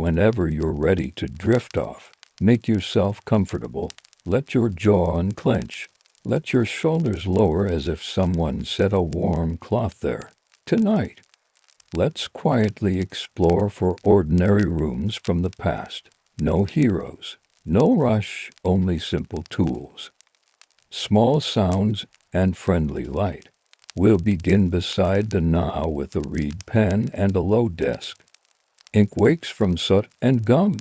Whenever you're ready to drift off, make yourself comfortable. Let your jaw unclench. Let your shoulders lower as if someone set a warm cloth there. Tonight, let's quietly explore for ordinary rooms from the past. No heroes, no rush, only simple tools. Small sounds and friendly light. We'll begin beside the Nile with a reed pen and a low desk. Ink wakes from soot and gum.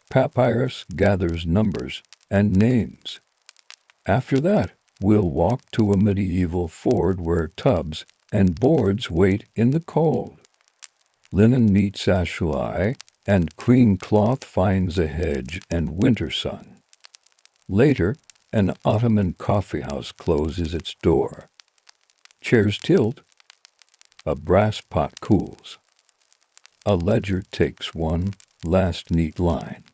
Papyrus gathers numbers and names. After that, we'll walk to a medieval ford where tubs and boards wait in the cold. Linen meets ashlar, and cream cloth finds a hedge and winter sun. Later, an Ottoman coffeehouse closes its door. Chairs tilt. A brass pot cools. A ledger takes one last neat line.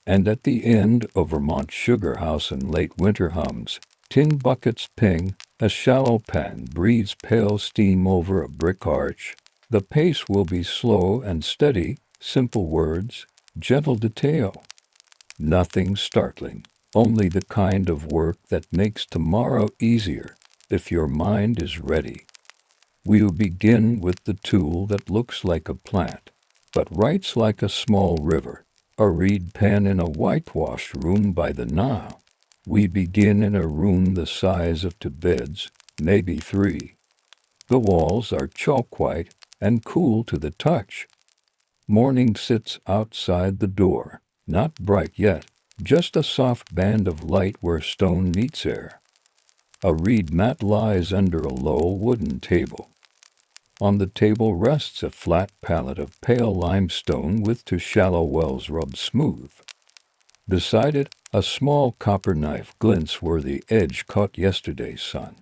And at the end, a Vermont Sugarhouse in late winter hums. Tin buckets ping. A shallow pan breathes pale steam over a brick arch. The pace will be slow and steady, simple words, gentle detail. Nothing startling, only the kind of work that makes tomorrow easier, if your mind is ready. We'll begin with the tool that looks like a plant, but writes like a small river. A reed pen in a whitewashed room by the Nile. We begin in a room the size of two beds, maybe three. The walls are chalk white and cool to the touch. Morning sits outside the door, not bright yet, just a soft band of light where stone meets air. A reed mat lies under a low wooden table. On the table rests a flat pallet of pale limestone with two shallow wells rubbed smooth. Beside it, a small copper knife glints where the edge caught yesterday's sun.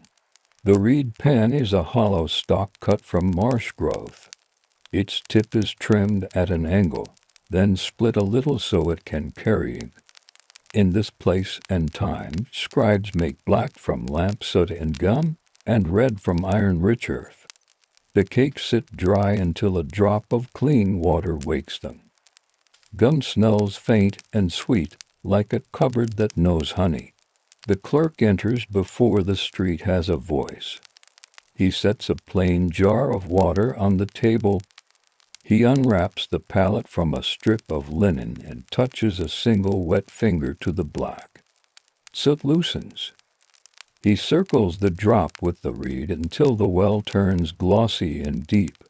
The reed pen is a hollow stalk cut from marsh growth. Its tip is trimmed at an angle, then split a little so it can carry ink. In this place and time, scribes make black from lamp soot and gum, and red from iron-rich earth. The cakes sit dry until a drop of clean water wakes them. Gum smells faint and sweet, like a cupboard that knows honey. The clerk enters before the street has a voice. He sets a plain jar of water on the table. He unwraps the pallet from a strip of linen and touches a single wet finger to the black. Soot loosens. He circles the drop with the reed until the well turns glossy and deep.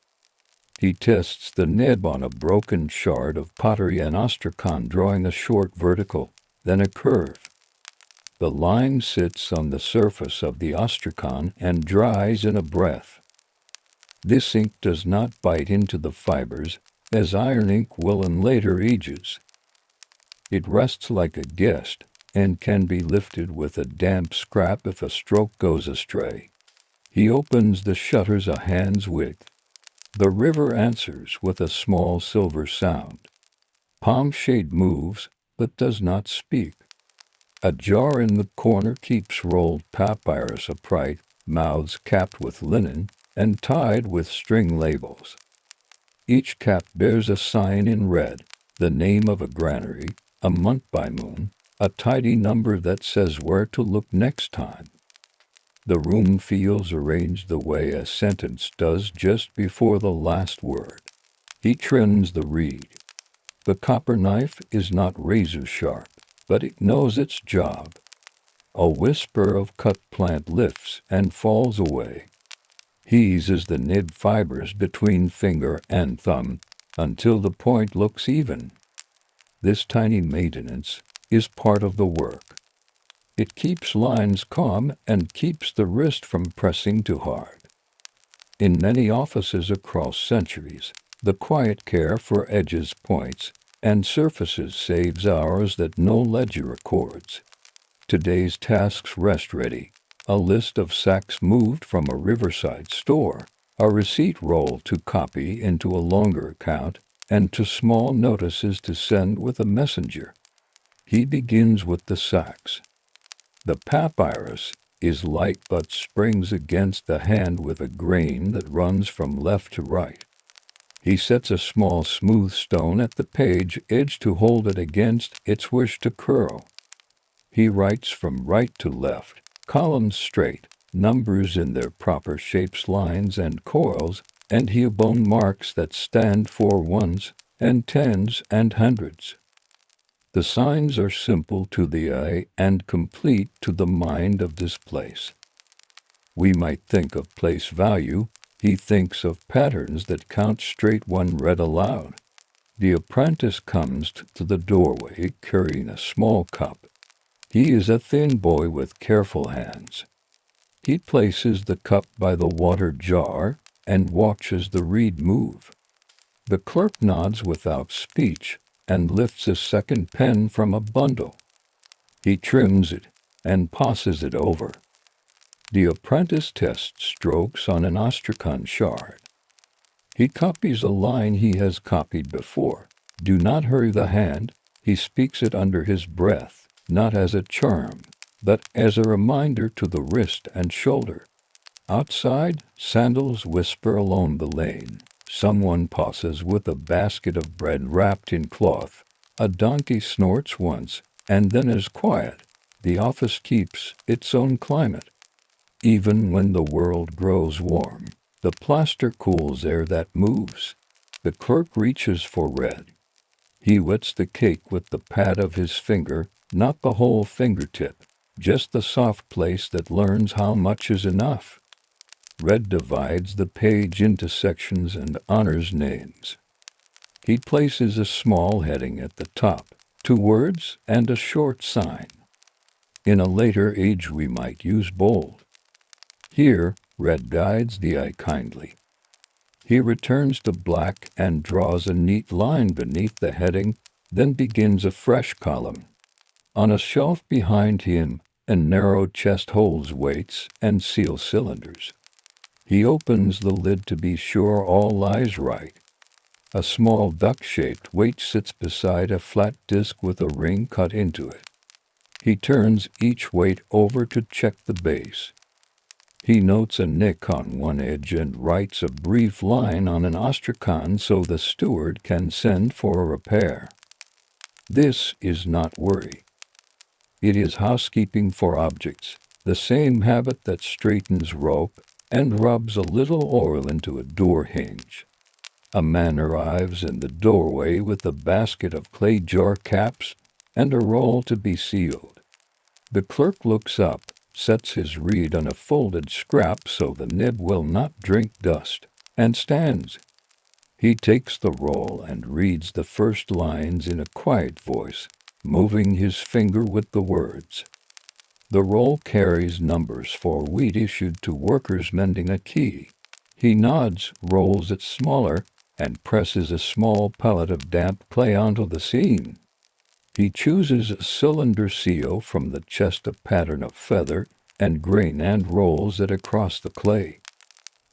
He tests the nib on a broken shard of pottery and astrakhan, drawing a short vertical, then a curve. The line sits on the surface of the astrakhan and dries in a breath. This ink does not bite into the fibers, as iron ink will in later ages. It rests like a guest, and can be lifted with a damp scrap if a stroke goes astray. He opens the shutters a hand's width. The river answers with a small silver sound. Palm shade moves, but does not speak. A jar in the corner keeps rolled papyrus upright, mouths capped with linen, and tied with string labels. Each cap bears a sign in red, the name of a granary, a month by moon, a tidy number that says where to look next time. The room feels arranged the way a sentence does just before the last word. He trims the reed. The copper knife is not razor sharp, but it knows its job. A whisper of cut plant lifts and falls away. He eases the nib fibers between finger and thumb until the point looks even. This tiny maintenance is part of the work. It keeps lines calm and keeps the wrist from pressing too hard. In many offices across centuries, the quiet care for edges, points, and surfaces saves hours that no ledger records. Today's tasks rest ready. A list of sacks moved from a riverside store, a receipt roll to copy into a longer account, and to small notices to send with a messenger. He begins with the sacks. The papyrus is light but springs against the hand with a grain that runs from left to right. He sets a small smooth stone at the page edge to hold it against its wish to curl. He writes from right to left, columns straight, numbers in their proper shapes, lines and coils, and he bone marks that stand for ones and tens and hundreds. The signs are simple to the eye and complete to the mind of this place. We might think of place value. He thinks of patterns that count straight when read aloud. The apprentice comes to the doorway carrying a small cup. He is a thin boy with careful hands. He places the cup by the water jar and watches the reed move. The clerk nods without speech and lifts a second pen from a bundle. He trims it and passes it over. The apprentice tests strokes on an astrakhan shard. He copies a line he has copied before. Do not hurry the hand. He speaks it under his breath, not as a charm, but as a reminder to the wrist and shoulder. Outside, sandals whisper along the lane. Someone passes with a basket of bread wrapped in cloth. A donkey snorts once, and then is quiet. The office keeps its own climate. Even when the world grows warm, the plaster cools air that moves. The clerk reaches for red. He wets the cake with the pad of his finger, not the whole fingertip, just the soft place that learns how much is enough. Red divides the page into sections and honors names. He places a small heading at the top, 2 words and a short sign. In a later age we might use bold. Here, red guides the eye kindly. He returns to black and draws a neat line beneath the heading, then begins a fresh column. On a shelf behind him, a narrow chest holds weights and seal cylinders. He opens the lid to be sure all lies right. A small duck-shaped weight sits beside a flat disc with a ring cut into it. He turns each weight over to check the base. He notes a nick on one edge and writes a brief line on an astrakhan so the steward can send for a repair. This is not worry. It is housekeeping for objects, the same habit that straightens rope and rubs a little oil into a door hinge. A man arrives in the doorway with a basket of clay jar caps and a roll to be sealed. The clerk looks up, sets his reed on a folded scrap so the nib will not drink dust, and stands. He takes the roll and reads the first lines in a quiet voice, moving his finger with the words. The roll carries numbers for wheat issued to workers mending a key. He nods, rolls it smaller, and presses a small pellet of damp clay onto the seam. He chooses a cylinder seal from the chest, a pattern of feather and grain, and rolls it across the clay.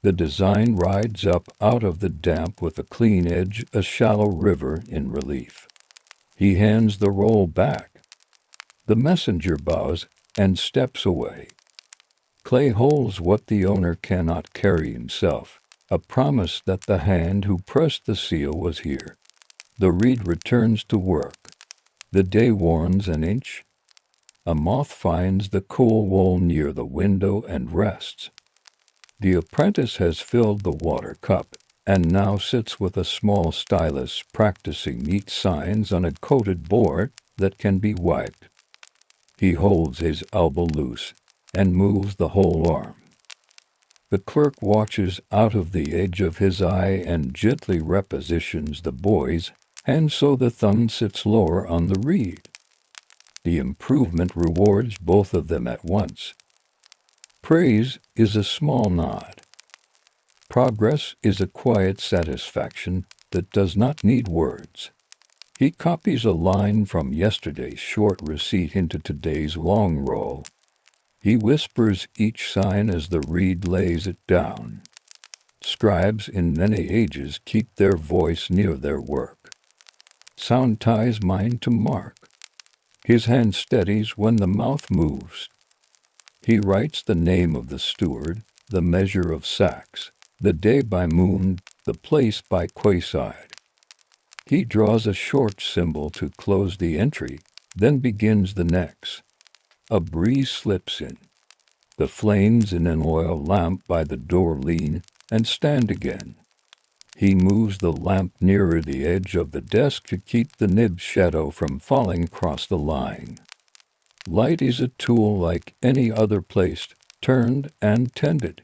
The design rides up out of the damp with a clean edge, a shallow river in relief. He hands the roll back. The messenger bows and steps away. Clay holds what the owner cannot carry himself, a promise that the hand who pressed the seal was here. The reed returns to work. The day warms an inch. A moth finds the cool wool near the window and rests. The apprentice has filled the water cup and now sits with a small stylus practicing neat signs on a coated board that can be wiped. He holds his elbow loose and moves the whole arm. The clerk watches out of the edge of his eye and gently repositions the boy's hand so the thumb sits lower on the reed. The improvement rewards both of them at once. Praise is a small nod. Progress is a quiet satisfaction that does not need words. He copies a line from yesterday's short receipt into today's long roll. He whispers each sign as the reed lays it down. Scribes in many ages keep their voice near their work. Sound ties mind to mark. His hand steadies when the mouth moves. He writes the name of the steward, the measure of sacks, the day by moon, the place by quayside. He draws a short symbol to close the entry, then begins the next. A breeze slips in. The flames in an oil lamp by the door lean and stand again. He moves the lamp nearer the edge of the desk to keep the nib's shadow from falling across the line. Light is a tool like any other placed, turned, and tended.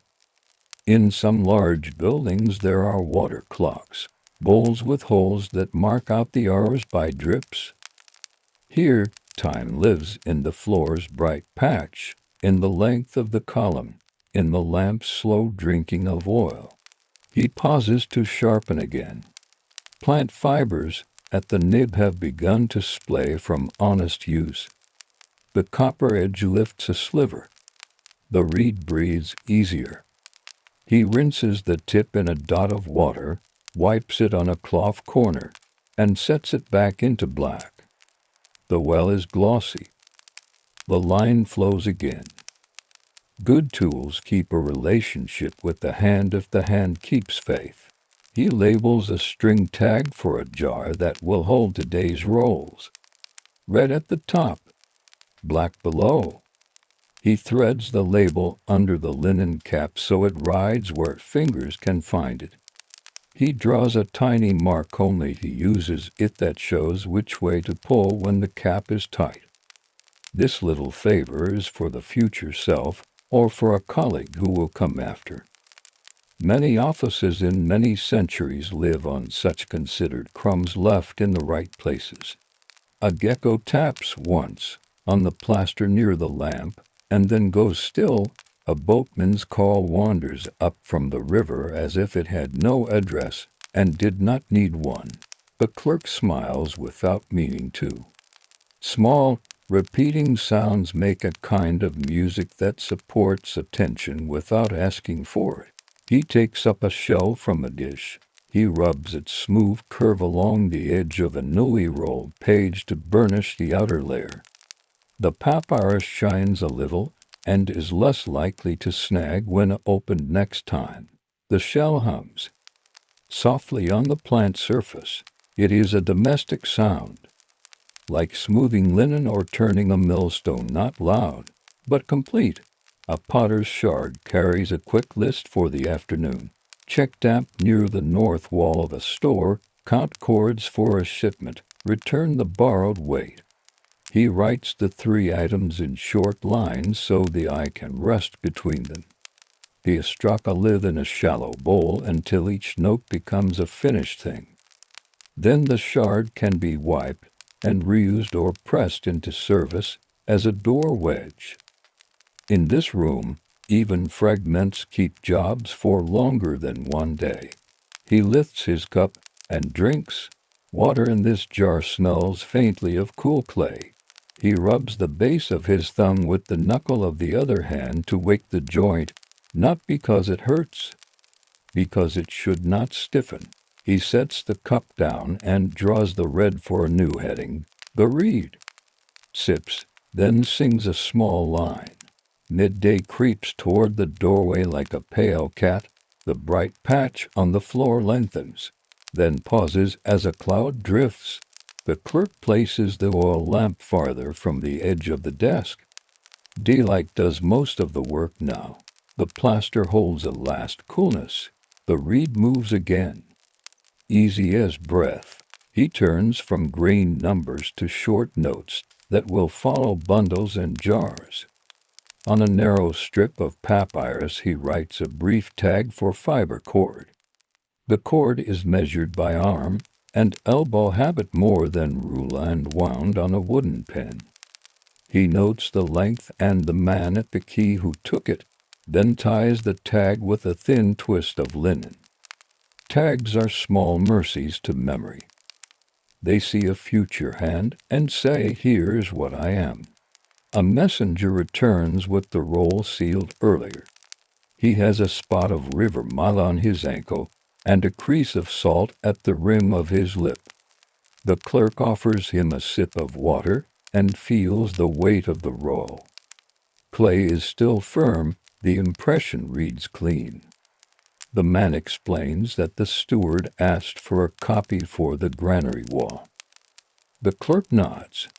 In some large buildings there are water clocks, bowls with holes that mark out the hours by drips. Here, time lives in the floor's bright patch, in the length of the column, in the lamp's slow drinking of oil. He pauses to sharpen again. Plant fibers at the nib have begun to splay from honest use. The copper edge lifts a sliver. The reed breathes easier. He rinses the tip in a dot of water, wipes it on a cloth corner, and sets it back into black. The well is glossy. The line flows again. Good tools keep a relationship with the hand if the hand keeps faith. He labels a string tag for a jar that will hold today's rolls. Red at the top, black below. He threads the label under the linen cap so it rides where fingers can find it. He draws a tiny mark, only he uses it, that shows which way to pull when the cap is tight. This little favor is for the future self or for a colleague who will come after. Many offices in many centuries live on such considered crumbs left in the right places. A gecko taps once on the plaster near the lamp, and then goes still. A boatman's call wanders up from the river as if it had no address and did not need one. The clerk smiles without meaning to. Small, repeating sounds make a kind of music that supports attention without asking for it. He takes up a shell from a dish. He rubs its smooth curve along the edge of a newly rolled page to burnish the outer layer. The papyrus shines a little and is less likely to snag when opened next time. The shell hums softly on the plant surface. It is a domestic sound, like smoothing linen or turning a millstone, not loud, but complete. A potter's shard carries a quick list for the afternoon. Check damp near the north wall of a store, count cords for a shipment, return the borrowed weight. He writes the 3 items in short lines so the eye can rest between them. He struck a lid in a shallow bowl until each note becomes a finished thing. Then the shard can be wiped and reused or pressed into service as a door wedge. In this room, even fragments keep jobs for longer than one day. He lifts his cup and drinks. Water in this jar smells faintly of cool clay. He rubs the base of his thumb with the knuckle of the other hand to wake the joint, not because it hurts, because it should not stiffen. He sets the cup down and draws the red for a new heading, the reed. Sips, then sings a small line. Midday creeps toward the doorway like a pale cat. The bright patch on the floor lengthens, then pauses as a cloud drifts. The clerk places the oil lamp farther from the edge of the desk. Daylight does most of the work now. The plaster holds a last coolness. The reed moves again. Easy as breath, he turns from green numbers to short notes that will follow bundles and jars. On a narrow strip of papyrus he writes a brief tag for fiber cord. The cord is measured by arm and elbow habit more than rule and wound on a wooden pen. He notes the length and the man at the key who took it, then ties the tag with a thin twist of linen. Tags are small mercies to memory. They see a future hand and say, "Here's what I am." A messenger returns with the roll sealed earlier. He has a spot of river mile on his ankle and a crease of salt at the rim of his lip. The clerk offers him a sip of water and feels the weight of the roll. Clay is still firm, the impression reads clean. The man explains that the steward asked for a copy for the granary wall. The clerk nods.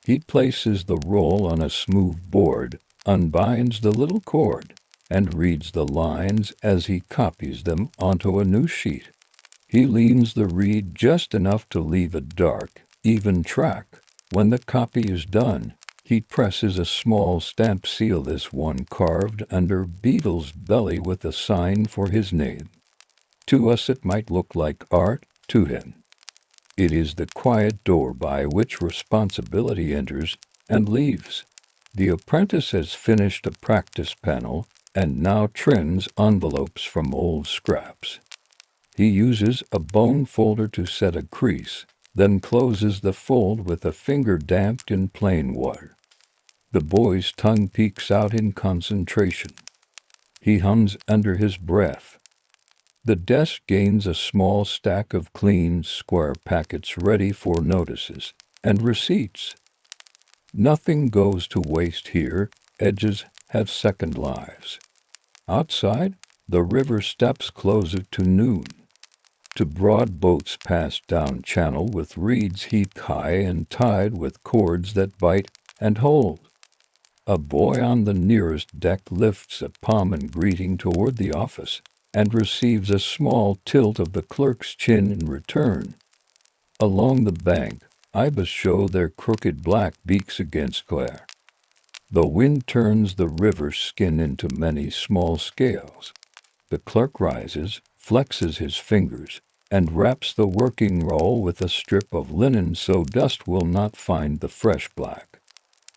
He places the roll on a smooth board, unbinds the little cord, and reads the lines as he copies them onto a new sheet. He leans the reed just enough to leave a dark, even track. When the copy is done, he presses a small stamp seal, this one carved under Beetle's belly with a sign for his name. To us it might look like art, to him it is the quiet door by which responsibility enters and leaves. The apprentice has finished a practice panel and now trims envelopes from old scraps. He uses a bone folder to set a crease, then closes the fold with a finger damped in plain water. The boy's tongue peeks out in concentration. He hums under his breath. The desk gains a small stack of clean, square packets ready for notices and receipts. Nothing goes to waste here. Edges have second lives. Outside, the river steps closer to noon. To broad boats pass down channel with reeds heaped high and tied with cords that bite and hold. A boy on the nearest deck lifts a palm in greeting toward the office and receives a small tilt of the clerk's chin in return. Along the bank, ibis show their crooked black beaks against glare. The wind turns the river's skin into many small scales. The clerk rises, flexes his fingers, and wraps the working roll with a strip of linen so dust will not find the fresh black.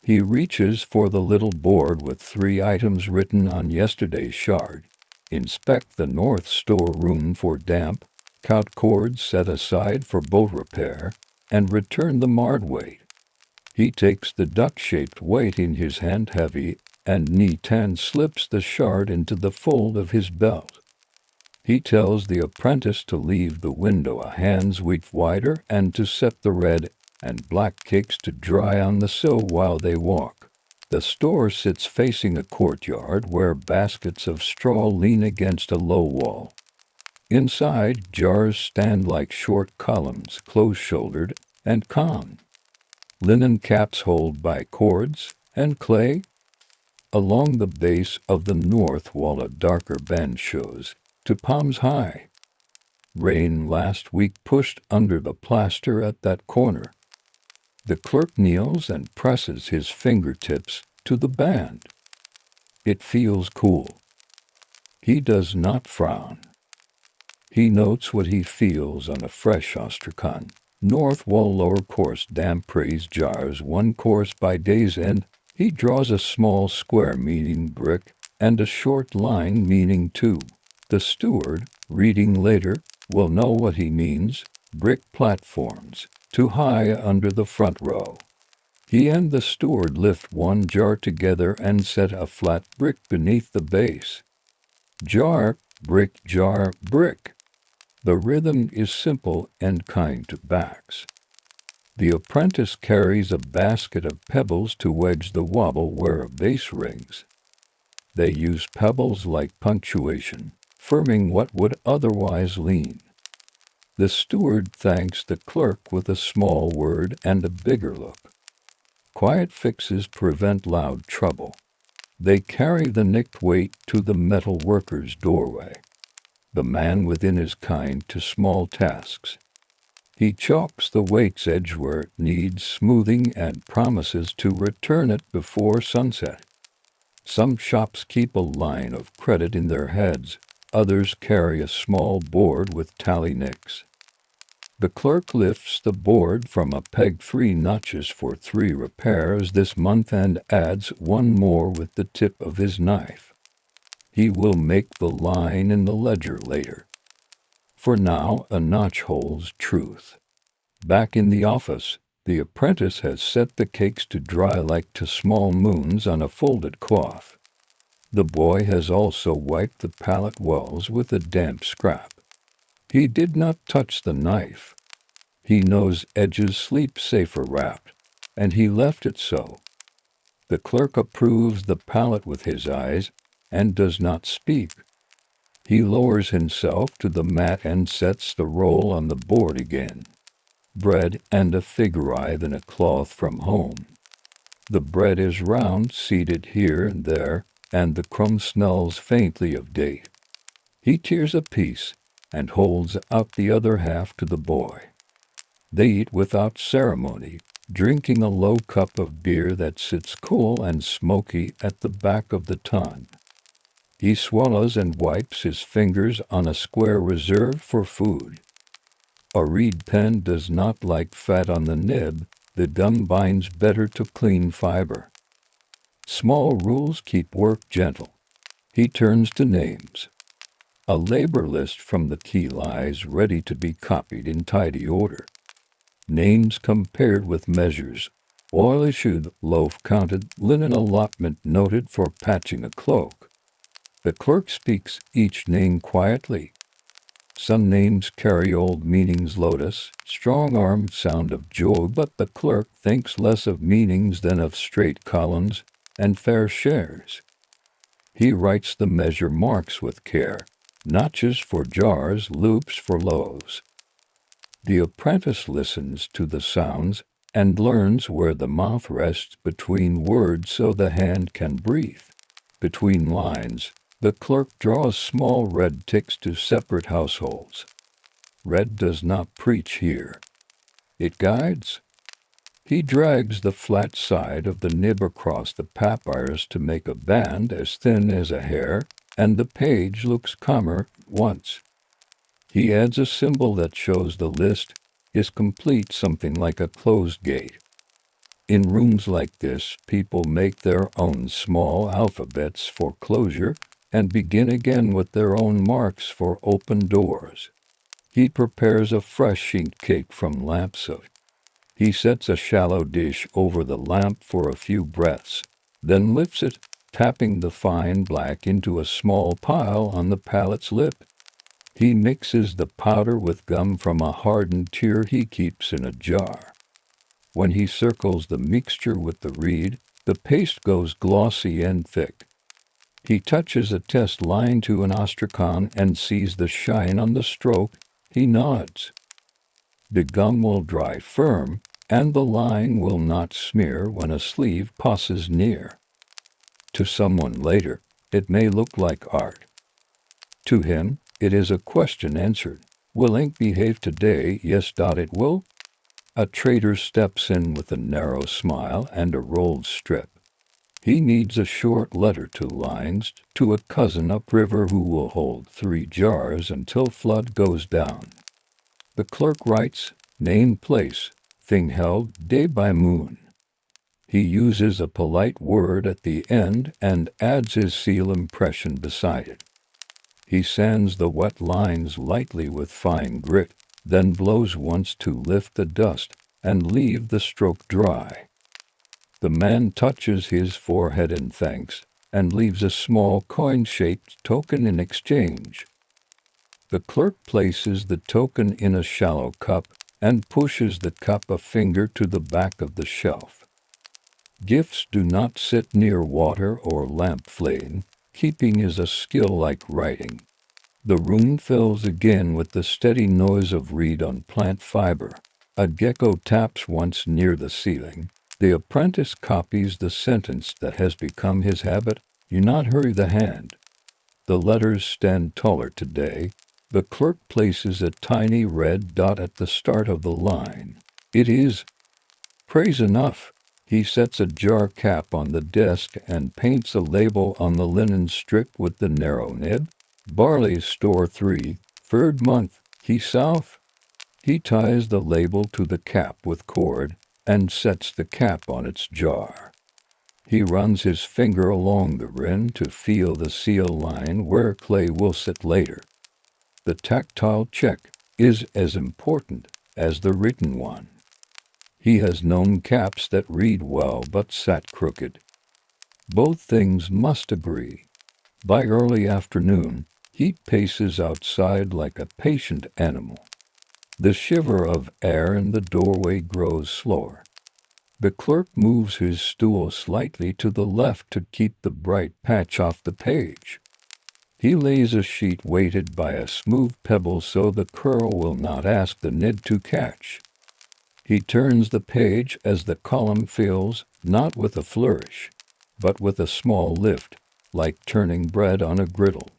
He reaches for the little board with 3 items written on yesterday's shard. Inspect the north storeroom for damp, count cords set aside for boat repair, and return the marred weight. He takes the duck-shaped weight in his hand heavy, and neat and slips the shard into the fold of his belt. He tells the apprentice to leave the window a hand's width wider and to set the red and black cakes to dry on the sill while they walk. The store sits facing a courtyard where baskets of straw lean against a low wall. Inside, jars stand like short columns, close-shouldered and calm. Linen caps hold by cords and clay. Along the base of the north wall a darker band shows, to palms high. Rain last week pushed under the plaster at that corner. The clerk kneels and presses his fingertips to the band. It feels cool. He does not frown. He notes what he feels on a fresh Astrakhan. North wall lower course damp praise jars 1 course by day's end. He draws a small square meaning brick and a short line meaning 2. The steward, reading later, will know what he means. Brick platforms, too high under the front row. He and the steward lift 1 jar together and set a flat brick beneath the base. Jar, brick, brick. The rhythm is simple and kind to backs. The apprentice carries a basket of pebbles to wedge the wobble where a bass rings. They use pebbles like punctuation, firming what would otherwise lean. The steward thanks the clerk with a small word and a bigger look. Quiet fixes prevent loud trouble. They carry the nicked weight to the metal worker's doorway. The man within is kind to small tasks. He chalks the weight's edge where it needs smoothing and promises to return it before sunset. Some shops keep a line of credit in their heads. Others carry a small board with tally nicks. The clerk lifts the board from a peg 3 notches for 3 repairs this month and adds 1 more with the tip of his knife. He will make the line in the ledger later. For now, a notch holds truth. Back in the office, the apprentice has set the cakes to dry like 2 small moons on a folded cloth. The boy has also wiped the palette wells with a damp scrap. He did not touch the knife. He knows edges sleep safer wrapped, and he left it so. The clerk approves the palette with his eyes and does not speak. He lowers himself to the mat and sets the roll on the board again. Bread and a fig writhe in a cloth from home. The bread is round, seeded here and there, and the crumb smells faintly of date. He tears a piece and holds out the other half to the boy. They eat without ceremony, drinking a low cup of beer that sits cool and smoky at the back of the tun. He swallows and wipes his fingers on a square reserved for food. A reed pen does not like fat on the nib. The gum binds better to clean fiber. Small rules keep work gentle. He turns to names. A labor list from the key lies ready to be copied in tidy order. Names compared with measures. Oil issued, loaf counted, linen allotment noted for patching a cloak. The clerk speaks each name quietly. Some names carry old meanings: lotus, strong-armed sound of joy, but the clerk thinks less of meanings than of straight columns and fair shares. He writes the measure marks with care, notches for jars, loops for loaves. The apprentice listens to the sounds and learns where the mouth rests between words so the hand can breathe. Between lines, the clerk draws small red ticks to separate households. Red does not preach here. It guides. He drags the flat side of the nib across the papyrus to make a band as thin as a hair, and the page looks calmer once. He adds a symbol that shows the list is complete, something like a closed gate. In rooms like this, people make their own small alphabets for closure and begin again with their own marks for open doors. He prepares a fresh sheet cake from lamp soot. He sets a shallow dish over the lamp for a few breaths, then lifts it, tapping the fine black into a small pile on the pallet's lip. He mixes the powder with gum from a hardened tear he keeps in a jar. When he circles the mixture with the reed, the paste goes glossy and thick. He touches a test line to an astrakhan and sees the shine on the stroke. He nods. The gum will dry firm, and the line will not smear when a sleeve passes near. To someone later, it may look like art. To him, it is a question answered. Will ink behave today? Yes, it will. A trader steps in with a narrow smile and a rolled strip. He needs a short letter, 2 lines, to a cousin upriver who will hold 3 jars until flood goes down. The clerk writes, name, place, thing held, day by moon. He uses a polite word at the end and adds his seal impression beside it. He sands the wet lines lightly with fine grit, then blows once to lift the dust and leave the stroke dry. The man touches his forehead in thanks and leaves a small coin-shaped token in exchange. The clerk places the token in a shallow cup and pushes the cup a finger to the back of the shelf. Gifts do not sit near water or lamp flame. Keeping is a skill like writing. The room fills again with the steady noise of reed on plant fiber. A gecko taps once near the ceiling. The apprentice copies the sentence that has become his habit. Do not hurry the hand. The letters stand taller today. The clerk places a tiny red dot at the start of the line. It is praise enough. He sets a jar cap on the desk and paints a label on the linen strip with the narrow nib. Barley store 3, 3rd month. He south. He ties the label to the cap with cord and sets the cap on its jar. He runs his finger along the rim to feel the seal line where clay will sit later. The tactile check is as important as the written one. He has known caps that read well but sat crooked. Both things must agree. By early afternoon, he paces outside like a patient animal. The shiver of air in the doorway grows slower. The clerk moves his stool slightly to the left to keep the bright patch off the page. He lays a sheet weighted by a smooth pebble so the curl will not ask the nib to catch. He turns the page as the column fills, not with a flourish, but with a small lift, like turning bread on a griddle.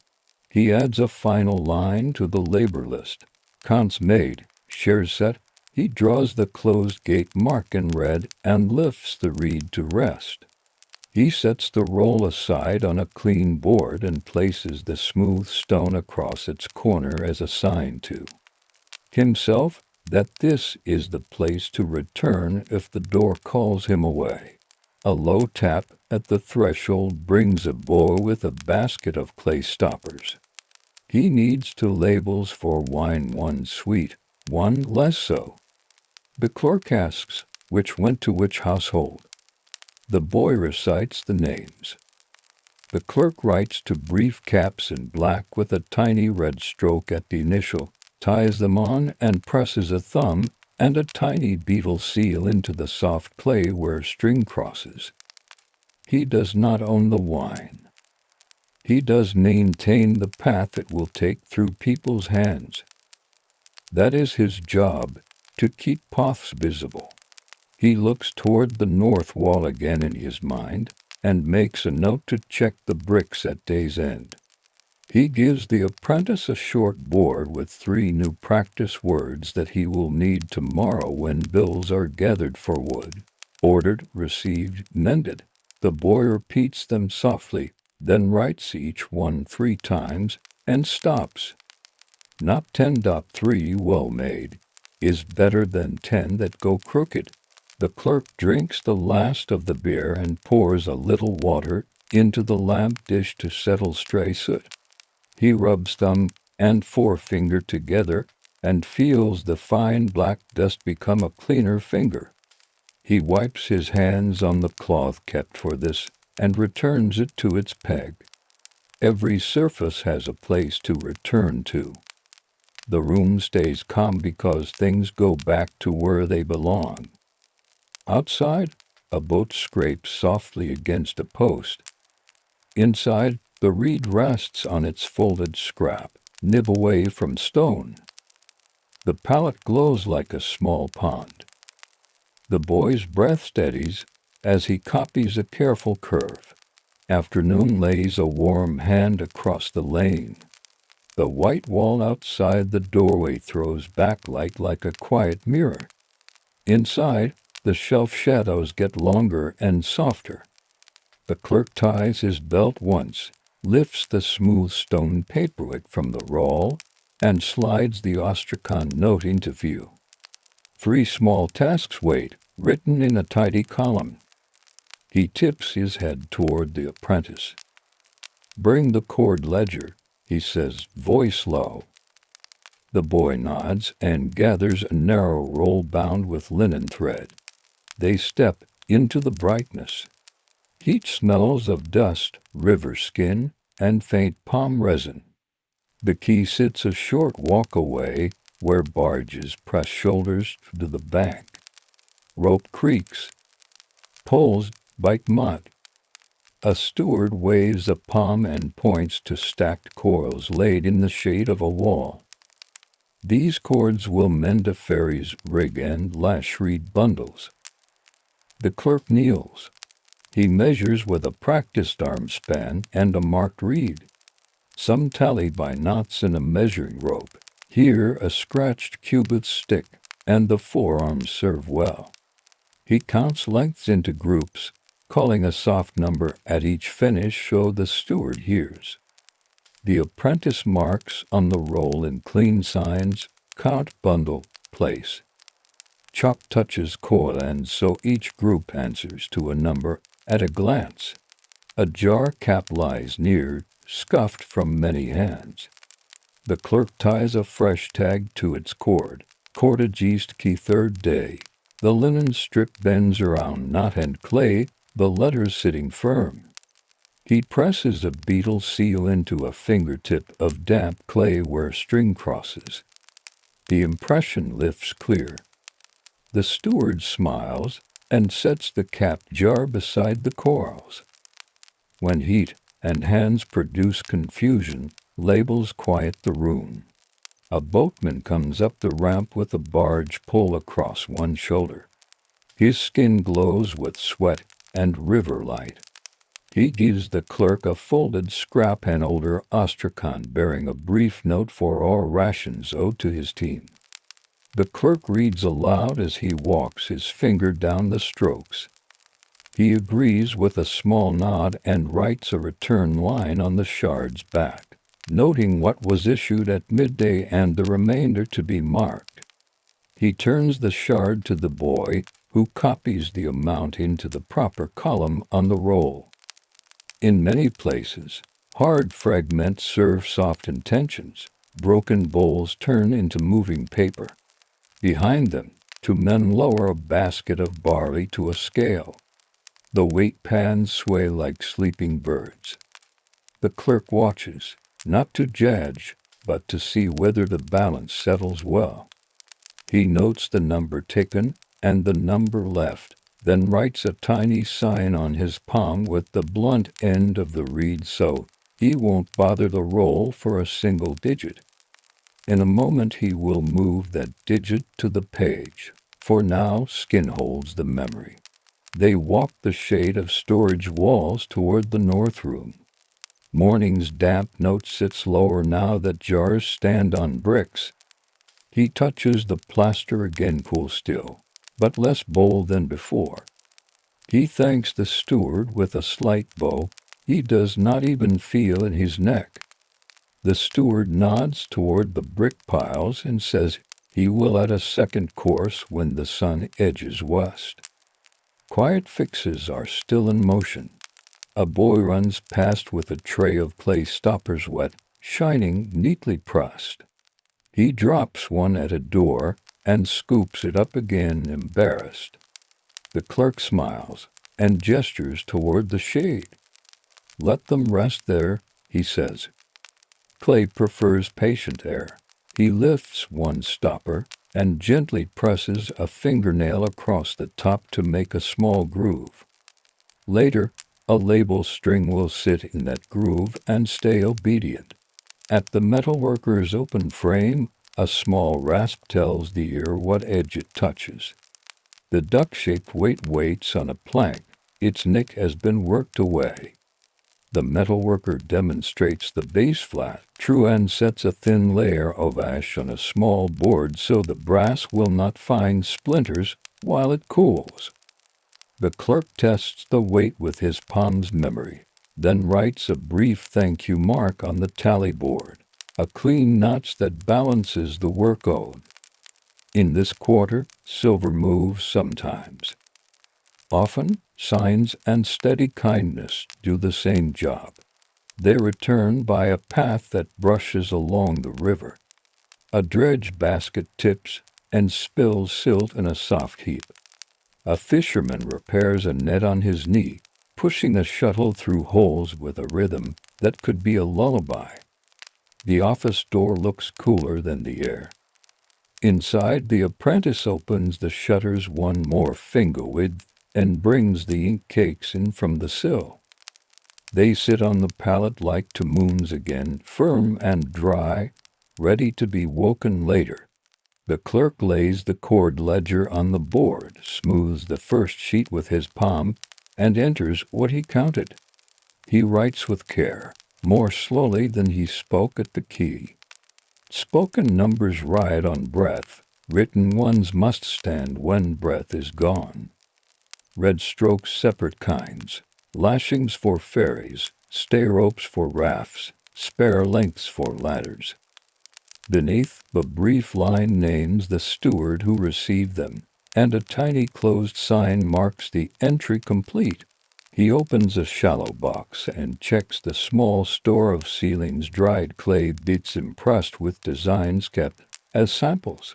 He adds a final line to the labor list. Cons made, shares set. He draws the closed gate mark in red and lifts the reed to rest. He sets the roll aside on a clean board and places the smooth stone across its corner as a sign to himself that this is the place to return if the door calls him away. A low tap at the threshold brings a boy with a basket of clay stoppers. He needs two labels for wine, one sweet, one less so. The clerk asks which went to which household. The boy recites the names. The clerk writes two brief caps in black with a tiny red stroke at the initial, ties them on and presses a thumb and a tiny beetle seal into the soft clay where string crosses. He does not own the wine. He does maintain the path it will take through people's hands. That is his job, to keep paths visible. He looks toward the north wall again in his mind and makes a note to check the bricks at day's end. He gives the apprentice a short board with 3 new practice words that he will need tomorrow when bills are gathered for wood. Ordered, received, mended. The boy repeats them softly, then writes each one 3 times and stops. Not 10.3 well made is better than 10 that go crooked. The clerk drinks the last of the beer and pours a little water into the lamp dish to settle stray soot. He rubs thumb and forefinger together and feels the fine black dust become a cleaner finger. He wipes his hands on the cloth kept for this and returns it to its peg. Every surface has a place to return to. The room stays calm because things go back to where they belong. Outside, a boat scrapes softly against a post. Inside, the reed rests on its folded scrap, nib away from stone. The palette glows like a small pond. The boy's breath steadies as he copies a careful curve. Afternoon lays a warm hand across the lane. The white wall outside the doorway throws back light like a quiet mirror. Inside, the shelf shadows get longer and softer. The clerk ties his belt once, lifts the smooth stone paperweight from the roll, and slides the Astrakhan note into view. 3 small tasks wait, written in a tidy column. He tips his head toward the apprentice. "Bring the cord ledger," he says, voice low. The boy nods and gathers a narrow roll bound with linen thread. They step into the brightness. Heat smells of dust, river skin, and faint palm resin. The key sits a short walk away, where barges press shoulders to the bank. Rope creaks. Poles bite mud. A steward waves a palm and points to stacked coils laid in the shade of a wall. These cords will mend a ferry's rig and lash reed bundles. The clerk kneels. He measures with a practiced arm span and a marked reed. Some tally by knots in a measuring rope. Here a scratched cubit stick, and the forearms serve well. He counts lengths into groups, calling a soft number at each finish so the steward hears. The apprentice marks on the roll in clean signs, count, bundle, place. Chalk touches coil, and so each group answers to a number at a glance. A jar cap lies near, scuffed from many hands. The clerk ties a fresh tag to its cord. Cordage East Key 3rd day. The linen strip bends around knot and clay, the letters sitting firm. He presses a beetle seal into a fingertip of damp clay where string crosses. The impression lifts clear. The steward smiles and sets the capped jar beside the corals. When heat, and hands produce confusion, labels quiet the room. A boatman comes up the ramp with a barge pole across one shoulder. His skin glows with sweat and river light. He gives the clerk a folded scrap, an older Astrakhan bearing a brief note for all rations owed to his team. The clerk reads aloud as he walks his finger down the strokes. He agrees with a small nod and writes a return line on the shard's back, noting what was issued at midday and the remainder to be marked. He turns the shard to the boy, who copies the amount into the proper column on the roll. In many places, hard fragments serve soft intentions. Broken bowls turn into moving paper. Behind them, two men lower a basket of barley to a scale. The weight pans sway like sleeping birds. The clerk watches, not to judge, but to see whether the balance settles well. He notes the number taken and the number left, then writes a tiny sign on his palm with the blunt end of the reed so he won't bother the roll for a single digit. In a moment he will move that digit to the page, for now skin holds the memory. They walk the shade of storage walls toward the north room. Morning's damp note sits lower now that jars stand on bricks. He touches the plaster again, cool still, but less bold than before. He thanks the steward with a slight bow he does not even feel in his neck. The steward nods toward the brick piles and says he will add a second course when the sun edges west. Quiet fixes are still in motion. A boy runs past with a tray of clay stoppers wet, shining, neatly pressed. He drops one at a door and scoops it up again, embarrassed. The clerk smiles and gestures toward the shade. Let them rest there, he says. Clay prefers patient air. He lifts one stopper and gently presses a fingernail across the top to make a small groove. Later, a label string will sit in that groove and stay obedient. At the metalworker's open frame, a small rasp tells the ear what edge it touches. The duck-shaped weight waits on a plank. Its nick has been worked away. The metalworker demonstrates the base flat true and sets a thin layer of ash on a small board so the brass will not find splinters while it cools. The clerk tests the weight with his palm's memory, then writes a brief thank you mark on the tally board, a clean notch that balances the work owed. In this quarter, silver moves sometimes. Often, signs and steady kindness do the same job. They return by a path that brushes along the river. A dredge basket tips and spills silt in a soft heap. A fisherman repairs a net on his knee, pushing the shuttle through holes with a rhythm that could be a lullaby. The office door looks cooler than the air. Inside, the apprentice opens the shutters one more finger width and brings the ink cakes in from the sill. They sit on the pallet like two moons again, firm and dry, ready to be woken later. The clerk lays the cord ledger on the board, smooths the first sheet with his palm, and enters what he counted. He writes with care, more slowly than he spoke at the key. Spoken numbers ride on breath, written ones must stand when breath is gone. Red strokes separate kinds, lashings for ferries, stay ropes for rafts, spare lengths for ladders. Beneath, the brief line names the steward who received them, and a tiny closed sign marks the entry complete. He opens a shallow box and checks the small store of ceilings, dried clay bits impressed with designs kept as samples.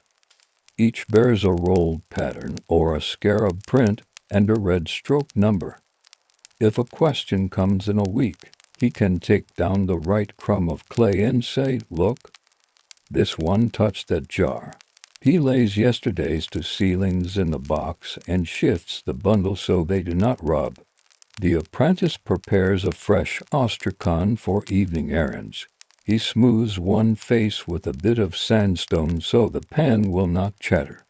Each bears a rolled pattern or a scarab print and a red stroke number. If a question comes in a week, he can take down the right crumb of clay and say, "Look, this one touched that jar." He lays yesterday's to ceilings in the box and shifts the bundle so they do not rub. The apprentice prepares a fresh ostrakhan for evening errands. He smooths one face with a bit of sandstone so the pen will not chatter.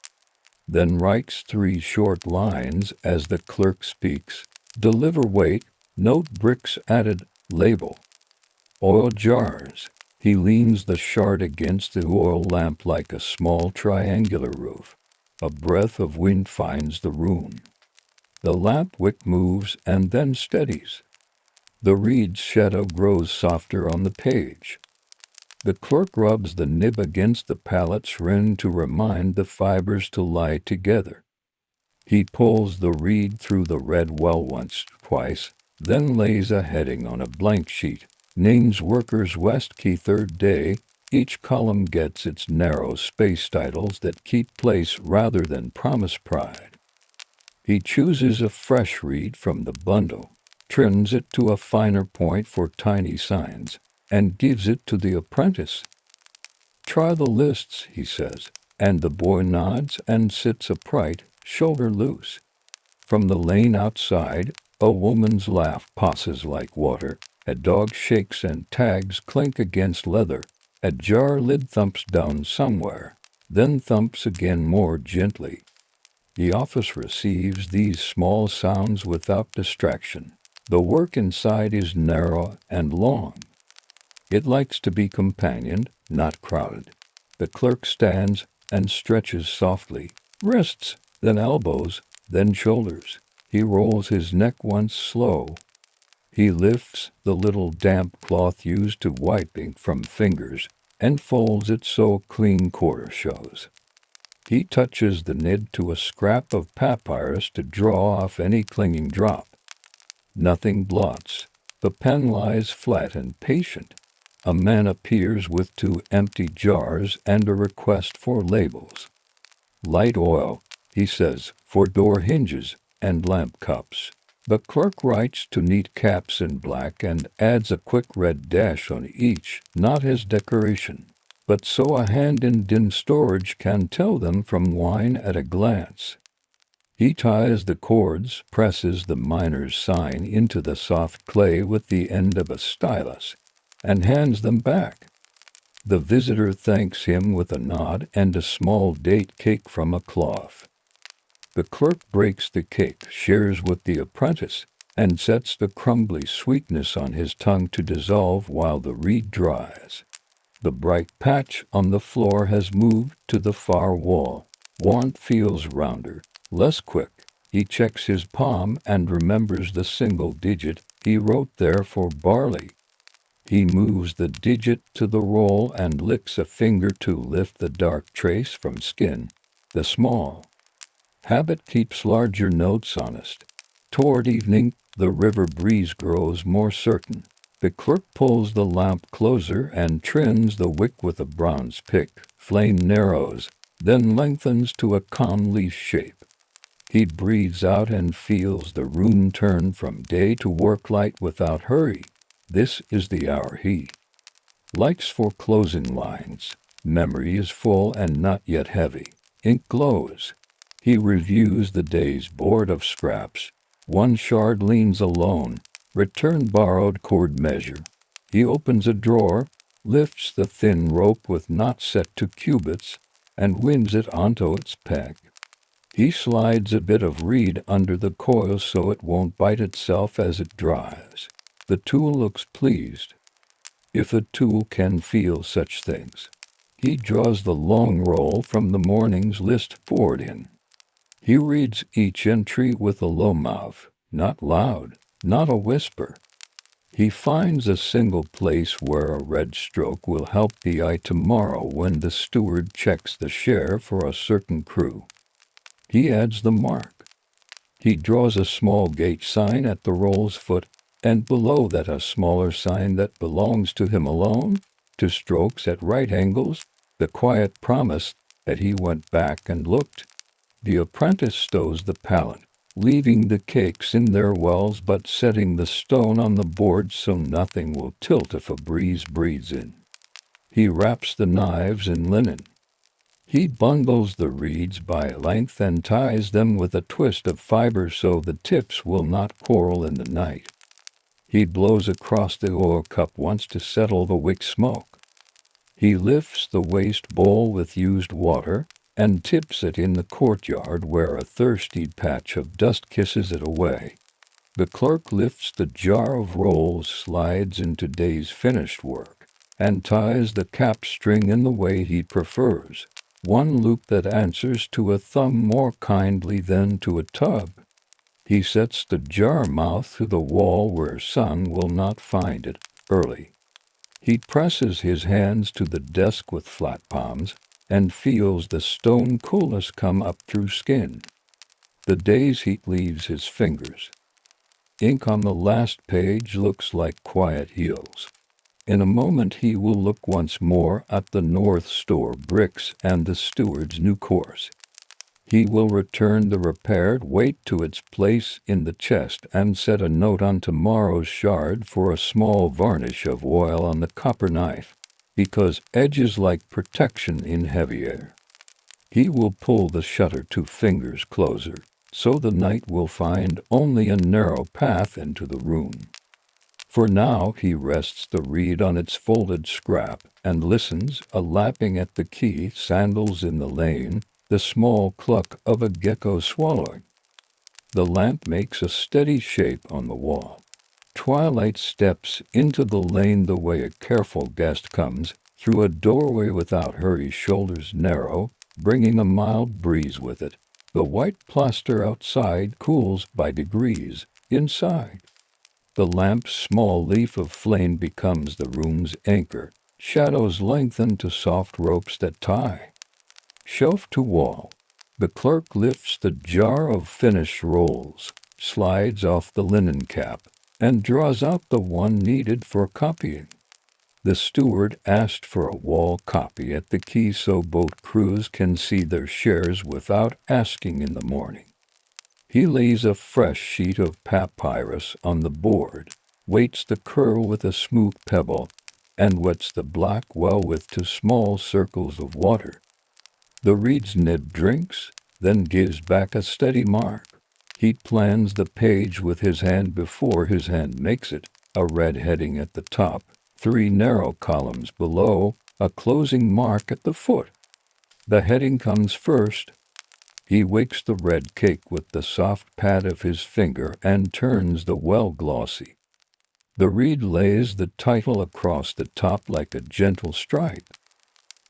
Then writes 3 short lines as the clerk speaks. Deliver weight, note bricks added, label. Oil jars. He leans the shard against the oil lamp like a small triangular roof. A breath of wind finds the room. The lamp wick moves and then steadies. The reed's shadow grows softer on the page. The clerk rubs the nib against the pallet's rim to remind the fibers to lie together. He pulls the reed through the red well once, twice, then lays a heading on a blank sheet. Names workers West Key 3rd day. Each column gets its narrow space titles that keep place rather than promise pride. He chooses a fresh reed from the bundle, trims it to a finer point for tiny signs, and gives it to the apprentice. Try the lists, he says, and the boy nods and sits upright, shoulder loose. From the lane outside, a woman's laugh passes like water. A dog shakes and tags clink against leather. A jar lid thumps down somewhere, then thumps again more gently. The office receives these small sounds without distraction. The work inside is narrow and long. It likes to be companioned, not crowded. The clerk stands and stretches softly, wrists, then elbows, then shoulders. He rolls his neck once slow. He lifts the little damp cloth used to wipe ink from fingers and folds it so clean quarter shows. He touches the nib to a scrap of papyrus to draw off any clinging drop. Nothing blots. The pen lies flat and patient. A man appears with 2 empty jars and a request for labels. Light oil, he says, for door hinges and lamp cups. The clerk writes to neat caps in black and adds a quick red dash on each, not as decoration, but so a hand in dim storage can tell them from wine at a glance. He ties the cords, presses the miner's sign into the soft clay with the end of a stylus, and hands them back. The visitor thanks him with a nod and a small date cake from a cloth. The clerk breaks the cake, shares with the apprentice, and sets the crumbly sweetness on his tongue to dissolve while the reed dries. The bright patch on the floor has moved to the far wall. Warmth feels rounder, less quick. He checks his palm and remembers the single digit he wrote there for barley. He moves the digit to the roll and licks a finger to lift the dark trace from skin. The small habit keeps larger notes honest. Toward evening, the river breeze grows more certain. The clerk pulls the lamp closer and trims the wick with a bronze pick. Flame narrows, then lengthens to a convex shape. He breathes out and feels the room turn from day to work light without hurry. This is the hour he likes for closing lines. Memory is full and not yet heavy. Ink glows. He reviews the day's board of scraps. One shard leans alone. Return borrowed cord measure. He opens a drawer, lifts the thin rope with knots set to cubits, and winds it onto its peg. He slides a bit of reed under the coil so it won't bite itself as it dries. The tool looks pleased. If a tool can feel such things. He draws the long roll from the morning's list poured in. He reads each entry with a low mouth, not loud, not a whisper. He finds a single place where a red stroke will help the eye tomorrow when the steward checks the share for a certain crew. He adds the mark. He draws a small gate sign at the roll's foot, and below that a smaller sign that belongs to him alone, to strokes at right angles, the quiet promise that he went back and looked. The apprentice stows the pallet, leaving the cakes in their wells but setting the stone on the board so nothing will tilt if a breeze breathes in. He wraps the knives in linen. He bundles the reeds by length and ties them with a twist of fiber so the tips will not quarrel in the night. He blows across the oil cup once to settle the wick smoke. He lifts the waste bowl with used water and tips it in the courtyard where a thirsty patch of dust kisses it away. The clerk lifts the jar of rolls, slides into day's finished work, and ties the cap string in the way he prefers, one loop that answers to a thumb more kindly than to a tub. He sets the jar mouth to the wall where sun will not find it early. He presses his hands to the desk with flat palms and feels the stone coolness come up through skin. The day's heat leaves his fingers. Ink on the last page looks like quiet heels. In a moment he will look once more at the North Store bricks and the steward's new course. He will return the repaired weight to its place in the chest and set a note on tomorrow's shard for a small varnish of oil on the copper knife, because edges like protection in heavy air. He will pull the shutter 2 fingers closer, so the night will find only a narrow path into the room. For now he rests the reed on its folded scrap and listens, a lapping at the key, sandals in the lane, the small cluck of a gecko swallowing. The lamp makes a steady shape on the wall. Twilight steps into the lane the way a careful guest comes, through a doorway without hurry, shoulders narrow, bringing a mild breeze with it. The white plaster outside cools by degrees inside. The lamp's small leaf of flame becomes the room's anchor. Shadows lengthen to soft ropes that tie. Shelf to wall. The clerk lifts the jar of finished rolls, slides off the linen cap, and draws out the one needed for copying. The steward asked for a wall copy at the quay so both crews can see their shares without asking in the morning. He lays a fresh sheet of papyrus on the board, weights the curl with a smooth pebble, and wets the black well with 2 small circles of water. The reed's nib drinks, then gives back a steady mark. He plans the page with his hand before his hand makes it, a red heading at the top, 3 narrow columns below, a closing mark at the foot. The heading comes first. He wakes the red cake with the soft pad of his finger and turns the well glossy. The reed lays the title across the top like a gentle stripe.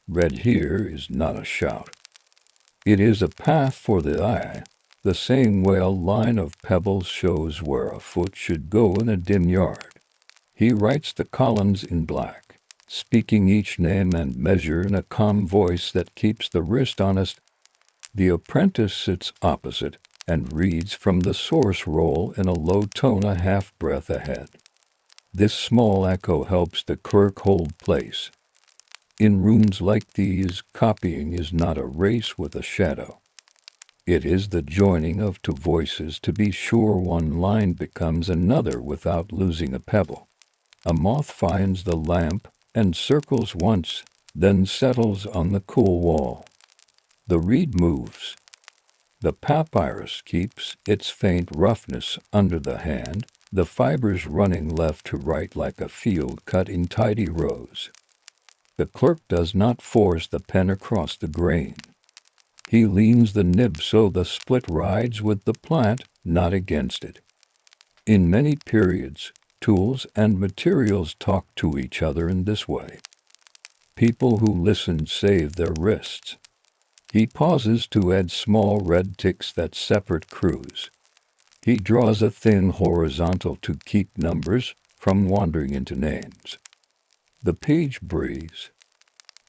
Red here is not a shout. It is a path for the eye. The same way a line of pebbles shows where a foot should go in a dim yard. He writes the columns in black, speaking each name and measure in a calm voice that keeps the wrist honest. The apprentice sits opposite and reads from the source roll in a low tone a half-breath ahead. This small echo helps the clerk hold place. In rooms like these, copying is not a race with a shadow. It is the joining of 2 voices to be sure one line becomes another without losing a pebble. A moth finds the lamp and circles once, then settles on the cool wall. The reed moves. The papyrus keeps its faint roughness under the hand, the fibers running left to right like a field cut in tidy rows. The clerk does not force the pen across the grain. He leans the nib so the split rides with the plant, not against it. In many periods, tools and materials talk to each other in this way. People who listen save their wrists. He pauses to add small red ticks that separate crews. He draws a thin horizontal to keep numbers from wandering into names. The page breathes.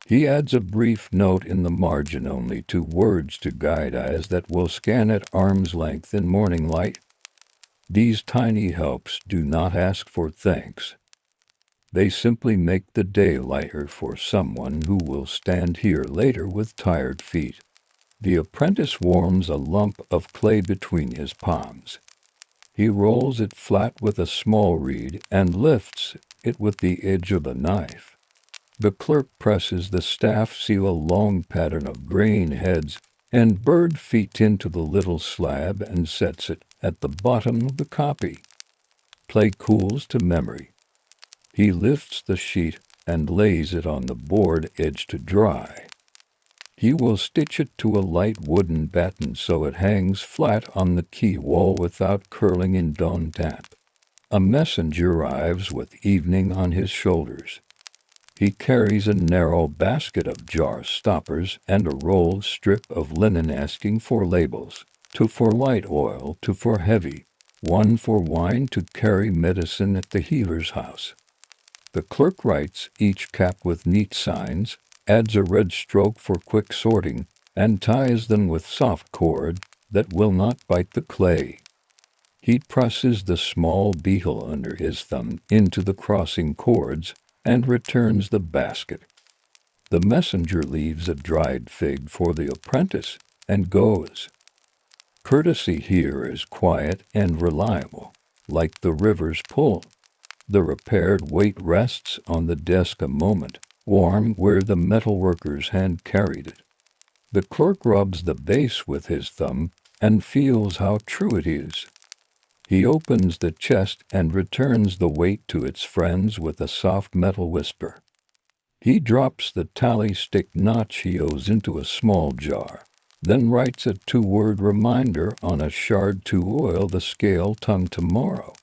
He adds a brief note in the margin, only 2 words to guide eyes that will scan at arm's length in morning light. These tiny helps do not ask for thanks. They simply make the day lighter for someone who will stand here later with tired feet. The apprentice warms a lump of clay between his palms. He rolls it flat with a small reed and lifts it with the edge of a knife. The clerk presses the staff seal a long pattern of grain heads and bird feet into the little slab and sets it at the bottom of the copy. Play cools to memory. He lifts the sheet and lays it on the board edge to dry. He will stitch it to a light wooden batten so it hangs flat on the key wall without curling in dawn damp. A messenger arrives with evening on his shoulders. He carries a narrow basket of jar stoppers and a rolled strip of linen asking for labels, 2 for light oil, 2 for heavy, 1 for wine to carry medicine at the healer's house. The clerk writes each cap with neat signs, adds a red stroke for quick sorting, and ties them with soft cord that will not bite the clay. He presses the small beetle under his thumb into the crossing cords and returns the basket. The messenger leaves a dried fig for the apprentice and goes. Courtesy here is quiet and reliable, like the river's pull. The repaired weight rests on the desk a moment, warm where the metalworker's hand carried it. The clerk rubs the base with his thumb and feels how true it is. He opens the chest and returns the weight to its friends with a soft metal whisper. He drops the tally stick notch he owes into a small jar, then writes a 2-word reminder on a shard to oil the scale tongue tomorrow.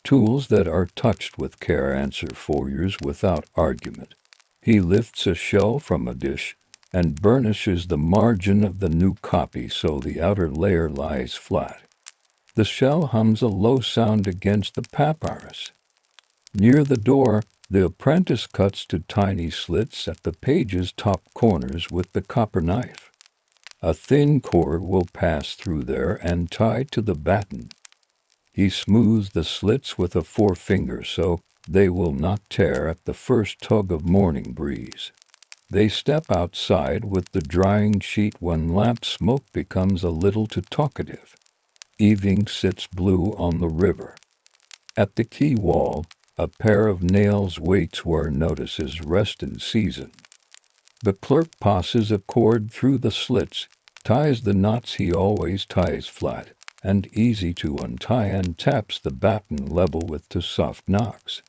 Tools that are touched with care answer for yours without argument. He lifts a shell from a dish and burnishes the margin of the new copy so the outer layer lies flat. The shell hums a low sound against the papyrus. Near the door, the apprentice cuts to tiny slits at the page's top corners with the copper knife. A thin cord will pass through there and tie to the batten. He smooths the slits with a forefinger so they will not tear at the first tug of morning breeze. They step outside with the drying sheet when lamp smoke becomes a little too talkative. Evening sits blue on the river. At the quay wall, a pair of nails waits where notices rest in season. The clerk passes a cord through the slits, ties the knots he always ties flat and easy to untie, and taps the batten level with 2 soft knocks.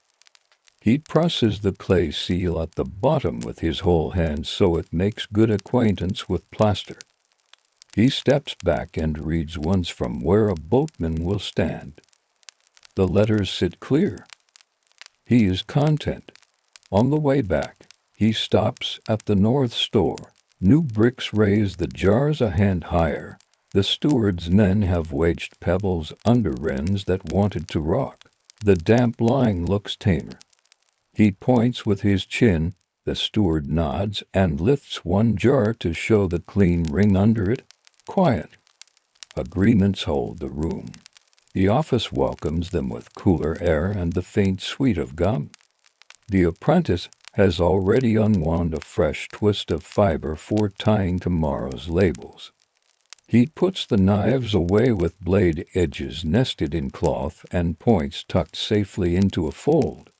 He presses the clay seal at the bottom with his whole hand so it makes good acquaintance with plaster. He steps back and reads once from where a boatman will stand. The letters sit clear. He is content. On the way back, he stops at the North Store. New bricks raise the jars a hand higher. The steward's men have wedged pebbles under wrens that wanted to rock. The damp line looks tamer. He points with his chin. The steward nods and lifts one jar to show the clean ring under it. Quiet. Agreements hold the room. The office welcomes them with cooler air and the faint sweet of gum. The apprentice has already unwound a fresh twist of fiber for tying tomorrow's labels. He puts the knives away with blade edges nested in cloth and points tucked safely into a fold.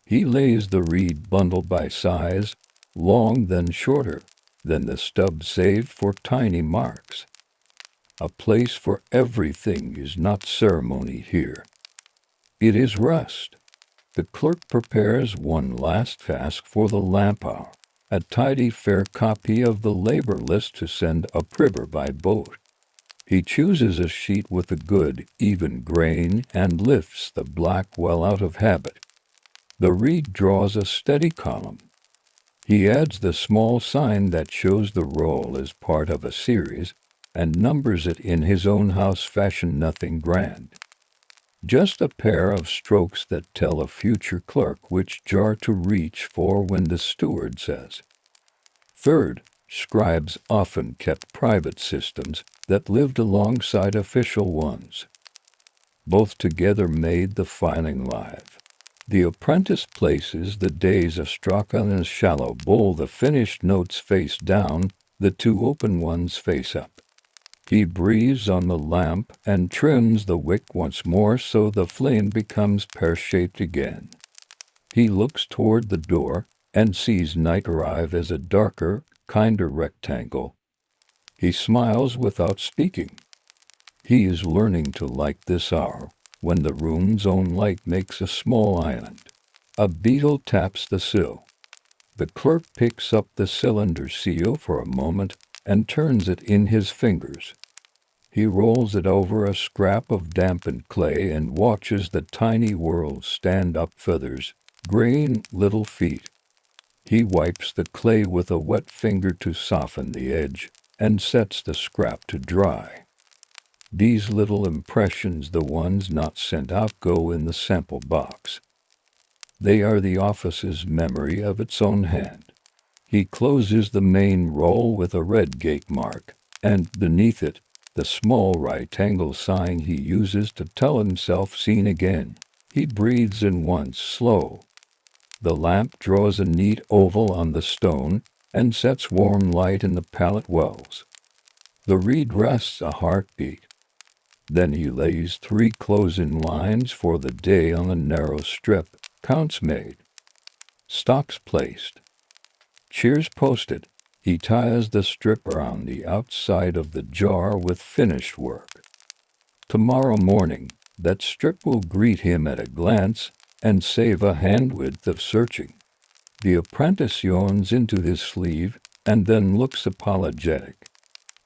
He lays the reed bundle by size, long then shorter, than the stub saved for tiny marks. A place for everything is not ceremony here. It is rest. The clerk prepares one last task for the lamp hour, a tidy fair copy of the labor list to send upriver by boat. He chooses a sheet with a good, even grain and lifts the black well out of habit. The reed draws a steady column. He adds the small sign that shows the roll as part of a series and numbers it in his own house fashion, nothing grand. Just a pair of strokes that tell a future clerk which jar to reach for when the steward says. Third, scribes often kept private systems that lived alongside official ones. Both together made the filing live. The apprentice places the day's ostraka in a shallow bowl, the finished notes face down, the 2 open ones face up. He breathes on the lamp and trims the wick once more so the flame becomes pear-shaped again. He looks toward the door, and sees night arrive as a darker, kinder rectangle. He smiles without speaking. He is learning to like this hour, when the room's own light makes a small island. A beetle taps the sill. The clerk picks up the cylinder seal for a moment and turns it in his fingers. He rolls it over a scrap of dampened clay and watches the tiny whirls stand up, feathers, graying little feet. He wipes the clay with a wet finger to soften the edge and sets the scrap to dry. These little impressions, the ones not sent out, go in the sample box. They are the office's memory of its own hand. He closes the main roll with a red gate mark, and beneath it, the small right-angle sign he uses to tell himself seen again. He breathes in once, slow. The lamp draws a neat oval on the stone and sets warm light in the palette wells. The reed rests a heartbeat. Then he lays 3 closing lines for the day on a narrow strip, counts made, stocks placed, cheers posted. He ties the strip around the outside of the jar with finished work. Tomorrow morning, that strip will greet him at a glance and save a handwidth of searching. The apprentice yawns into his sleeve and then looks apologetic.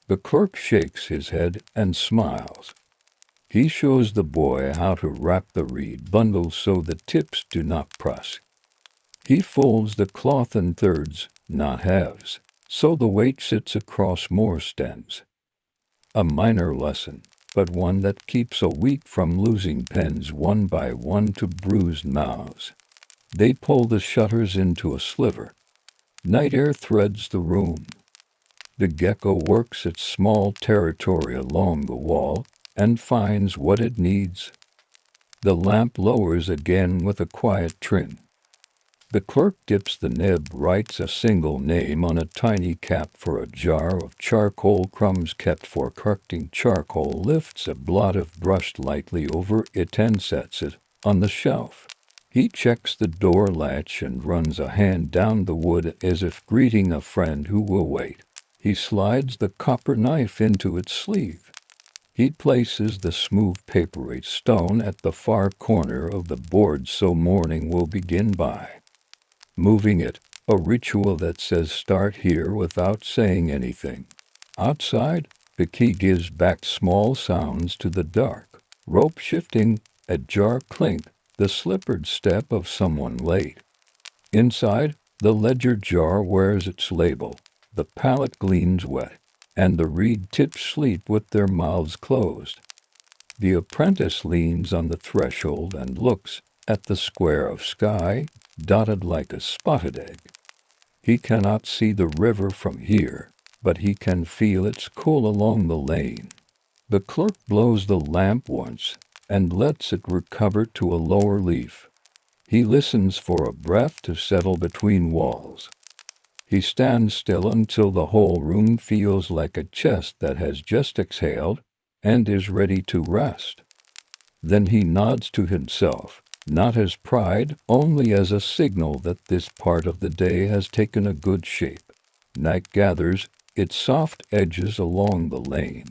The clerk shakes his head and smiles. He shows the boy how to wrap the reed bundle so the tips do not press. He folds the cloth in thirds, not halves, so the weight sits across more stems. A minor lesson, but one that keeps a week from losing pens one by one to bruised mouths. They pull the shutters into a sliver. Night air threads the room. The gecko works its small territory along the wall and finds what it needs. The lamp lowers again with a quiet trim. The clerk dips the nib, writes a single name on a tiny cap for a jar of charcoal crumbs kept for correcting charcoal, lifts a blot of brush lightly over it and sets it on the shelf. He checks the door latch and runs a hand down the wood as if greeting a friend who will wait. He slides the copper knife into its sleeve. He places the smooth paperweight stone at the far corner of the board so morning will begin by moving it, a ritual that says start here without saying anything. Outside, the key gives back small sounds to the dark. Rope shifting, a jar clink, the slippered step of someone late. Inside, the ledger jar wears its label. The palette gleams wet, and the reed tips sleep with their mouths closed. The apprentice leans on the threshold and looks at the square of sky, dotted like a spotted egg. He cannot see the river from here, but he can feel its cool along the lane. The clerk blows the lamp once and lets it recover to a lower leaf. He listens for a breath to settle between walls. He stands still until the whole room feels like a chest that has just exhaled and is ready to rest. Then he nods to himself, not as pride, only as a signal that this part of the day has taken a good shape. Night gathers its soft edges along the lane.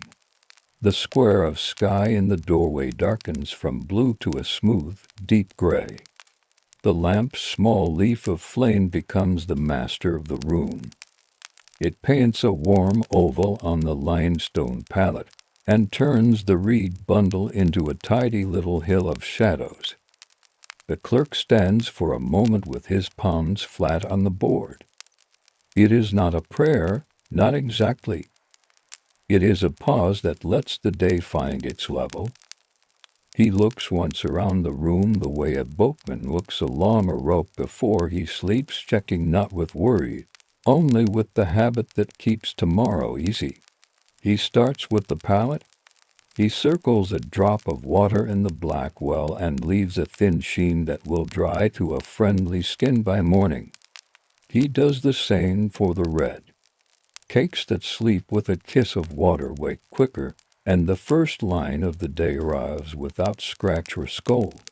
The square of sky in the doorway darkens from blue to a smooth, deep gray. The lamp's small leaf of flame becomes the master of the room. It paints a warm oval on the limestone palette and turns the reed bundle into a tidy little hill of shadows. The clerk stands for a moment with his palms flat on the board. It is not a prayer, not exactly. It is a pause that lets the day find its level. He looks once around the room the way a boatman looks along a rope before he sleeps, checking not with worry, only with the habit that keeps tomorrow easy. He starts with the palette. He circles a drop of water in the black well and leaves a thin sheen that will dry to a friendly skin by morning. He does the same for the red. Cakes that sleep with a kiss of water wake quicker, and the first line of the day arrives without scratch or scold.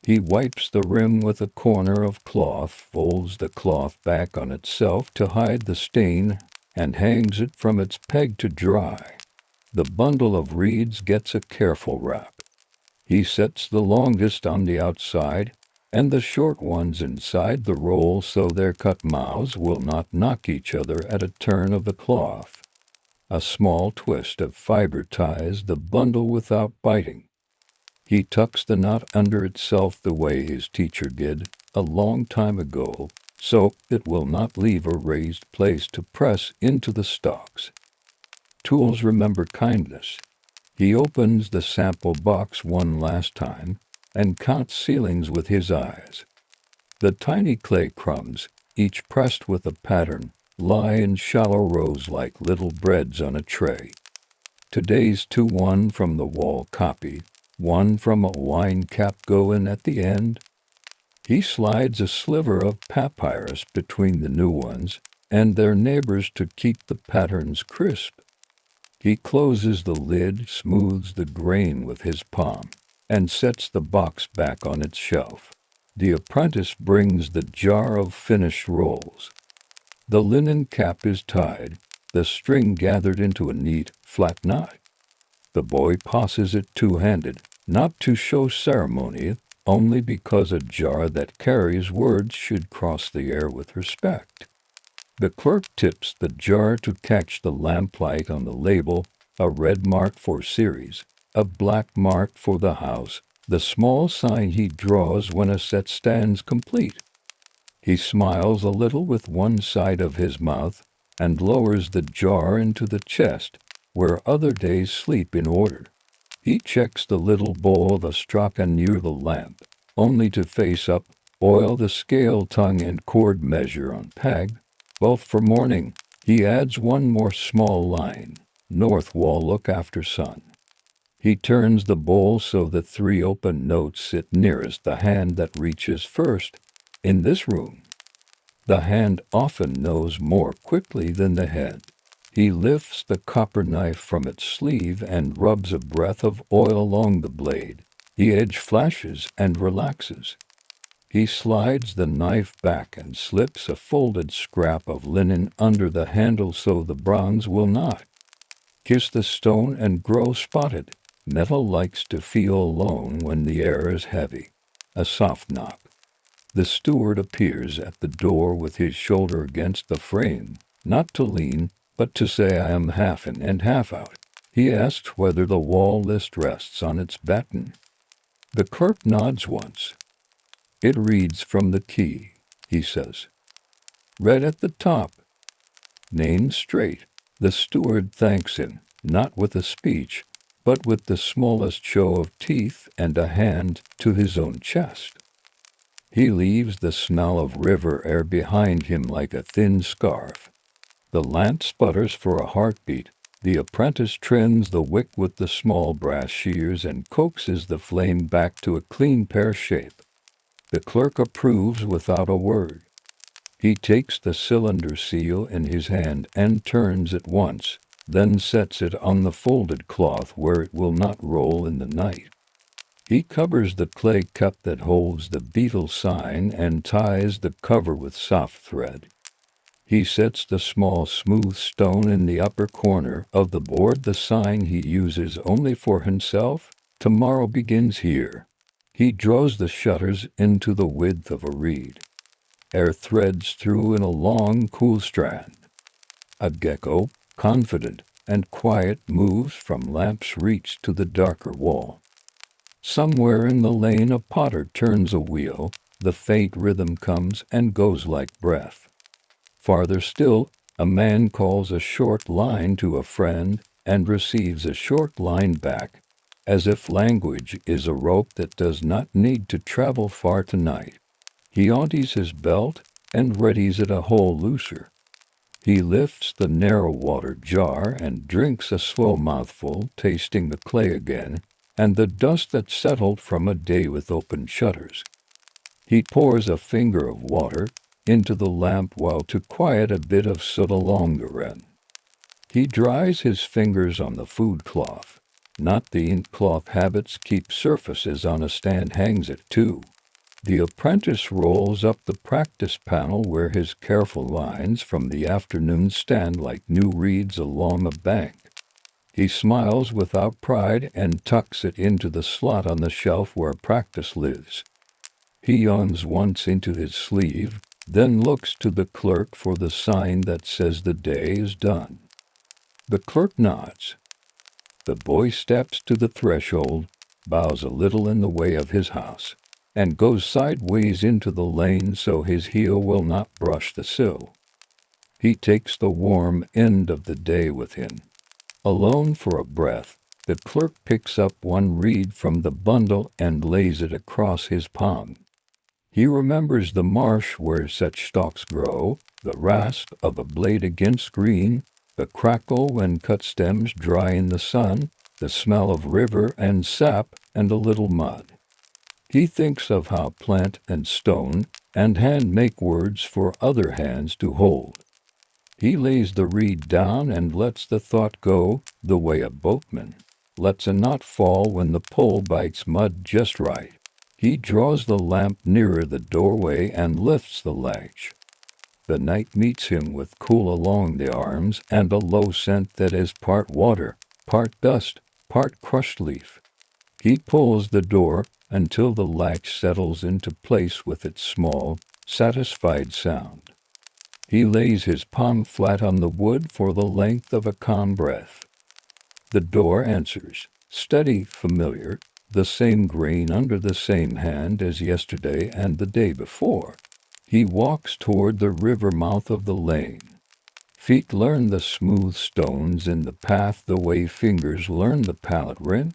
He wipes the rim with a corner of cloth, folds the cloth back on itself to hide the stain, and hangs it from its peg to dry. The bundle of reeds gets a careful wrap. He sets the longest on the outside, and the short ones inside the roll so their cut mouths will not knock each other at a turn of the cloth. A small twist of fiber ties the bundle without biting. He tucks the knot under itself the way his teacher did a long time ago, so it will not leave a raised place to press into the stalks. Tools remember kindness. He opens the sample box one last time and counts ceilings with his eyes. The tiny clay crumbs, each pressed with a pattern, lie in shallow rows like little breads on a tray. Today's two, one from the wall copy, one from a wine cap go in at the end. He slides a sliver of papyrus between the new ones and their neighbors to keep the patterns crisp. He closes the lid, smooths the grain with his palm, and sets the box back on its shelf. The apprentice brings the jar of finished rolls. The linen cap is tied, the string gathered into a neat, flat knot. The boy passes it two-handed, not to show ceremony, only because a jar that carries words should cross the air with respect. The clerk tips the jar to catch the lamplight on the label, a red mark for series, a black mark for the house, the small sign he draws when a set stands complete. He smiles a little with one side of his mouth and lowers the jar into the chest, where other days sleep in order. He checks the little bowl of astrakan near the lamp, only to face up, oil the scale tongue and cord measure on peg. Both for morning, he adds one more small line, north wall look after sun. He turns the bowl so the three open notes sit nearest the hand that reaches first. In this room, the hand often knows more quickly than the head. He lifts the copper knife from its sleeve and rubs a breath of oil along the blade. The edge flashes and relaxes. He slides the knife back and slips a folded scrap of linen under the handle so the bronze will not kiss the stone and grow spotted. Metal likes to feel alone when the air is heavy. A soft knock. The steward appears at the door with his shoulder against the frame, not to lean, but to say I am half in and half out. He asks whether the wall list rests on its batten. The clerk nods once. It reads from the key, he says. Read at the top. Name straight. The steward thanks him, not with a speech, but with the smallest show of teeth and a hand to his own chest. He leaves the smell of river air behind him like a thin scarf. The lamp sputters for a heartbeat. The apprentice trims the wick with the small brass shears and coaxes the flame back to a clean pear shape. The clerk approves without a word. He takes the cylinder seal in his hand and turns it once, then sets it on the folded cloth where it will not roll in the night. He covers the clay cup that holds the beetle sign and ties the cover with soft thread. He sets the small smooth stone in the upper corner of the board, the sign he uses only for himself. Tomorrow begins here. He draws the shutters into the width of a reed. Air threads through in a long, cool strand. A gecko, confident and quiet, moves from lamp's reach to the darker wall. Somewhere in the lane a potter turns a wheel. The faint rhythm comes and goes like breath. Farther still, a man calls a short line to a friend and receives a short line back, as if language is a rope that does not need to travel far tonight. He unties his belt and readies it a hole looser. He lifts the narrow water jar and drinks a slow mouthful, tasting the clay again, and the dust that settled from a day with open shutters. He pours a finger of water into the lamp while to quiet a bit of soot along the rim. He dries his fingers on the food cloth. not the ink cloth habits keep surfaces on a stand hangs it too. The apprentice rolls up the practice panel where his careful lines from the afternoon stand like new reeds along a bank. He smiles without pride and tucks it into the slot on the shelf where practice lives. He yawns once into his sleeve, then looks to the clerk for the sign that says the day is done. The clerk nods. The boy steps to the threshold, bows a little in the way of his house, and goes sideways into the lane so his heel will not brush the sill. He takes the warm end of the day with him. Alone for a breath, the clerk picks up one reed from the bundle and lays it across his palm. He remembers the marsh where such stalks grow, the rasp of a blade against green, the crackle when cut stems dry in the sun, the smell of river and sap and a little mud. He thinks of how plant and stone and hand make words for other hands to hold. He lays the reed down and lets the thought go, the way a boatman lets a knot fall when the pole bites mud just right. He draws the lamp nearer the doorway and lifts the latch. The night meets him with cool along the arms and a low scent that is part water, part dust, part crushed leaf. He pulls the door until the latch settles into place with its small, satisfied sound. He lays his palm flat on the wood for the length of a calm breath. The door answers, steady, familiar, the same grain under the same hand as yesterday and the day before. He walks toward the river mouth of the lane. Feet learn the smooth stones in the path the way fingers learn the palette rim.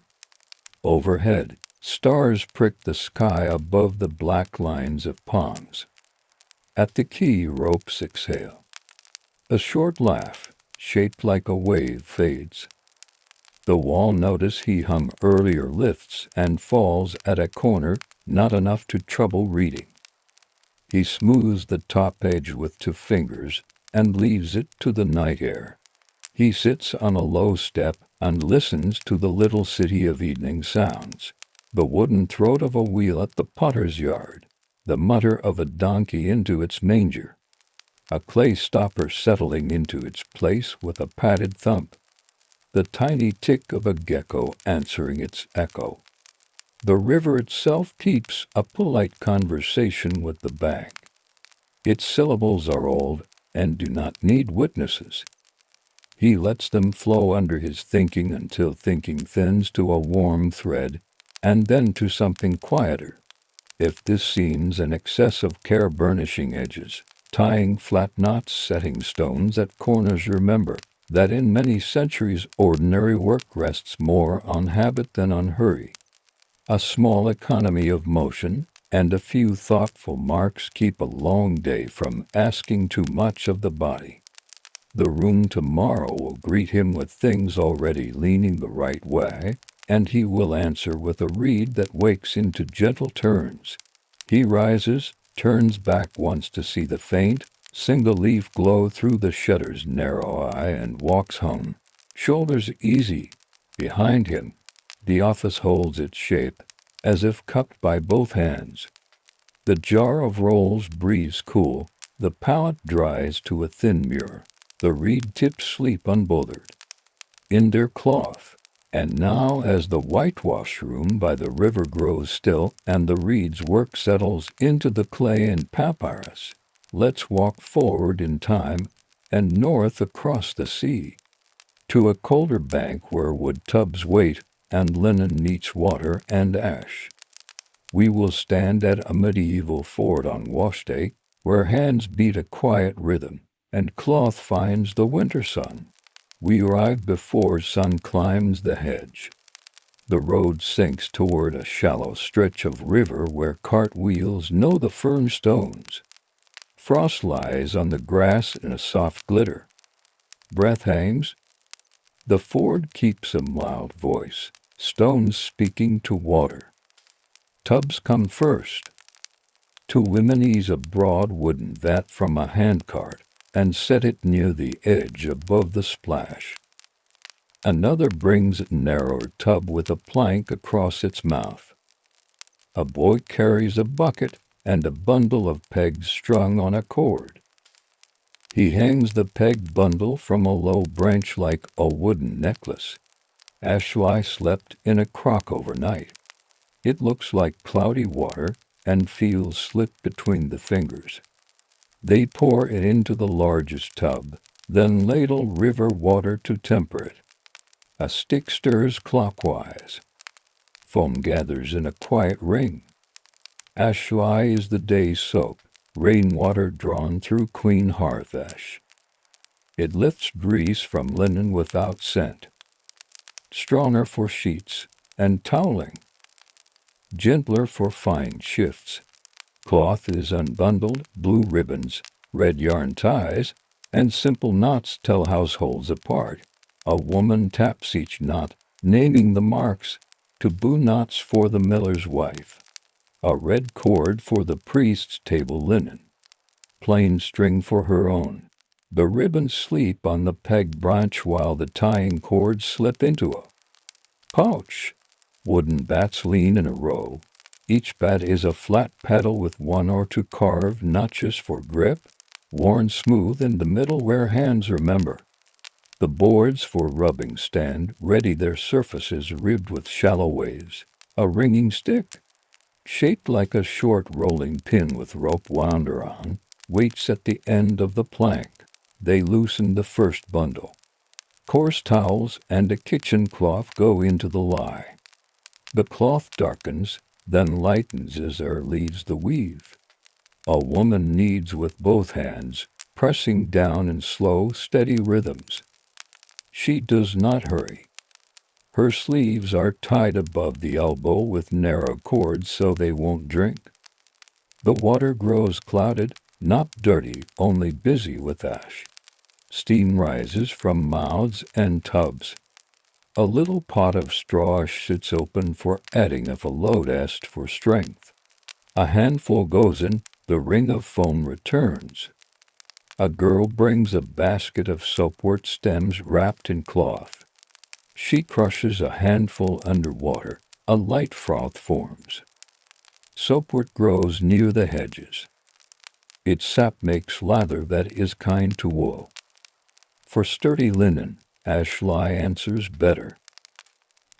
Overhead, stars prick the sky above the black lines of palms. At the quay, ropes exhale. A short laugh, shaped like a wave, fades. The wall notice he hung earlier lifts and falls at a corner, not enough to trouble reading. He smooths the top edge with 2 fingers and leaves it to the night air. He sits on a low step and listens to the little city of evening sounds. The wooden throat of a wheel at the potter's yard. The mutter of a donkey into its manger. A clay stopper settling into its place with a padded thump. The tiny tick of a gecko answering its echo. The river itself keeps a polite conversation with the bank. Its syllables are old and do not need witnesses. He lets them flow under his thinking until thinking thins to a warm thread, and then to something quieter. If this seems an excess of care burnishing edges, tying flat knots, setting stones at corners, remember that in many centuries ordinary work rests more on habit than on hurry. A small economy of motion and a few thoughtful marks keep a long day from asking too much of the body. The room tomorrow will greet him with things already leaning the right way, and he will answer with a reed that wakes into gentle turns. He rises, turns back once to see the faint, single-leaf glow through the shutter's narrow eye and walks home, shoulders easy. Behind him, the office holds its shape, as if cupped by both hands. The jar of rolls breathes cool, the palette dries to a thin mirror, the reed tips sleep unbothered in their cloth. And now as the whitewash room by the river grows still and the reed's work settles into the clay and papyrus, let's walk forward in time and north across the sea, to a colder bank where wood tubs wait and linen meets water and ash. We will stand at a medieval fort on Washday, where hands beat a quiet rhythm and cloth finds the winter sun. We arrive before sun climbs the hedge. The road sinks toward a shallow stretch of river where cart wheels know the firm stones. Frost lies on the grass in a soft glitter. Breath hangs. The ford keeps a mild voice, stones speaking to water. Tubs come first. 2 women ease a broad wooden vat from a handcart and set it near the edge above the splash. Another brings a narrower tub with a plank across its mouth. A boy carries a bucket and a bundle of pegs strung on a cord. He hangs the peg bundle from a low branch like a wooden necklace. Ashley slept in a crock overnight. It looks like cloudy water and feels slick between the fingers. They pour it into the largest tub, then ladle river water to temper it. A stick stirs clockwise. Foam gathers in a quiet ring. Ashley is the day's soap, rainwater drawn through clean hearth ash. It lifts grease from linen without scent. Stronger for sheets and toweling. Gentler for fine shifts. Cloth is unbundled, blue ribbons, red yarn ties, and simple knots tell households apart. A woman taps each knot, naming the marks, taboo knots for the miller's wife. A red cord for the priest's table linen. Plain string for her own. The ribbons sleep on the peg branch while the tying cords slip into a pouch. Wooden bats lean in a row. Each bat is a flat paddle with one or two carved notches for grip, worn smooth in the middle where hands remember. The boards for rubbing stand ready, their surfaces ribbed with shallow waves. A ringing stick, shaped like a short rolling pin with rope wound around, waits at the end of the plank. They loosen the first bundle. Coarse towels and a kitchen cloth go into the lie. The cloth darkens, then lightens as air leaves the weave. A woman kneads with both hands, pressing down in slow, steady rhythms. She does not hurry. Her sleeves are tied above the elbow with narrow cords so they won't drink. The water grows clouded, not dirty, only busy with ash. Steam rises from mouths and tubs. A little pot of straw sits open for adding if a load asked for strength. A handful goes in, the ring of foam returns. A girl brings a basket of soapwort stems wrapped in cloth. She crushes a handful underwater. A light froth forms. Soapwort grows near the hedges. Its sap makes lather that is kind to wool. For sturdy linen, Ashley answers better.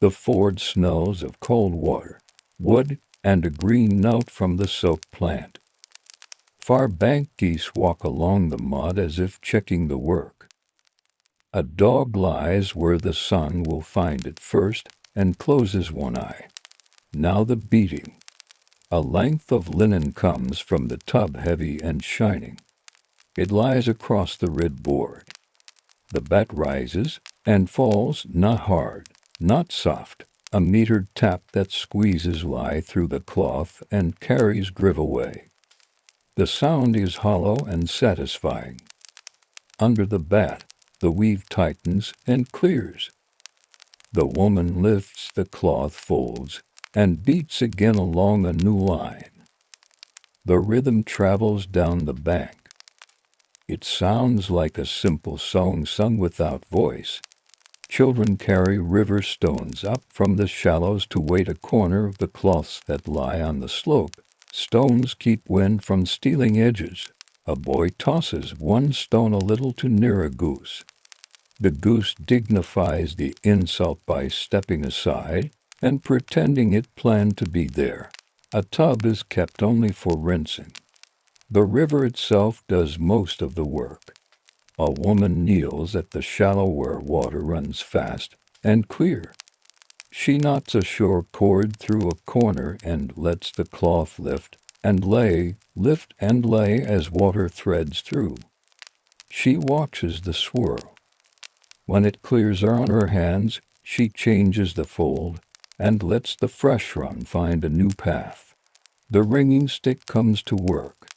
The ford smells of cold water, wood, and a green note from the soap plant. Far bank geese walk along the mud as if checking the work. A dog lies where the sun will find it first and closes one eye. Now the beating. A length of linen comes from the tub heavy and shining. It lies across the red board. The bat rises and falls, not hard, not soft, a metered tap that squeezes lie through the cloth and carries griv away. The sound is hollow and satisfying. Under the bat, the weave tightens and clears. The woman lifts the cloth folds and beats again along a new line. The rhythm travels down the bank. It sounds like a simple song sung without voice. Children carry river stones up from the shallows to weight a corner of the cloths that lie on the slope. Stones keep wind from stealing edges. A boy tosses one stone a little too near a goose. The goose dignifies the insult by stepping aside and pretending it planned to be there. A tub is kept only for rinsing. The river itself does most of the work. A woman kneels at the shallow where water runs fast and clear. She knots a shore cord through a corner and lets the cloth lift and lay as water threads through. She watches the swirl. When it clears on her hands, she changes the fold and lets the fresh run find a new path. The ringing stick comes to work.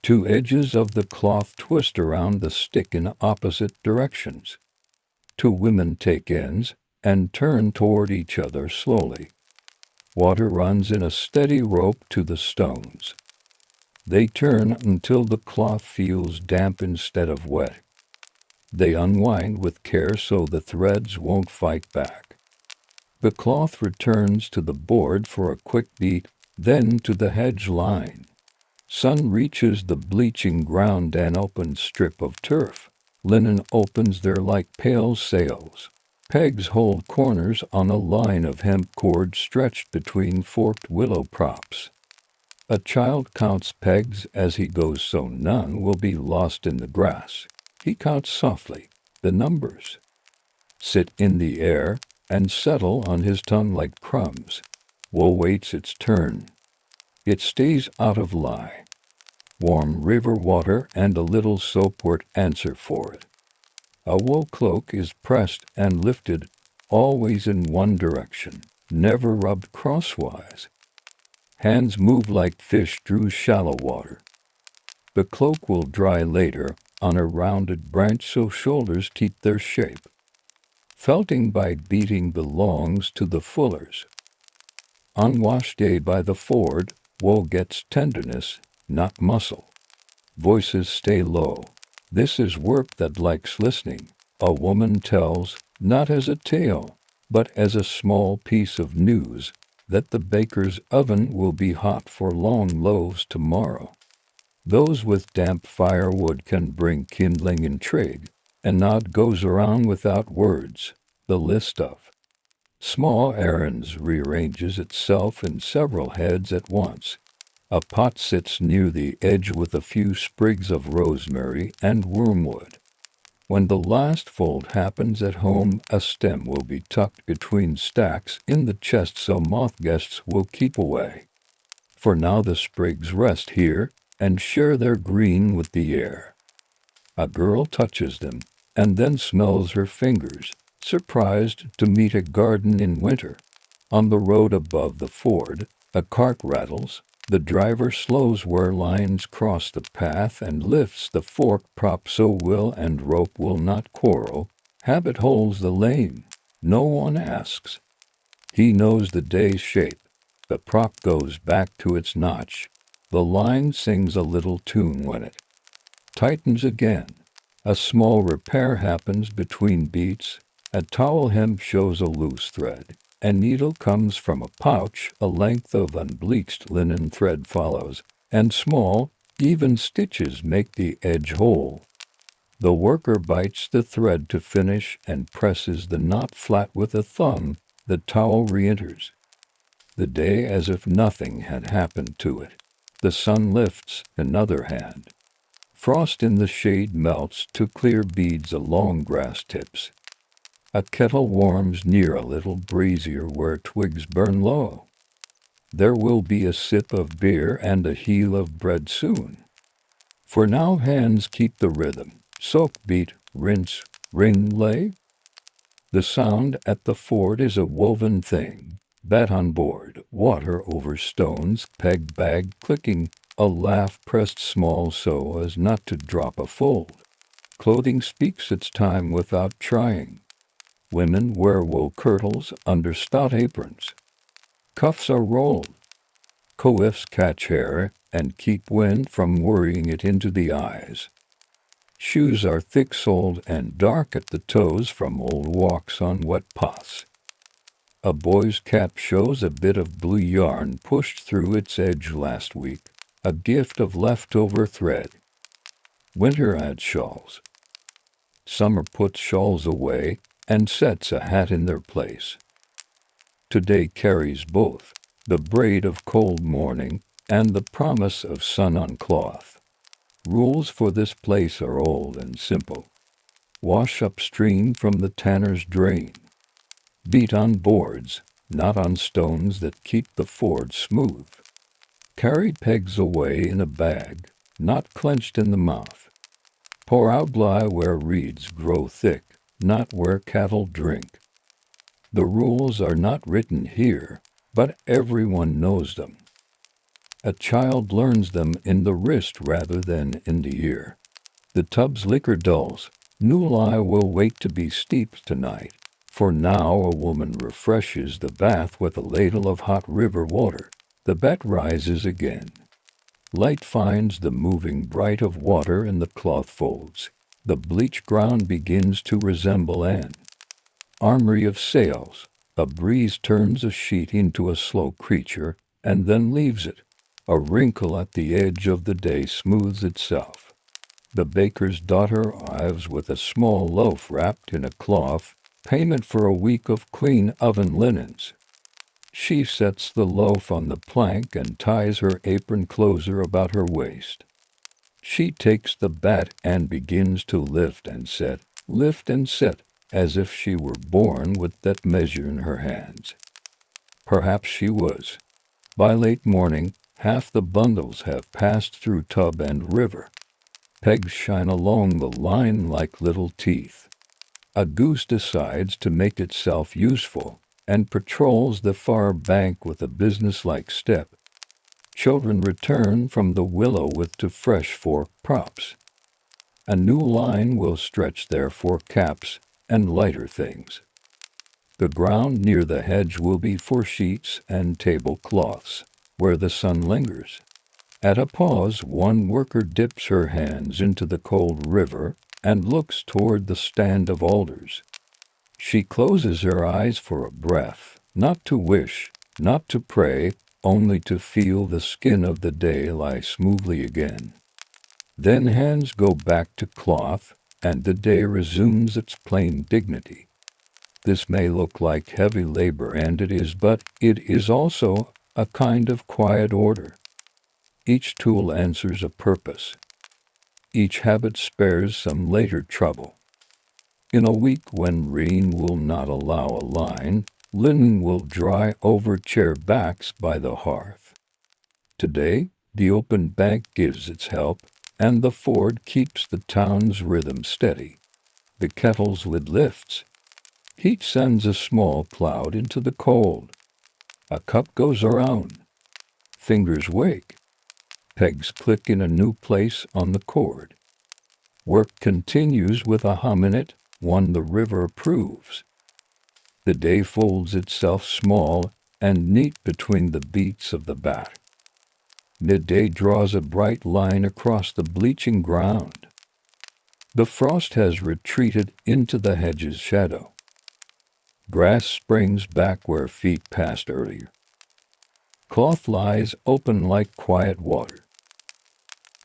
Two edges of the cloth twist around the stick in opposite directions. Two women take ends and turn toward each other slowly. Water runs in a steady rope to the stones. They turn until the cloth feels damp instead of wet. They unwind with care so the threads won't fight back. The cloth returns to the board for a quick beat, then to the hedge line. Sun reaches the bleaching ground and opens strip of turf. Linen opens there like pale sails. Pegs hold corners on a line of hemp cord stretched between forked willow props. A child counts pegs as he goes so none will be lost in the grass. He counts softly, the numbers sit in the air and settle on his tongue like crumbs. Woe waits its turn. It stays out of lie. Warm river water and a little soapwort answer for it. A wool cloak is pressed and lifted, always in one direction, never rubbed crosswise. Hands move like fish through shallow water. The cloak will dry later on a rounded branch so shoulders keep their shape. Felting by beating belongs to the fullers. On Washday by the ford, wool gets tenderness, not muscle. Voices stay low. This is work that likes listening. A woman tells, not as a tale, but as a small piece of news, that the baker's oven will be hot for long loaves tomorrow. Those with damp firewood can bring kindling intrigue. A nod goes around without words. The list of small errands rearranges itself in several heads at once. A pot sits near the edge with a few sprigs of rosemary and wormwood. When the last fold happens at home, a stem will be tucked between stacks in the chest so moth guests will keep away. For now the sprigs rest here and share their green with the air. A girl touches them and then smells her fingers, surprised to meet a garden in winter. On the road above the ford, a cart rattles. The driver slows where lines cross the path and lifts the fork prop so wheel and rope will not quarrel. Habit holds the lane. No one asks. He knows the day's shape. The prop goes back to its notch. The line sings a little tune when it tightens again. A small repair happens between beats. A towel hem shows a loose thread. A needle comes from a pouch, a length of unbleached linen thread follows, and small, even stitches make the edge whole. The worker bites the thread to finish and presses the knot flat with a thumb. The towel re-enters the day as if nothing had happened to it. The sun lifts another hand. Frost in the shade melts to clear beads along grass tips. A kettle warms near a little breezier where twigs burn low. There will be a sip of beer and a heel of bread soon. For now hands keep the rhythm. Soak, beat, rinse, ring, lay. The sound at the ford is a woven thing. Bat on board, water over stones, peg bag clicking, a laugh pressed small so as not to drop a fold. Clothing speaks its time without trying. Women wear wool kirtles under stout aprons. Cuffs are rolled. Coifs catch hair and keep wind from worrying it into the eyes. Shoes are thick-soled and dark at the toes from old walks on wet paths. A boy's cap shows a bit of blue yarn pushed through its edge last week, a gift of leftover thread. Winter adds shawls. Summer puts shawls away and sets a hat in their place. Today carries both, the braid of cold morning and the promise of sun on cloth. Rules for this place are old and simple. Wash upstream from the tanner's drain. Beat on boards, not on stones that keep the ford smooth. Carry pegs away in a bag, not clenched in the mouth. Pour out lie where reeds grow thick, not where cattle drink. The rules are not written here, but everyone knows them. A child learns them in the wrist rather than in the ear. The tub's liquor dulls. New lie will wait to be steeped tonight, for now a woman refreshes the bath with a ladle of hot river water. The bet rises again. Light finds the moving bright of water in the cloth folds. The bleach ground begins to resemble an armory of sails. A breeze turns a sheet into a slow creature and then leaves it. A wrinkle at the edge of the day smooths itself. The baker's daughter arrives with a small loaf wrapped in a cloth, payment for a week of clean oven linens. She sets the loaf on the plank and ties her apron closer about her waist. She takes the bat and begins to lift and set, as if she were born with that measure in her hands. Perhaps she was. By late morning, half the bundles have passed through tub and river. Pegs shine along the line like little teeth. A goose decides to make itself useful and patrols the far bank with a businesslike step. Children return from the willow with to fresh fork props. A new line will stretch there for caps and lighter things. The ground near the hedge will be for sheets and tablecloths, where the sun lingers. At a pause, one worker dips her hands into the cold river and looks toward the stand of alders. She closes her eyes for a breath, not to wish, not to pray, only to feel the skin of the day lie smoothly again. Then hands go back to cloth, and the day resumes its plain dignity. This may look like heavy labor, and it is, but it is also a kind of quiet order. Each tool answers a purpose. Each habit spares some later trouble. In a week when rain will not allow a line, linen will dry over chair backs by the hearth. Today, the open bank gives its help, and the ford keeps the town's rhythm steady. The kettle's lid lifts. Heat sends a small cloud into the cold. A cup goes around. Fingers wake. Pegs click in a new place on the cord. Work continues with a hum in it, one the river approves. The day folds itself small and neat between the beats of the bat. Midday draws a bright line across the bleaching ground. The frost has retreated into the hedge's shadow. Grass springs back where feet passed earlier. Cloth lies open like quiet water.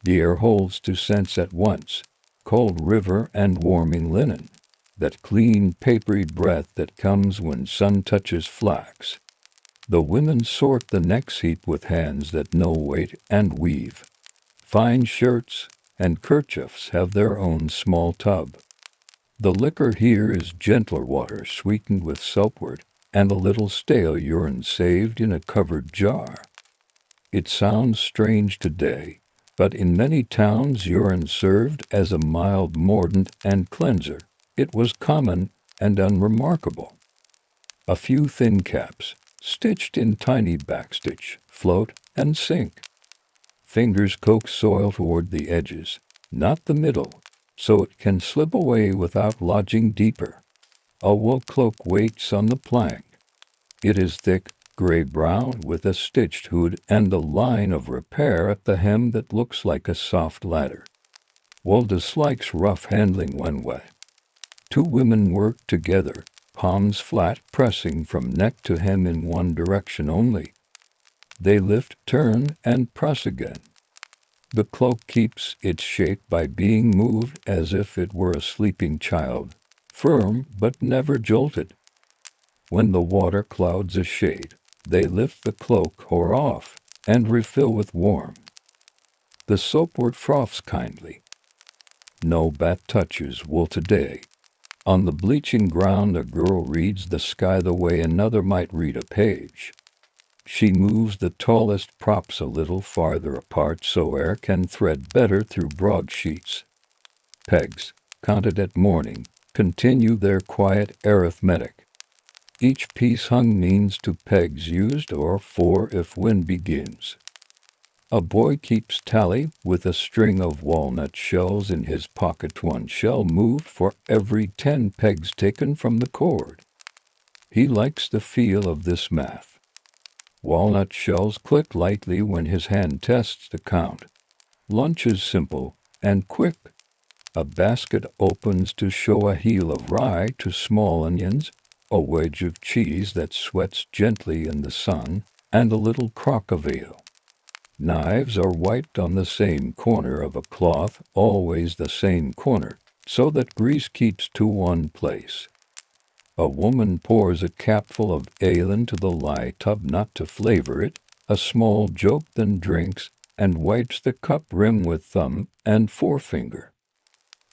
The air holds two scents at once, cold river and warming linen, that clean, papery breath that comes when sun touches flax. The women sort the next heap with hands that know weight and weave. Fine shirts and kerchiefs have their own small tub. The liquor here is gentler water sweetened with soapwort, and a little stale urine saved in a covered jar. It sounds strange today, but in many towns urine served as a mild mordant and cleanser. It was common and unremarkable. A few thin caps, stitched in tiny backstitch, float and sink. Fingers coax soil toward the edges, not the middle, so it can slip away without lodging deeper. A wool cloak waits on the plank. It is thick, gray-brown, with a stitched hood and a line of repair at the hem that looks like a soft ladder. Wool dislikes rough handling when wet. Two women work together, palms flat, pressing from neck to hem in one direction only. They lift, turn, and press again. The cloak keeps its shape by being moved as if it were a sleeping child, firm but never jolted. When the water clouds a shade, they lift the cloak or off and refill with warm. The soapwort froths kindly. No bat touches wool today. On the bleaching ground a girl reads the sky the way another might read a page. She moves the tallest props a little farther apart so air can thread better through broad sheets. Pegs, counted at morning, continue their quiet arithmetic. Each piece hung means to pegs used or for if wind begins. A boy keeps tally with a string of walnut shells in his pocket, one shell moved for every 10 pegs taken from the cord. He likes the feel of this math. Walnut shells click lightly when his hand tests the count. Lunch is simple and quick. A basket opens to show a heel of rye to small onions, a wedge of cheese that sweats gently in the sun, and a little crock of ale. Knives are wiped on the same corner of a cloth, always the same corner, so that grease keeps to one place. A woman pours a capful of ale into the lye tub not to flavor it, a small joke, then drinks, and wipes the cup rim with thumb and forefinger.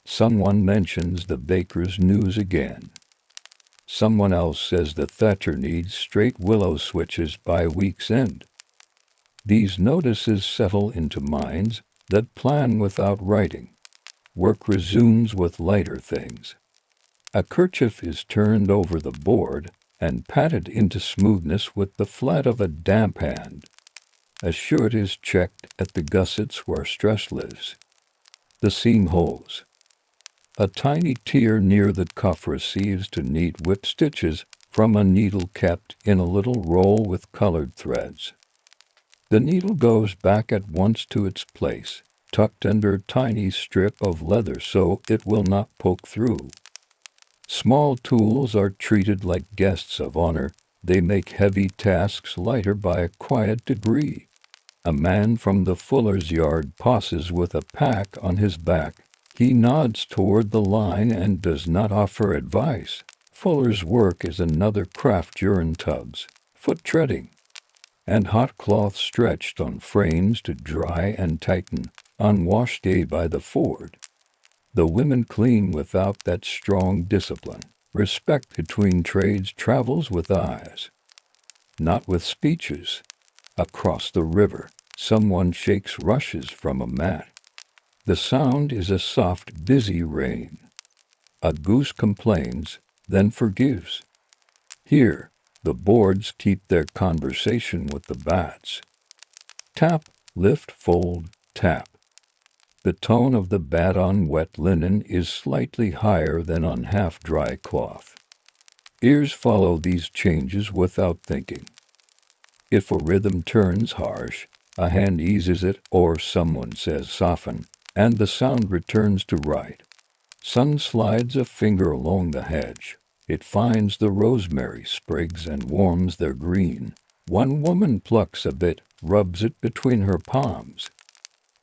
Someone mentions the baker's news again. Someone else says the thatcher needs straight willow switches by week's end. These notices settle into minds that plan without writing. Work resumes with lighter things. A kerchief is turned over the board and patted into smoothness with the flat of a damp hand. A shirt is checked at the gussets where stress lives. The seam holds. A tiny tear near the cuff receives to neat whip stitches from a needle kept in a little roll with colored threads. The needle goes back at once to its place, tucked under a tiny strip of leather so it will not poke through. Small tools are treated like guests of honor. They make heavy tasks lighter by a quiet degree. A man from the fuller's yard passes with a pack on his back. He nods toward the line and does not offer advice. Fuller's work is another craft: urine tubs, foot treading, and hot cloth stretched on frames to dry and tighten on Washday by the ford. The women clean without that strong discipline. Respect between trades travels with eyes, not with speeches. Across the river, someone shakes rushes from a mat. The sound is a soft, busy rain. A goose complains, then forgives. Here, the boards keep their conversation with the bats. Tap, lift, fold, tap. The tone of the bat on wet linen is slightly higher than on half-dry cloth. Ears follow these changes without thinking. If a rhythm turns harsh, a hand eases it, or someone says soften, and the sound returns to right. Sun slides a finger along the hedge. It finds the rosemary sprigs and warms their green. One woman plucks a bit, rubs it between her palms,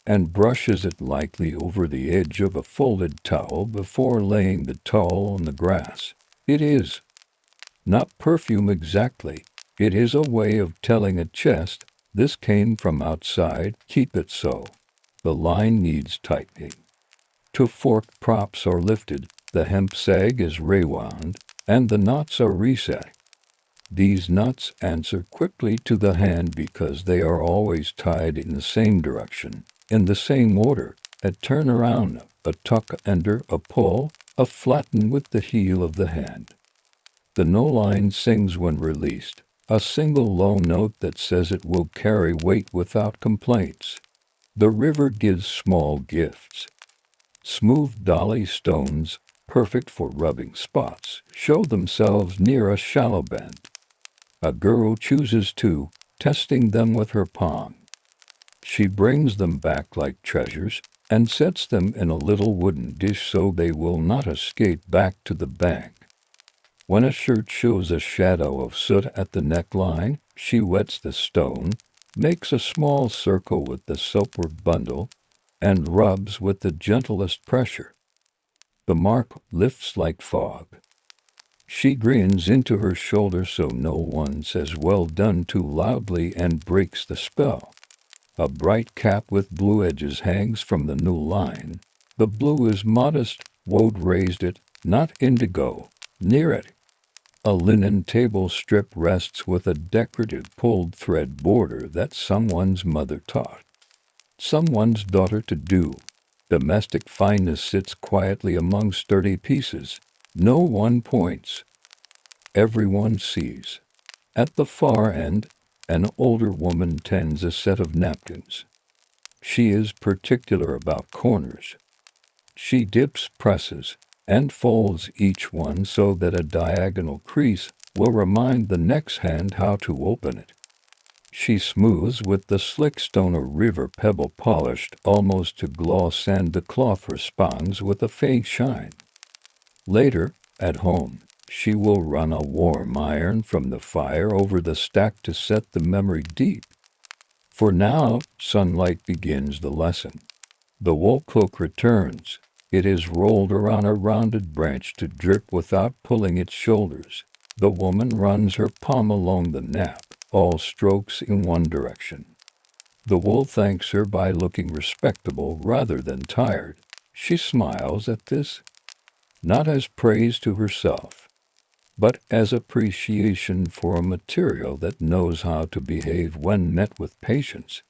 and brushes it lightly over the edge of a folded towel before laying the towel on the grass. It is not perfume exactly. It is a way of telling a chest, this came from outside, keep it so. The line needs tightening. Two forked props are lifted, the hemp sag is rewound, and the knots are reset. These knots answer quickly to the hand because they are always tied in the same direction, in the same order: a turnaround, a tuck under, a pull, a flatten with the heel of the hand. The no line sings when released, a single low note that says it will carry weight without complaints. The river gives small gifts. Smooth dolly stones, perfect for rubbing spots, show themselves near a shallow bend. A girl chooses two, testing them with her palm. She brings them back like treasures and sets them in a little wooden dish so they will not escape back to the bank. When a shirt shows a shadow of soot at the neckline, she wets the stone, makes a small circle with the soapwork bundle, and rubs with the gentlest pressure. The mark lifts like fog. She grins into her shoulder so no one says well done too loudly and breaks the spell. A bright cap with blue edges hangs from the new line. The blue is modest, Woad raised it, not indigo. Near it, a linen table strip rests with a decorative pulled thread border that someone's mother taught someone's daughter to do. Domestic fineness sits quietly among sturdy pieces. No one points. Everyone sees. At the far end, an older woman tends a set of napkins. She is particular about corners. She dips, presses, and folds each one so that a diagonal crease will remind the next hand how to open it. She smooths with the slick stone or river pebble polished almost to gloss, and the cloth responds with a faint shine. Later, at home, she will run a warm iron from the fire over the stack to set the memory deep. For now, sunlight begins the lesson. The wool cloak returns. It is rolled around a rounded branch to drip without pulling its shoulders. The woman runs her palm along the nap, all strokes in one direction. The wool thanks her by looking respectable rather than tired. She smiles at this, not as praise to herself, but as appreciation for a material that knows how to behave when met with patience.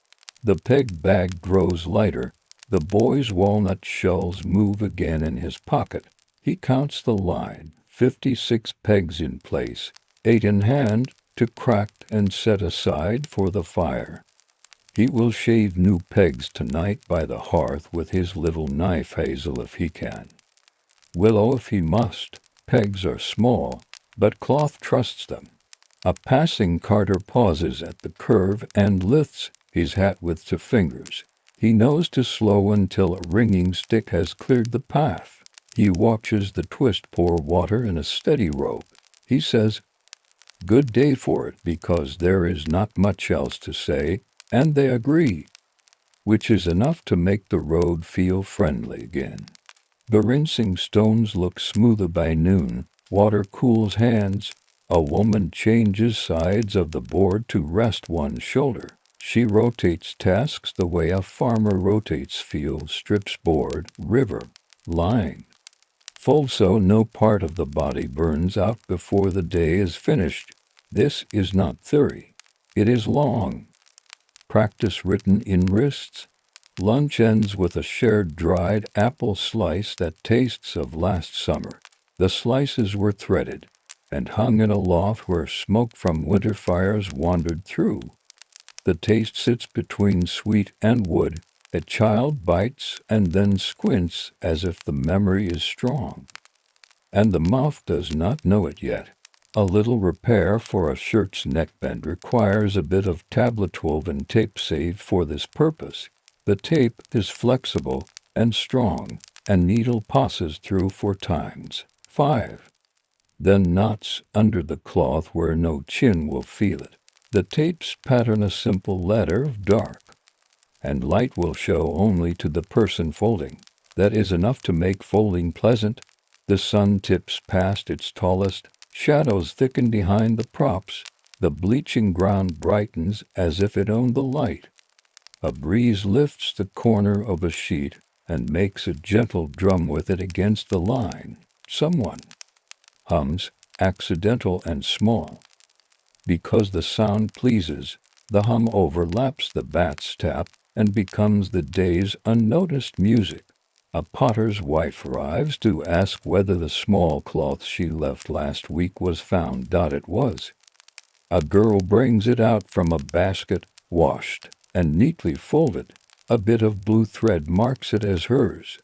The peg bag grows lighter. The boy's walnut shells move again in his pocket. He counts the line, 56 pegs in place, 8 in hand, to cracked and set aside for the fire. He will shave new pegs tonight by the hearth with his little knife, hazel if he can, willow if he must. Pegs are small, but cloth trusts them. A passing carter pauses at the curve and lifts his hat with 2 fingers. He knows to slow until a ringing stick has cleared the path. He watches the twist pour water in a steady rope. He says, "Good day for it," because there is not much else to say, and they agree, which is enough to make the road feel friendly again. The rinsing stones look smoother by noon. Water cools hands. A woman changes sides of the board to rest one shoulder. She rotates tasks the way a farmer rotates field strips, board, river, line. Fold so no part of the body burns out before the day is finished. This is not theory. It is long practice written in wrists. Lunch ends with a shared dried apple slice that tastes of last summer. The slices were threaded and hung in a loft where smoke from winter fires wandered through. The taste sits between sweet and wood. A child bites and then squints as if the memory is strong, and the mouth does not know it yet. A little repair for a shirt's neckband requires a bit of tablet woven tape saved for this purpose. The tape is flexible and strong, and needle passes through 4 times. 5. Then knots under the cloth where no chin will feel it. The tapes pattern a simple ladder of dark, and light will show only to the person folding. That is enough to make folding pleasant. The sun tips past its tallest, shadows thicken behind the props. The bleaching ground brightens as if it owned the light. A breeze lifts the corner of a sheet and makes a gentle drum with it against the line. Someone hums, accidental and small. Because the sound pleases, the hum overlaps the bat's tap and becomes the day's unnoticed music. A potter's wife arrives to ask whether the small cloth she left last week was found. It was. A girl brings it out from a basket, washed and neatly folded. A bit of blue thread marks it as hers.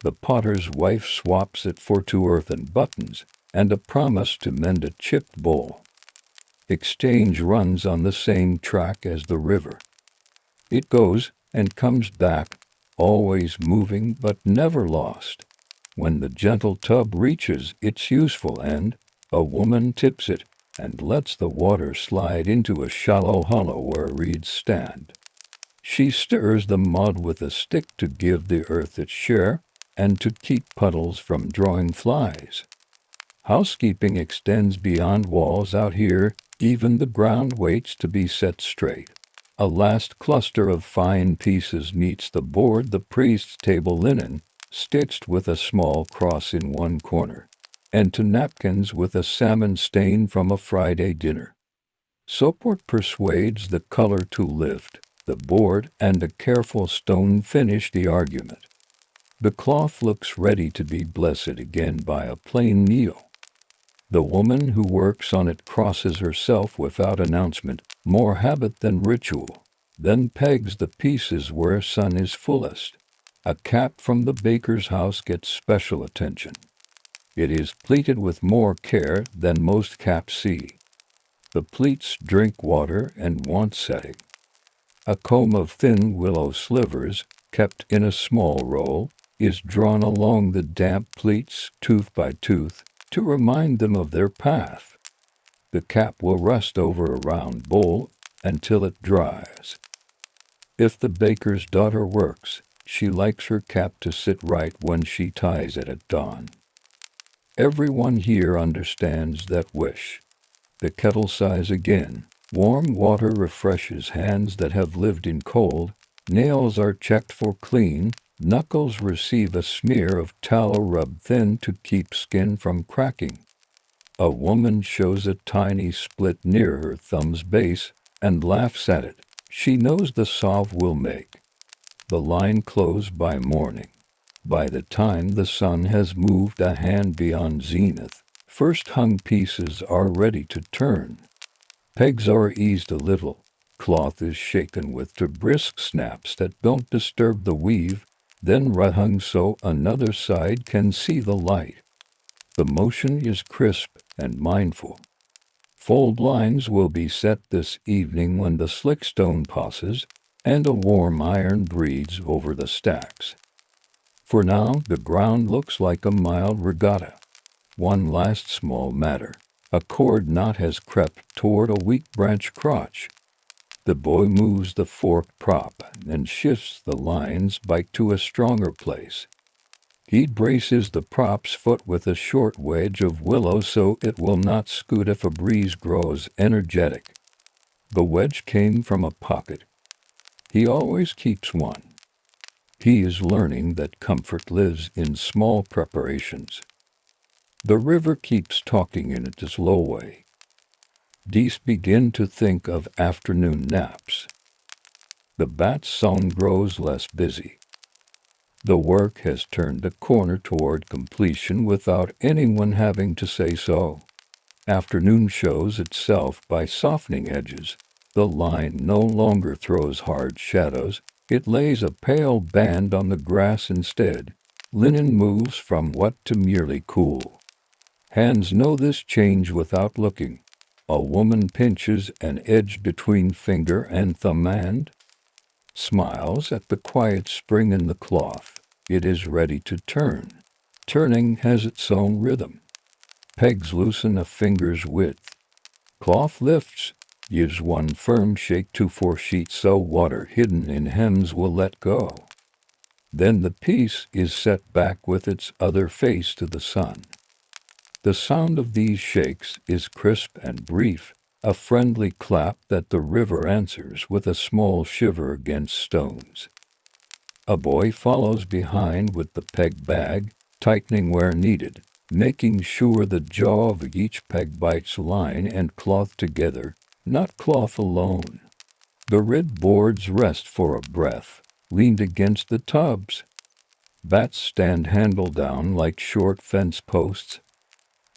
The potter's wife swaps it for 2 earthen buttons and a promise to mend a chipped bowl. Exchange runs on the same track as the river. It goes and comes back, always moving but never lost. When the gentle tub reaches its useful end, a woman tips it and lets the water slide into a shallow hollow where reeds stand. She stirs the mud with a stick to give the earth its share and to keep puddles from drawing flies. Housekeeping extends beyond walls out here. Even the ground waits to be set straight. A last cluster of fine pieces meets the board. The priest's table linen, stitched with a small cross in one corner, and 2 napkins with a salmon stain from a Friday dinner. Soapwork persuades the color to lift. The board and a careful stone finish the argument. The cloth looks ready to be blessed again by a plain meal. The woman who works on it crosses herself without announcement, more habit than ritual, then pegs the pieces where sun is fullest. A cap from the baker's house gets special attention. It is pleated with more care than most caps see. The pleats drink water and want setting. A comb of thin willow slivers, kept in a small roll, is drawn along the damp pleats tooth by tooth to remind them of their path. The cap will rest over a round bowl until it dries. If the baker's daughter works, she likes her cap to sit right when she ties it at dawn. Everyone here understands that wish. The kettle sighs again. Warm water refreshes hands that have lived in cold. Nails are checked for clean. Knuckles receive a smear of tallow rubbed thin to keep skin from cracking. A woman shows a tiny split near her thumb's base and laughs at it. She knows the salve will make the line close by morning. By the time the sun has moved a hand beyond zenith, first hung pieces are ready to turn. Pegs are eased a little. Cloth is shaken with to brisk snaps that don't disturb the weave, then rehung so another side can see the light. The motion is crisp and mindful. Fold lines will be set this evening when the slick stone passes, and a warm iron breathes over the stacks. For now, the ground looks like a mild regatta. One last small matter. A cord knot has crept toward a weak branch crotch. The boy moves the forked prop and shifts the line's bite to a stronger place. He braces the prop's foot with a short wedge of willow so it will not scoot if a breeze grows energetic. The wedge came from a pocket. He always keeps one. He is learning that comfort lives in small preparations. The river keeps talking in its low way. Geese begin to think of afternoon naps. The bat's song grows less busy. The work has turned a corner toward completion without anyone having to say so. Afternoon shows itself by softening edges. The line no longer throws hard shadows. It lays a pale band on the grass instead. Linen moves from wet to merely cool. Hands know this change without looking. A woman pinches an edge between finger and thumb and smiles at the quiet spring in the cloth. It is ready to turn. Turning has its own rhythm. Pegs loosen a finger's width. Cloth lifts, gives one firm shake to 4 sheets so water hidden in hems will let go. Then the piece is set back with its other face to the sun. The sound of these shakes is crisp and brief, a friendly clap that the river answers with a small shiver against stones. A boy follows behind with the peg bag, tightening where needed, making sure the jaw of each peg bites line and cloth together, not cloth alone. The red boards rest for a breath, leaned against the tubs. Bats stand handle down like short fence posts.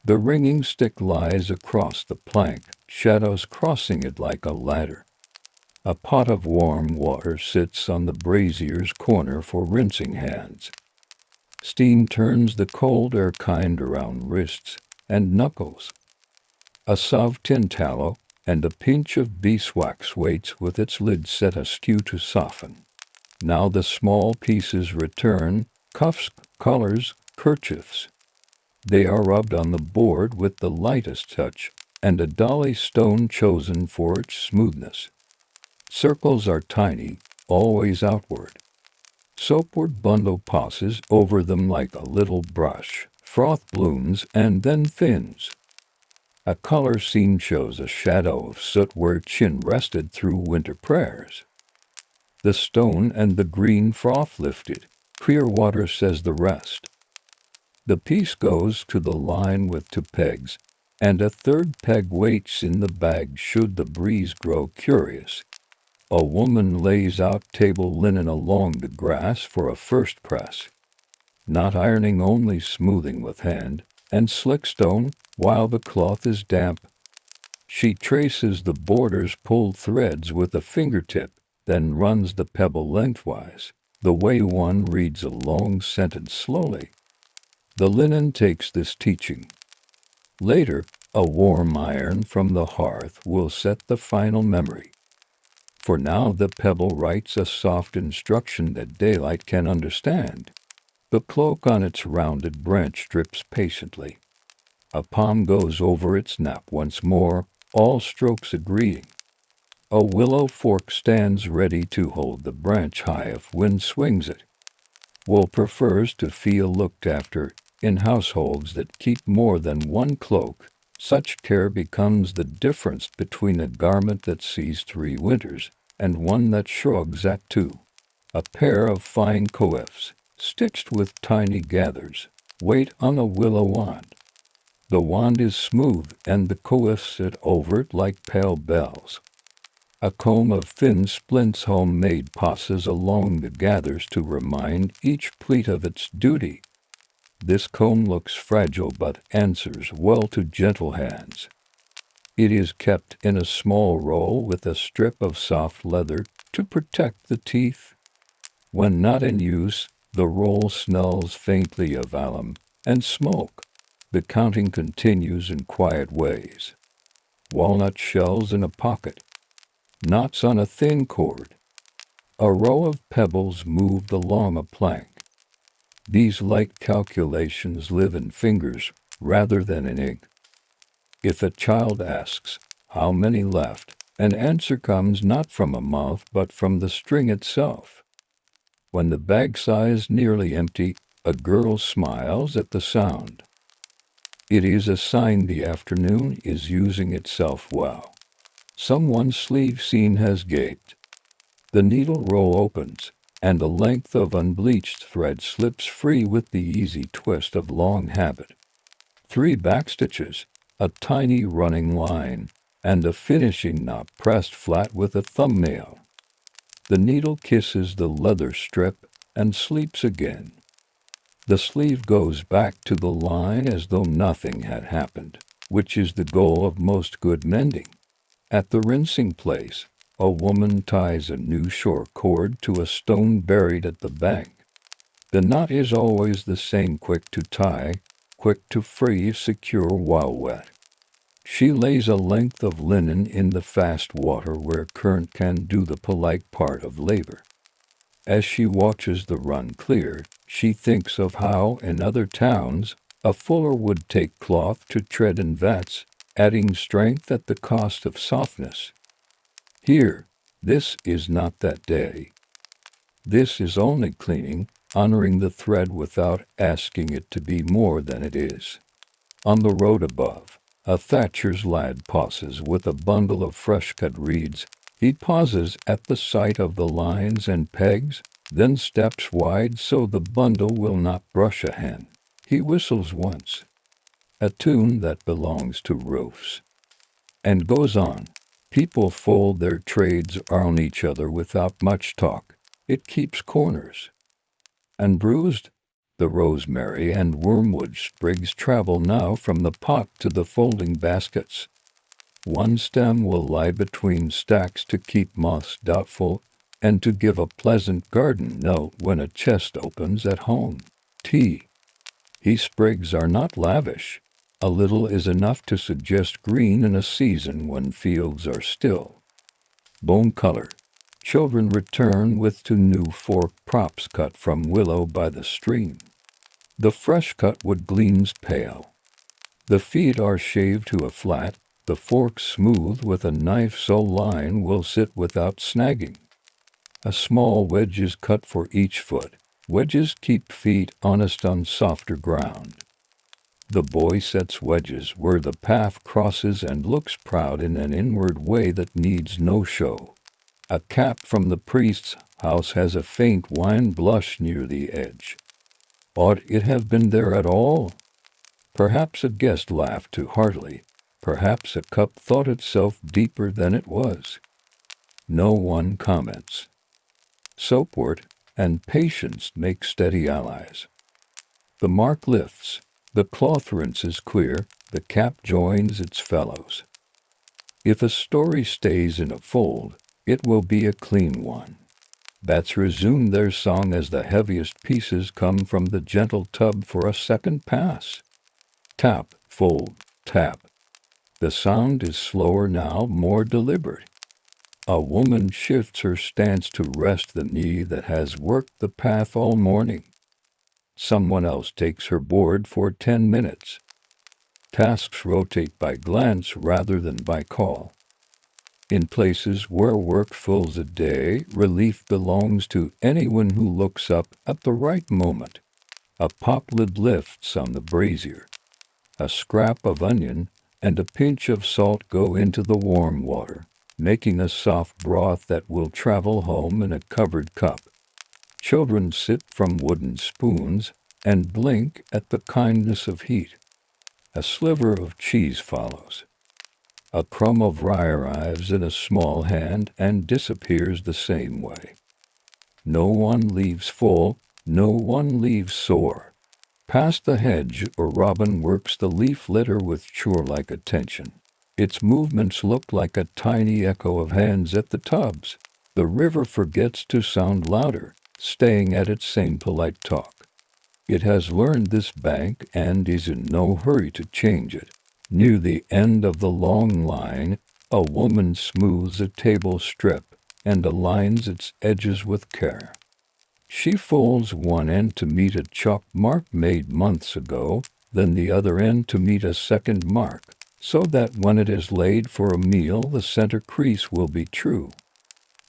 The ringing stick lies across the plank, shadows crossing it like a ladder. A pot of warm water sits on the brazier's corner for rinsing hands. Steam turns the cold air kind around wrists and knuckles. A salve tin tallow and a pinch of beeswax waits with its lid set askew to soften. Now the small pieces return, cuffs, collars, kerchiefs. They are rubbed on the board with the lightest touch, and a dolly stone chosen for its smoothness. Circles are tiny, always outward. Soapward bundle passes over them like a little brush. Froth blooms and then thins. A color scene shows a shadow of soot where chin rested through winter prayers. The stone and the green froth lifted. Clear water says the rest. The piece goes to the line with 2 pegs, and a 3rd peg waits in the bag should the breeze grow curious. A woman lays out table linen along the grass for a first press. Not ironing, only smoothing with hand, and slick stone while the cloth is damp. She traces the border's pulled threads with a fingertip, then runs the pebble lengthwise, the way one reads a long sentence slowly. The linen takes this teaching. Later, A warm iron from the hearth will set the final memory. For now the pebble writes a soft instruction that daylight can understand. The cloak on its rounded branch drips patiently. A palm goes over its nap once more, all strokes agreeing. A willow fork stands ready to hold the branch high if wind swings it. Wool prefers to feel looked after. In households that keep more than one cloak, such care becomes the difference between a garment that sees 3 winters and one that shrugs at 2. A pair of fine coifs, stitched with tiny gathers, wait on a willow wand. The wand is smooth and the coifs sit over it like pale bells. A comb of thin splints homemade passes along the gathers to remind each pleat of its duty. This comb looks fragile but answers well to gentle hands. It is kept in a small roll with a strip of soft leather to protect the teeth. When not in use, the roll smells faintly of alum and smoke. The counting continues in quiet ways. Walnut shells in a pocket. Knots on a thin cord. A row of pebbles moved along a plank. These light calculations live in fingers rather than in ink. If a child asks, how many left, an answer comes not from a mouth but from the string itself. When the bag sighs nearly empty, a girl smiles at the sound. It is a sign the afternoon is using itself well. Someone's sleeve seam has gaped. The needle roll opens, and a length of unbleached thread slips free with the easy twist of long habit. 3 backstitches, a tiny running line, and a finishing knot pressed flat with a thumbnail. The needle kisses the leather strip and sleeps again. The sleeve goes back to the line as though nothing had happened, which is the goal of most good mending. At the rinsing place, a woman ties a new shore cord to a stone buried at the bank. The knot is always the same, quick to tie, quick to free, secure while wet. She lays a length of linen in the fast water where current can do the polite part of labor. As she watches the run clear, she thinks of how, in other towns, a fuller would take cloth to tread in vats, adding strength at the cost of softness. Here, this is not that day. This is only cleaning, honoring the thread without asking it to be more than it is. On the road above, a thatcher's lad pauses with a bundle of fresh-cut reeds. He pauses at the sight of the lines and pegs, then steps wide so the bundle will not brush a hen. He whistles once, a tune that belongs to roofs, and goes on. People fold their trades on each other without much talk. It keeps corners. And bruised, the rosemary and wormwood sprigs travel now from the pot to the folding baskets. One stem will lie between stacks to keep moths doubtful and to give a pleasant garden note when a chest opens at home. Tea. These sprigs are not lavish. A little is enough to suggest green in a season when fields are still. Bone color. Children return with 2 new fork props cut from willow by the stream. The fresh-cut wood gleams pale. The feet are shaved to a flat, the fork smooth with a knife so line will sit without snagging. A small wedge is cut for each foot. Wedges keep feet honest on softer ground. The boy sets wedges where the path crosses and looks proud in an inward way that needs no show. A cap from the priest's house has a faint wine blush near the edge. Ought it have been there at all? Perhaps a guest laughed too heartily. Perhaps a cup thought itself deeper than it was. No one comments. Soapwort and patience make steady allies. The mark lifts. The cloth rinses clear, the cap joins its fellows. If a story stays in a fold, it will be a clean one. Bats resume their song as the heaviest pieces come from the gentle tub for a second pass. Tap, fold, tap. The sound is slower now, more deliberate. A woman shifts her stance to rest the knee that has worked the path all morning. Someone else takes her board for 10 minutes. Tasks rotate by glance rather than by call. In places where work fills a day, relief belongs to anyone who looks up at the right moment. A pop lid lifts on the brazier. A scrap of onion and a pinch of salt go into the warm water, making a soft broth that will travel home in a covered cup. Children sip from wooden spoons and blink at the kindness of heat. A sliver of cheese follows. A crumb of rye arrives in a small hand and disappears the same way. No one leaves full, no one leaves sore. Past the hedge, a robin works the leaf litter with chore-like attention. Its movements look like a tiny echo of hands at the tubs. The river forgets to sound louder, staying at its same polite talk. It has learned this bank and is in no hurry to change it. Near the end of the long line, a woman smooths a table strip and aligns its edges with care. She folds one end to meet a chalk mark made months ago, then the other end to meet a second mark, so that when it is laid for a meal the center crease will be true.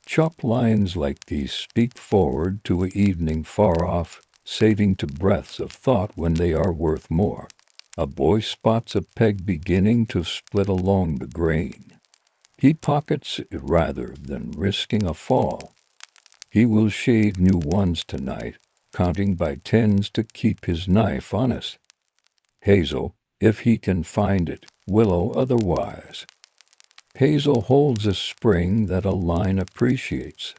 Chalk lines like these speak forward to an evening far off, saving to breaths of thought when they are worth more. A boy spots a peg beginning to split along the grain. He pockets it rather than risking a fall. He will shave new ones tonight, counting by tens to keep his knife honest. Hazel, if he can find it, willow otherwise. Hazel holds a spring that a line appreciates.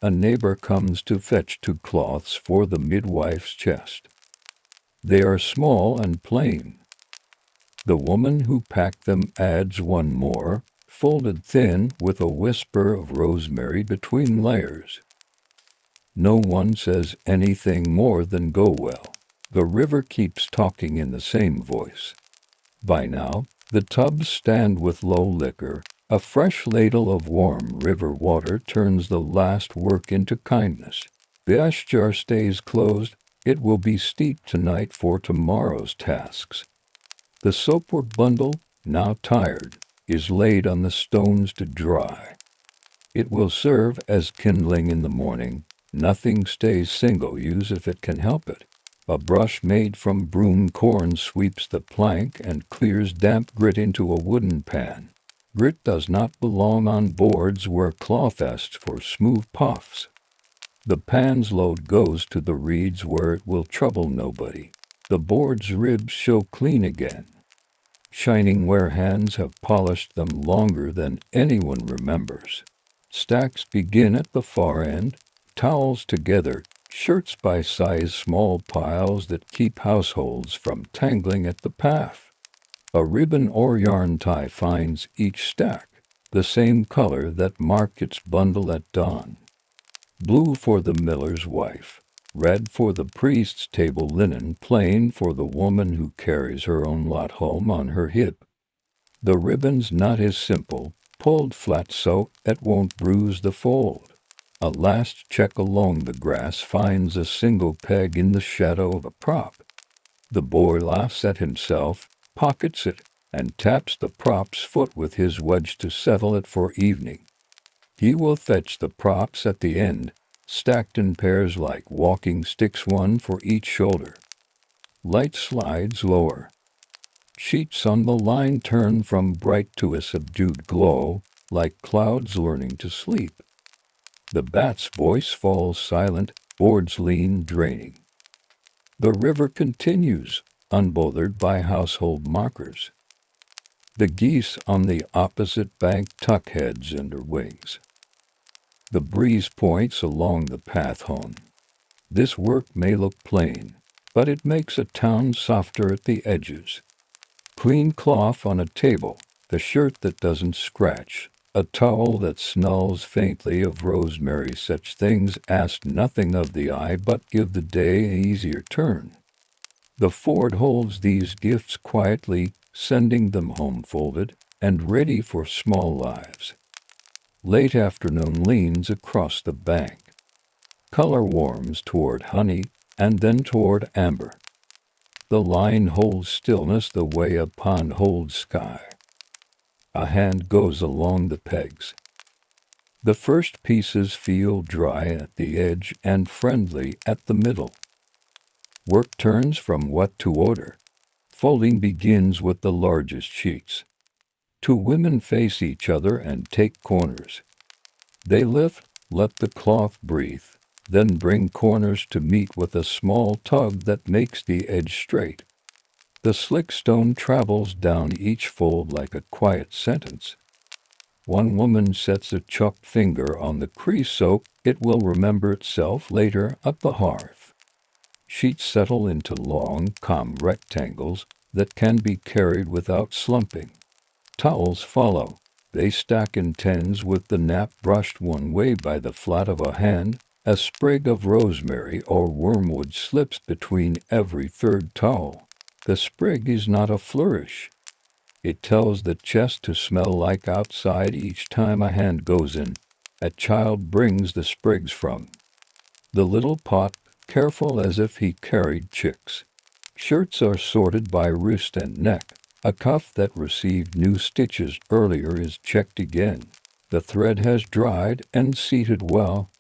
A neighbor comes to fetch 2 cloths for the midwife's chest. They are small and plain. The woman who packed them adds one more, folded thin with a whisper of rosemary between layers. No one says anything more than go well. The river keeps talking in the same voice. By now, the tubs stand with low liquor. A fresh ladle of warm river water turns the last work into kindness. The ash jar stays closed. It will be steeped tonight for tomorrow's tasks. The soapwork bundle, now tired, is laid on the stones to dry. It will serve as kindling in the morning. Nothing stays single use if it can help it. A brush made from broom corn sweeps the plank and clears damp grit into a wooden pan. Grit does not belong on boards where cloth asks for smooth puffs. The pan's load goes to the reeds where it will trouble nobody. The board's ribs show clean again, shining where hands have polished them longer than anyone remembers. Stacks begin at the far end, towels together, shirts by size, small piles that keep households from tangling at the path. A ribbon or yarn tie finds each stack, the same color that marked its bundle at dawn. Blue for the miller's wife, red for the priest's table linen, plain for the woman who carries her own lot home on her hip. The ribbon's knot is simple, pulled flat so it won't bruise the fold. A last check along the grass finds a single peg in the shadow of a prop. The boy laughs at himself, pockets it, and taps the prop's foot with his wedge to settle it for evening. He will fetch the props at the end, stacked in pairs like walking sticks, one for each shoulder. Light slides lower. Sheets on the line turn from bright to a subdued glow, like clouds learning to sleep. The bat's voice falls silent, boards lean, draining. The river continues, unbothered by household markers. The geese on the opposite bank tuck heads under wings. The breeze points along the path home. This work may look plain, but it makes a town softer at the edges. Clean cloth on a table, the shirt that doesn't scratch, a towel that smells faintly of rosemary. Such things ask nothing of the eye but give the day an easier turn. The Ford holds these gifts quietly, sending them home folded and ready for small lives. Late afternoon leans across the bank. Color warms toward honey and then toward amber. The line holds stillness the way a pond holds sky. A hand goes along the pegs. The first pieces feel dry at the edge and friendly at the middle. Work turns from wet to order. Folding begins with the largest sheets. Two women face each other and take corners. They lift, let the cloth breathe, then bring corners to meet with a small tug that makes the edge straight. The slick stone travels down each fold like a quiet sentence. One woman sets a chalked finger on the crease so it will remember itself later at the hearth. Sheets settle into long, calm rectangles that can be carried without slumping. Towels follow. They stack in tens with the nap brushed one way by the flat of a hand. A sprig of rosemary or wormwood slips between every third towel. The sprig is not a flourish. It tells the chest to smell like outside each time a hand goes in. A child brings the sprigs from the little pot, careful as if he carried chicks. Shirts are sorted by wrist and neck. A cuff that received new stitches earlier is checked again. The thread has dried and seated well.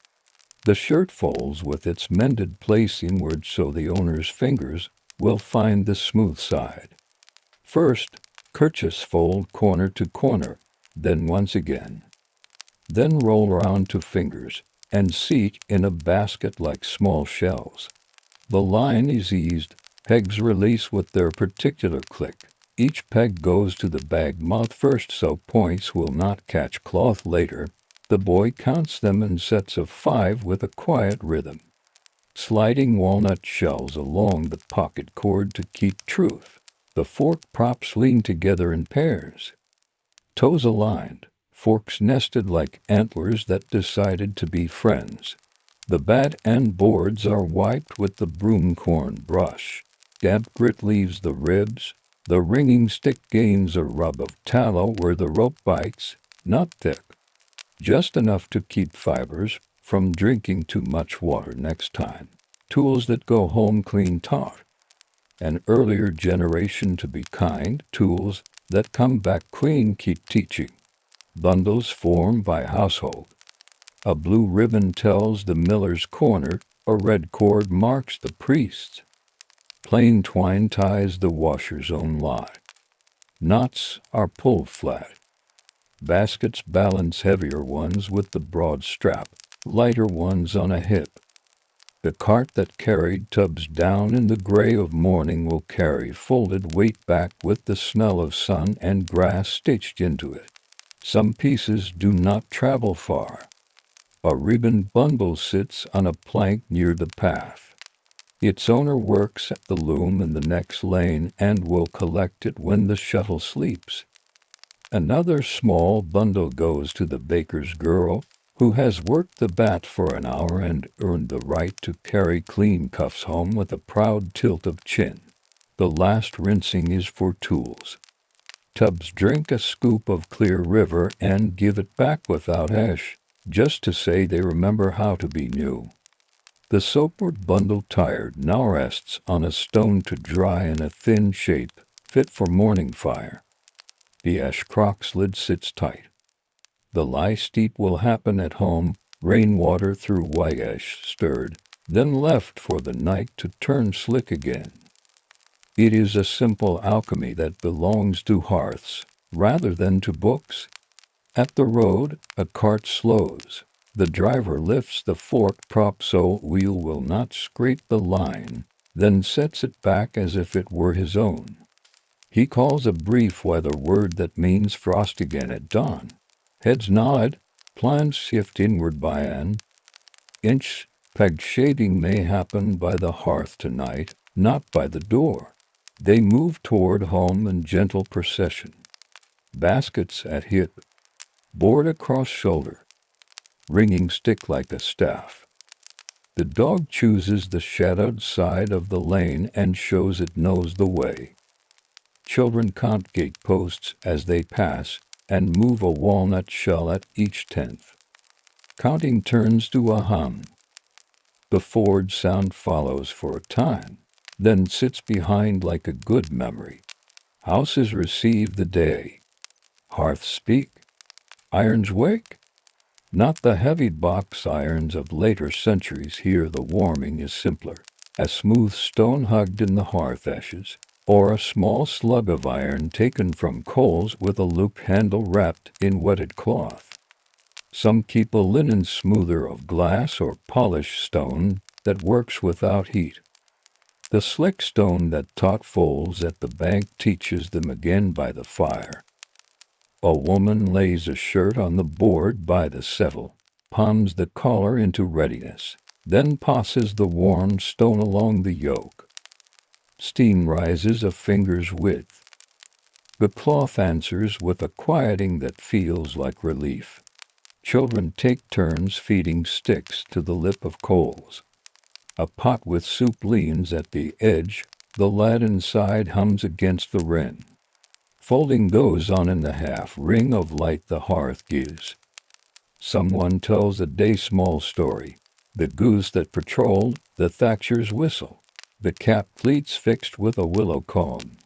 The shirt folds with its mended place inward so the owner's fingers will find the smooth side. First, kerchiefs fold corner to corner, then once again. Then roll around to fingers and seat in a basket like small shells. The line is eased, pegs release with their particular click. Each peg goes to the bag mouth first so points will not catch cloth later. The boy counts them in sets of 5 with a quiet rhythm. Sliding walnut shells along the pocket cord to keep truth. The fork props lean together in pairs. Toes aligned, forks nested like antlers that decided to be friends. The bat and boards are wiped with the broomcorn brush. Damp grit leaves the ribs. The ringing stick gains a rub of tallow where the rope bites, not thick. Just enough to keep fibers from drinking too much water next time. Tools that go home clean taught. An earlier generation to be kind, tools that come back clean keep teaching. Bundles form by household. A blue ribbon tells the miller's corner, a red cord marks the priest's. Plain twine ties the washer's own lot. Knots are pulled flat. Baskets balance heavier ones with the broad strap, lighter ones on a hip. The cart that carried tubs down in the gray of morning will carry folded weight back with the smell of sun and grass stitched into it. Some pieces do not travel far. A ribbon bundle sits on a plank near the path. Its owner works at the loom in the next lane and will collect it when the shuttle sleeps. Another small bundle goes to the baker's girl, who has worked the bat for an hour and earned the right to carry clean cuffs home with a proud tilt of chin. The last rinsing is for tools. Tubs drink a scoop of clear river and give it back without ash, just to say they remember how to be new. The soapboard bundle tired now rests on a stone to dry in a thin shape, fit for morning fire. The ash crock's lid sits tight. The lie steep will happen at home, rainwater through white ash stirred, then left for the night to turn slick again. It is a simple alchemy that belongs to hearths, rather than to books. At the road, a cart slows. The driver lifts the fork prop so wheel will not scrape the line, then sets it back as if it were his own. He calls a brief weather word that means frost again at dawn. Heads nod, plans shift inward by an inch. Peg shading may happen by the hearth tonight, not by the door. They move toward home in gentle procession. Baskets at hip, board across shoulder, ringing stick like a staff. The dog chooses the shadowed side of the lane and shows it knows the way. Children count gateposts as they pass and move a walnut shell at each tenth. Counting turns to a hum. The forward sound follows for a time, then sits behind like a good memory. Houses receive the day. Hearths speak. Irons wake. Not the heavy box irons of later centuries. Here the warming is simpler. A smooth stone hugged in the hearth ashes, or a small slug of iron taken from coals with a loop handle wrapped in wetted cloth. Some keep a linen smoother of glass or polished stone that works without heat. The slick stone that taught foals at the bank teaches them again by the fire. A woman lays a shirt on the board by the settle, palms the collar into readiness, then passes the warm stone along the yoke. Steam rises a finger's width. The cloth answers with a quieting that feels like relief. Children take turns feeding sticks to the lip of coals. A pot with soup leans at the edge. The lad inside hums against the wren. Folding goes on in the half-ring of light the hearth gives. Someone tells a day-small story. The goose that patrolled, the thatcher's whistle, the capped pleats fixed with a willow comb.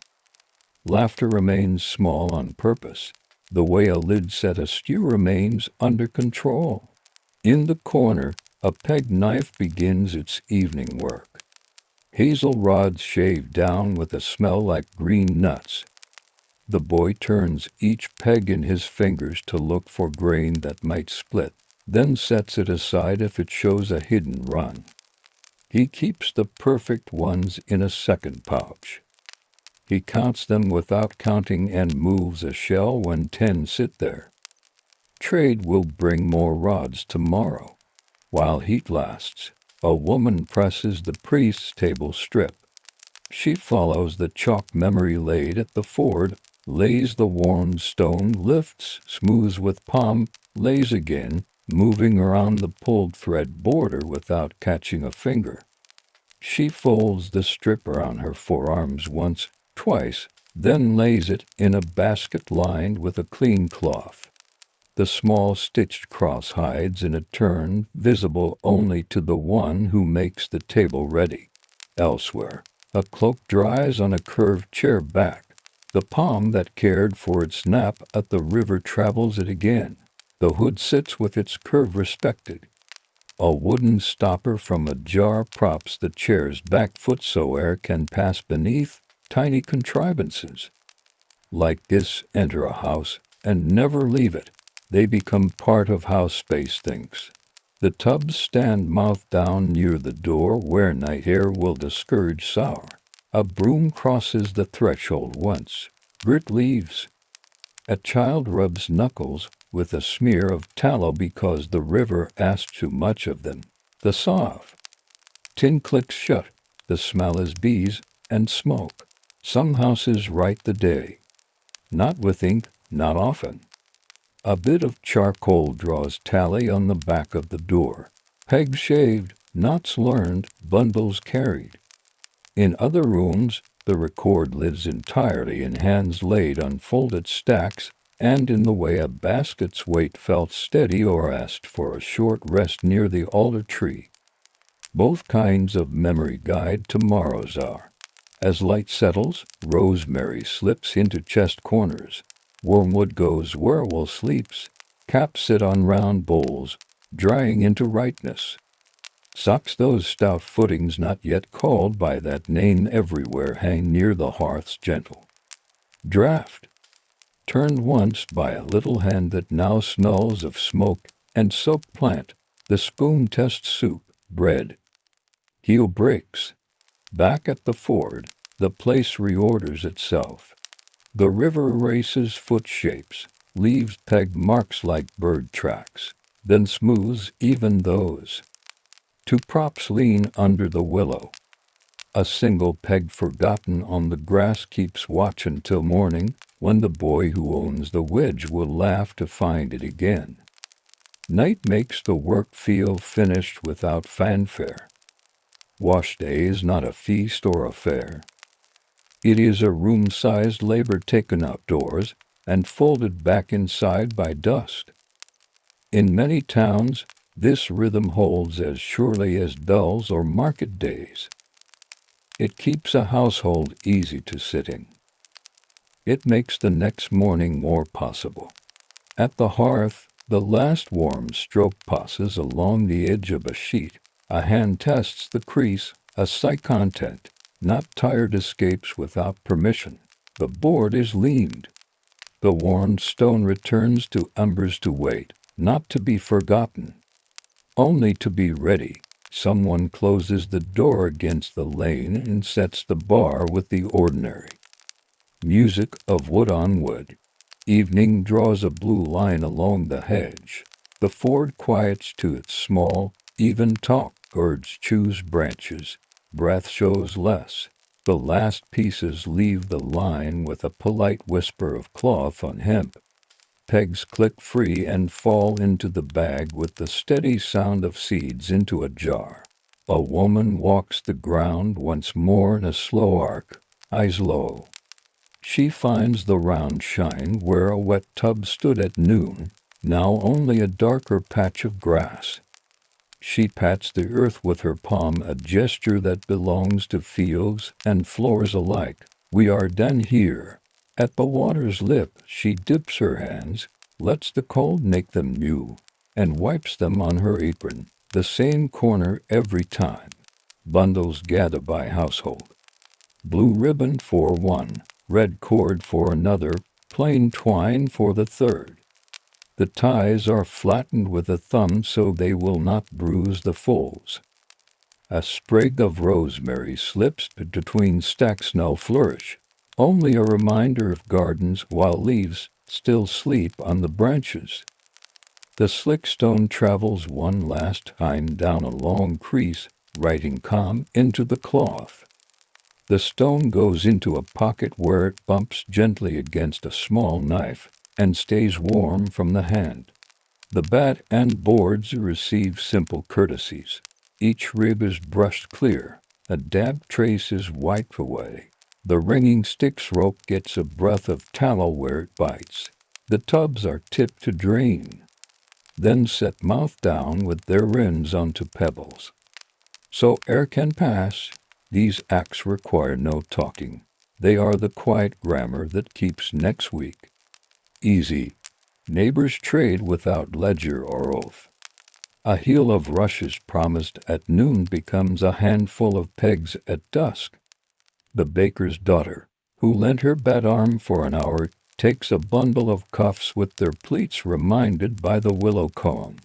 Laughter remains small on purpose. The way a lid set askew remains under control. In the corner, a peg knife begins its evening work. Hazel rods shave down with a smell like green nuts. The boy turns each peg in his fingers to look for grain that might split, then sets it aside if it shows a hidden run. He keeps the perfect ones in a second pouch. He counts them without counting and moves a shell when 10 sit there. Trade will bring more rods tomorrow. While heat lasts, a woman presses the priest's table strip. She follows the chalk memory laid at the ford, lays the worn stone, lifts, smooths with palm, lays again, moving around the pulled thread border without catching a finger. She folds the strip around her forearms once, twice, then lays it in a basket lined with a clean cloth. The small stitched cross hides in a turn, visible only to the one who makes the table ready. Elsewhere, a cloak dries on a curved chair back. The palm that cared for its nap at the river travels it again. The hood sits with its curve respected. A wooden stopper from a jar props the chair's back foot so air can pass beneath. Tiny contrivances. Like this, enter a house and never leave it. They become part of how space thinks. The tubs stand mouth down near the door where night air will discourage sour. A broom crosses the threshold once. Grit leaves. A child rubs knuckles with a smear of tallow because the river asked too much of them. The salve. Tin clicks shut. The smell is bees and smoke. Some houses write the day. Not with ink, not often. A bit of charcoal draws tally on the back of the door. Pegs shaved, knots learned, bundles carried. In other rooms, the record lives entirely in hands laid on folded stacks, and in the way a basket's weight felt steady or asked for a short rest near the alder tree. Both kinds of memory guide tomorrow's hour. As light settles, rosemary slips into chest corners. Wormwood goes where wool sleeps. Caps sit on round bowls, drying into ripeness. Socks, those stout footings not yet called by that name everywhere, hang near the hearth's gentle draught. Turned once by a little hand that now smells of smoke and soap plant. The spoon tests soup, bread. Heel breaks. Back at the ford, the place reorders itself. The river erases foot shapes, leaves peg marks like bird tracks, then smooths even those. Two props lean under the willow. A single peg forgotten on the grass keeps watch until morning, when the boy who owns the wedge will laugh to find it again. Night makes the work feel finished without fanfare. Washday is not a feast or a fair. It is a room-sized labor taken outdoors and folded back inside by dust. In many towns, this rhythm holds as surely as bells or market days. It keeps a household easy to sit in. It makes the next morning more possible. At the hearth, the last warm stroke passes along the edge of a sheet. A hand tests the crease, a sight content. Not tired escapes without permission. The board is leaned. The worn stone returns to embers to wait, not to be forgotten, only to be ready. Someone closes the door against the lane and sets the bar with the ordinary. Music of wood on wood. Evening draws a blue line along the hedge. The ford quiets to its small, even talk. Birds choose branches. Breath shows less. The last pieces leave the line with a polite whisper of cloth on hemp. Pegs click free and fall into the bag with the steady sound of seeds into a jar. A woman walks the ground once more in a slow arc, eyes low. She finds the round shine where a wet tub stood at noon, now only a darker patch of grass. She pats the earth with her palm, a gesture that belongs to fields and floors alike. We are done here. At the water's lip, she dips her hands, lets the cold make them new, and wipes them on her apron, the same corner every time. Bundles gather by household. Blue ribbon for one, red cord for another, plain twine for the third. The ties are flattened with a thumb so they will not bruise the folds. A sprig of rosemary slips between stacks, no flourish, only a reminder of gardens while leaves still sleep on the branches. The slick stone travels one last time down a long crease, writing calm into the cloth. The stone goes into a pocket where it bumps gently against a small knife and stays warm from the hand. The bat and boards receive simple courtesies. Each rib is brushed clear. A dab trace is wiped away. The ringing sticks rope gets a breath of tallow where it bites. The tubs are tipped to drain, then set mouth down with their rims onto pebbles. So air can pass. These acts require no talking. They are the quiet grammar that keeps next week easy. Neighbors trade without ledger or oath. A heel of rushes promised at noon becomes a handful of pegs at dusk. The baker's daughter, who lent her bat arm for an hour, takes a bundle of cuffs with their pleats reminded by the willow cone.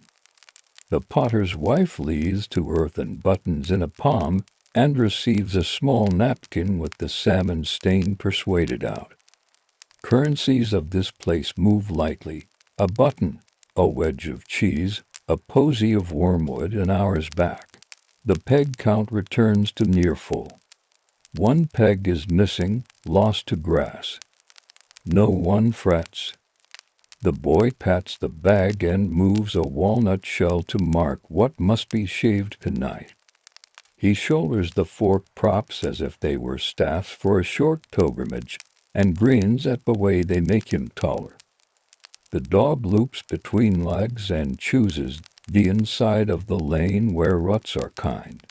The potter's wife leads to earthen buttons in a palm and receives a small napkin with the salmon stain persuaded out. Currencies of this place move lightly. A button, a wedge of cheese, a posy of wormwood an hour's back. The peg count returns to near full. One peg is missing, lost to grass. No one frets. The boy pats the bag and moves a walnut shell to mark what must be shaved tonight. He shoulders the fork props as if they were staffs for a short pilgrimage, and grins at the way they make him taller. The dog loops between legs and chooses the inside of the lane where ruts are kind.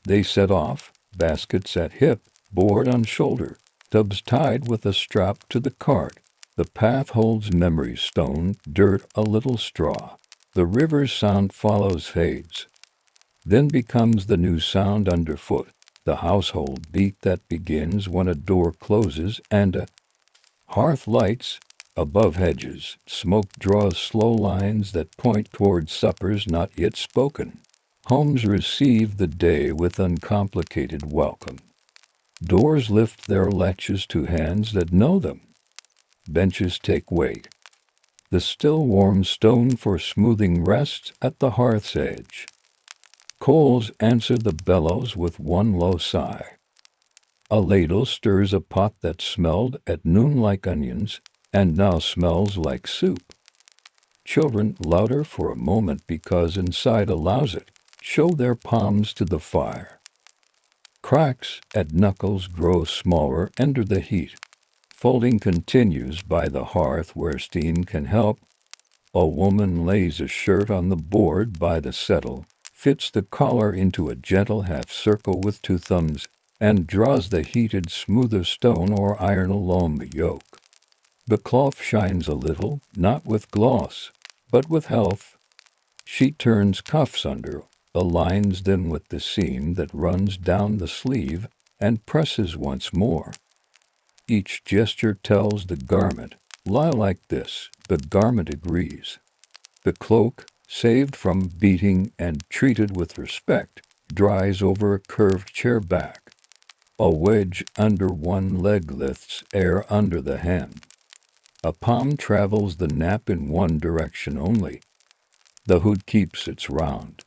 They set off, baskets at hip, board on shoulder, tubs tied with a strap to the cart. The path holds memory stone, dirt, a little straw. The river's sound follows, fades, then becomes the new sound underfoot, the household beat that begins when a door closes and a hearth lights. Above hedges, smoke draws slow lines that point toward suppers not yet spoken. Homes receive the day with uncomplicated welcome. Doors lift their latches to hands that know them. Benches take weight. The still warm stone for smoothing rests at the hearth's edge. Coals answer the bellows with one low sigh. A ladle stirs a pot that smelled at noon like onions, and now smells like soup. Children, louder for a moment because inside allows it, show their palms to the fire. Cracks at knuckles grow smaller under the heat. Folding continues by the hearth where steam can help. A woman lays a shirt on the board by the settle, fits the collar into a gentle half circle with two thumbs, and draws the heated smoother stone or iron along the yoke. The cloth shines a little, not with gloss, but with health. She turns cuffs under, aligns them with the seam that runs down the sleeve, and presses once more. Each gesture tells the garment, "Lie like this." The garment agrees. The cloak, saved from beating and treated with respect, dries over a curved chair back. A wedge under one leg lifts air under the hand. A palm travels the nap in one direction only. The hood keeps its round.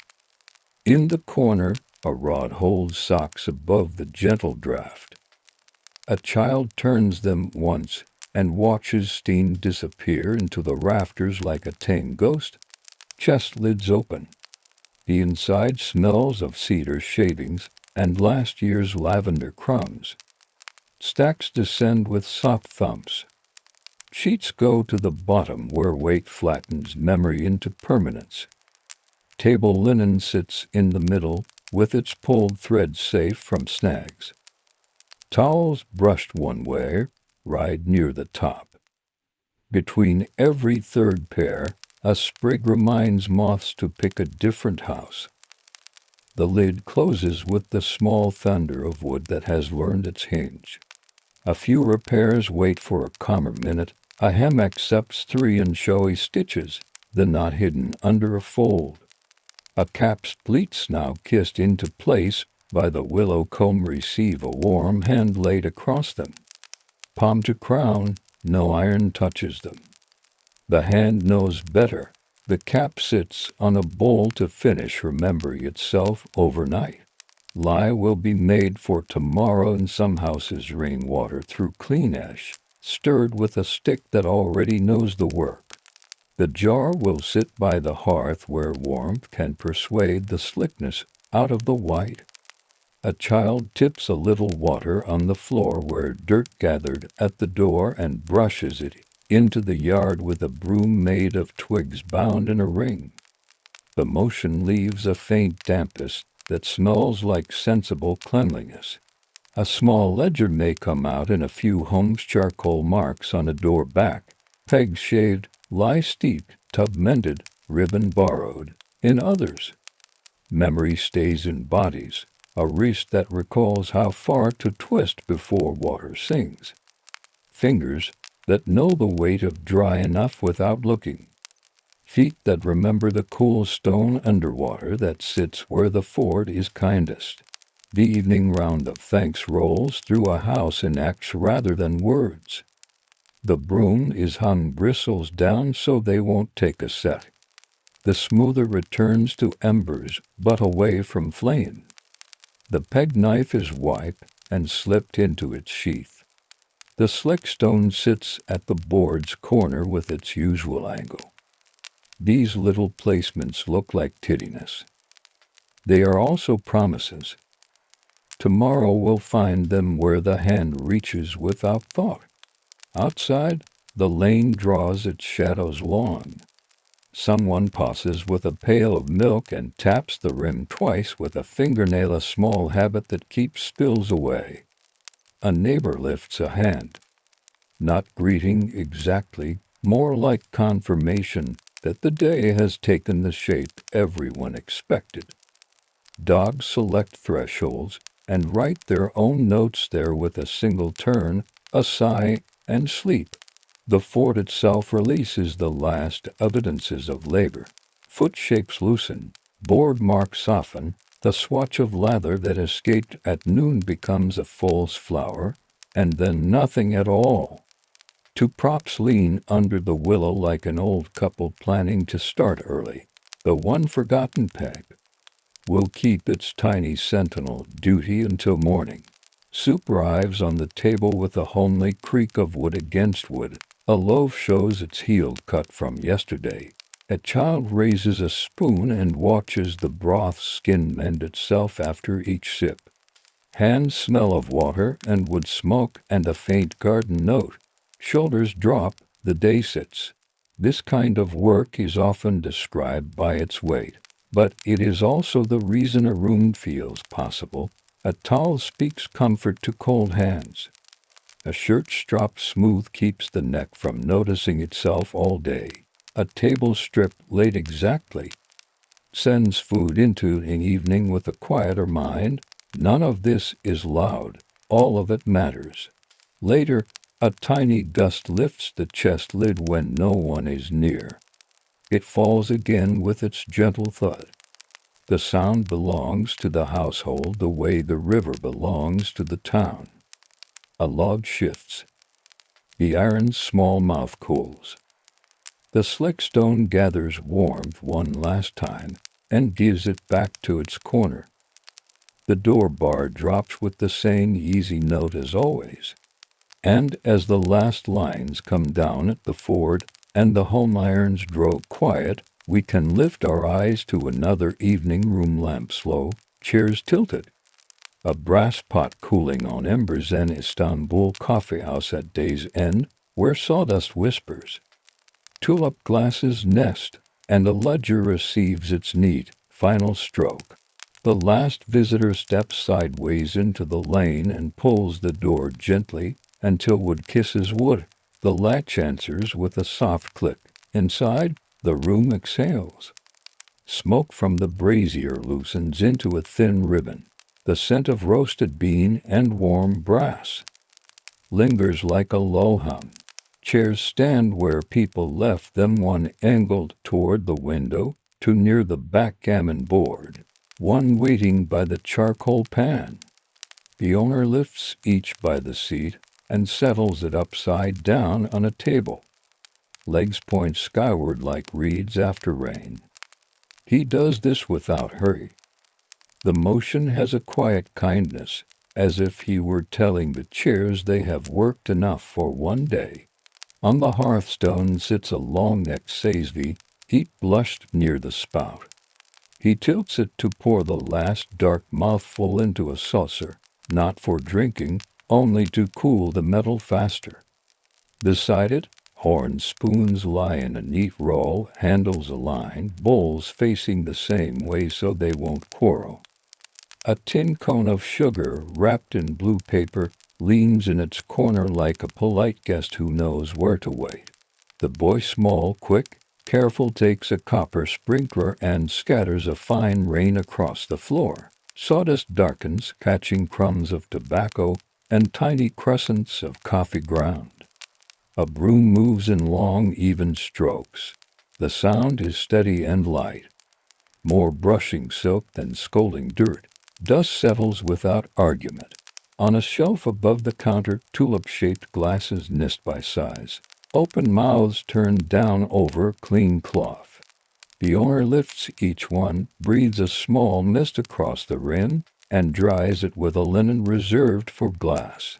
In the corner, a rod holds socks above the gentle draft. A child turns them once and watches steam disappear into the rafters like a tame ghost. Chest lids open. The inside smells of cedar shavings and last year's lavender crumbs. Stacks descend with soft thumps. Sheets go to the bottom where weight flattens memory into permanence. Table linen sits in the middle, with its pulled thread safe from snags. Towels brushed one way ride near the top. Between every third pair, a sprig reminds moths to pick a different house. The lid closes with the small thunder of wood that has learned its hinge. A few repairs wait for a calmer minute. A hem accepts 3 and showy stitches, the knot hidden under a fold. A cap's pleats now kissed into place by the willow comb receive a warm hand laid across them. Palm to crown, no iron touches them. The hand knows better. The cap sits on a bowl to finish remembering itself overnight. Lye will be made for tomorrow in some houses rainwater through clean ash, stirred with a stick that already knows the work. The jar will sit by the hearth where warmth can persuade the slickness out of the white. A child tips a little water on the floor where dirt gathered at the door and brushes it into the yard with a broom made of twigs bound in a ring. The motion leaves a faint dampness that smells like sensible cleanliness. A small ledger may come out in a few homes, charcoal marks on a door back, pegs shaved, lye steeped, tub mended, ribbon borrowed. In others, memory stays in bodies, a wrist that recalls how far to twist before water sings. Fingers that know the weight of dry enough without looking. Feet that remember the cool stone underwater that sits where the ford is kindest. The evening round of thanks rolls through a house in acts rather than words. The broom is hung bristles down so they won't take a set. The smoother returns to embers but away from flame. The peg knife is wiped and slipped into its sheath. The slick stone sits at the board's corner with its usual angle. These little placements look like tidiness. They are also promises. Tomorrow will find them where the hand reaches without thought. Outside, the lane draws its shadows long. Someone passes with a pail of milk and taps the rim twice with a fingernail, a small habit that keeps spills away. A neighbor lifts a hand. Not greeting exactly, more like confirmation that the day has taken the shape everyone expected. Dogs select thresholds and write their own notes there with a single turn, a sigh, and sleep. The fort itself releases the last evidences of labor. Foot shapes loosen, board marks soften, the swatch of lather that escaped at noon becomes a false flower, and then nothing at all. Two props lean under the willow like an old couple planning to start early. The one forgotten peg will keep its tiny sentinel duty until morning. Soup arrives on the table with a homely creak of wood against wood. A loaf shows its heel cut from yesterday. A child raises a spoon and watches the broth skin mend itself after each sip. Hands smell of water and wood smoke and a faint garden note. Shoulders drop, the day sits. This kind of work is often described by its weight, but it is also the reason a room feels possible. A towel speaks comfort to cold hands. A shirt strap smooth keeps the neck from noticing itself all day. A table strip laid exactly sends food into an evening with a quieter mind. None of this is loud. All of it matters. Later, a tiny gust lifts the chest lid when no one is near. It falls again with its gentle thud. The sound belongs to the household the way the river belongs to the town. A log shifts. The iron's small mouth cools. The slick stone gathers warmth one last time and gives it back to its corner. The door bar drops with the same easy note as always. And as the last lines come down at the ford and the home irons grow quiet, we can lift our eyes to another evening room, lamps low, chairs tilted. A brass pot cooling on embers, an Istanbul coffeehouse at day's end, where sawdust whispers. Tulip glasses nest, and a ledger receives its neat, final stroke. The last visitor steps sideways into the lane and pulls the door gently until wood kisses wood. The latch answers with a soft click. Inside, the room exhales. Smoke from the brazier loosens into a thin ribbon. The scent of roasted bean and warm brass lingers like a low hum. Chairs stand where people left them, one angled toward the window, two near the backgammon board, one waiting by the charcoal pan. The owner lifts each by the seat and settles it upside down on a table. Legs point skyward like reeds after rain. He does this without hurry. The motion has a quiet kindness, as if he were telling the chairs they have worked enough for one day. On the hearthstone sits a long-necked Saisvi, heat blushed near the spout. He tilts it to pour the last dark mouthful into a saucer, not for drinking, only to cool the metal faster. Beside it, horn spoons lie in a neat row, handles aligned, bowls facing the same way so they won't quarrel. A tin cone of sugar, wrapped in blue paper, leans in its corner like a polite guest who knows where to wait. The boy, small, quick, careful, takes a copper sprinkler and scatters a fine rain across the floor. Sawdust darkens, catching crumbs of tobacco and tiny crescents of coffee ground. A broom moves in long, even strokes. The sound is steady and light, more brushing silk than scolding dirt. Dust settles without argument. On a shelf above the counter, tulip-shaped glasses nest by size. Open mouths turned down over clean cloth. The owner lifts each one, breathes a small mist across the rim, and dries it with a linen reserved for glass.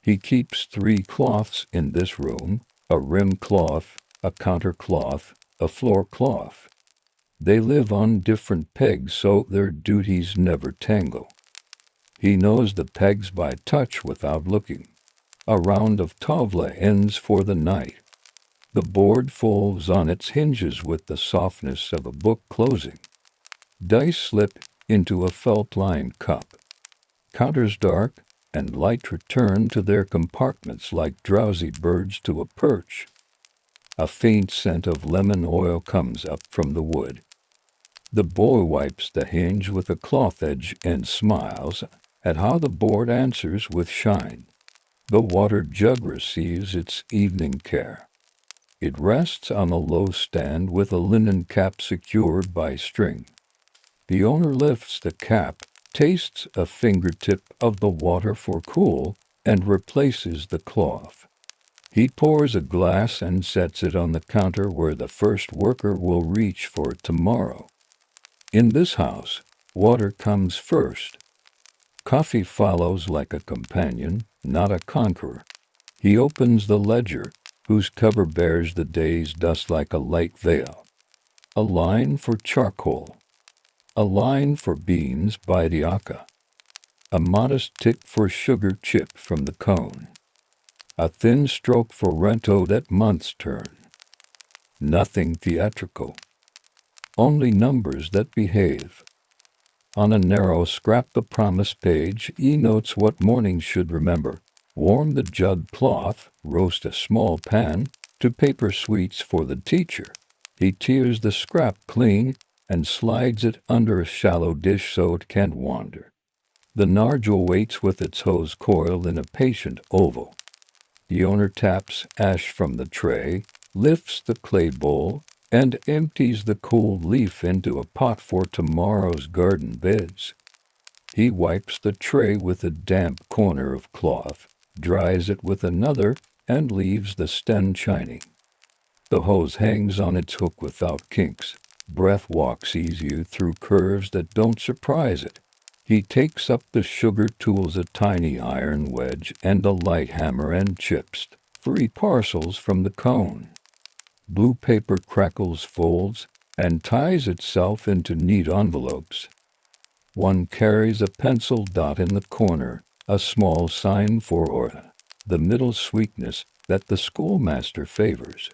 He keeps 3 cloths in this room, a rim cloth, a counter cloth, a floor cloth. They live on different pegs so their duties never tangle. He knows the pegs by touch without looking. A round of tavla ends for the night. The board folds on its hinges with the softness of a book closing. Dice slip into a felt-lined cup. Counters dark, and light return to their compartments like drowsy birds to a perch. A faint scent of lemon oil comes up from the wood. The boy wipes the hinge with a cloth edge and smiles at how the board answers with shine. The water jug receives its evening care. It rests on a low stand with a linen cap secured by string. The owner lifts the cap, tastes a fingertip of the water for cool, and replaces the cloth. He pours a glass and sets it on the counter where the first worker will reach for it tomorrow. In this house, water comes first. Coffee follows like a companion, not a conqueror. He opens the ledger, whose cover bears the day's dust like a light veil. A line for charcoal. A line for beans by the Aka. A modest tick for sugar chip from the cone. A thin stroke for rento that month's turn. Nothing theatrical. Only numbers that behave. On a narrow scrap the promise page, he notes what morning should remember. Warm the jug cloth, roast a small pan, to paper sweets for the teacher. He tears the scrap clean and slides it under a shallow dish so it can't wander. The nargile waits with its hose coiled in a patient oval. The owner taps ash from the tray, lifts the clay bowl, and empties the cooled leaf into a pot for tomorrow's garden beds. He wipes the tray with a damp corner of cloth, dries it with another, and leaves the stem shining. The hose hangs on its hook without kinks. Breath walks easier through curves that don't surprise it. He takes up the sugar tools, a tiny iron wedge and a light hammer, and chips 3 parcels from the cone. Blue paper crackles, folds, and ties itself into neat envelopes. One carries a pencil dot in the corner, a small sign for order, the middle sweetness that the schoolmaster favors.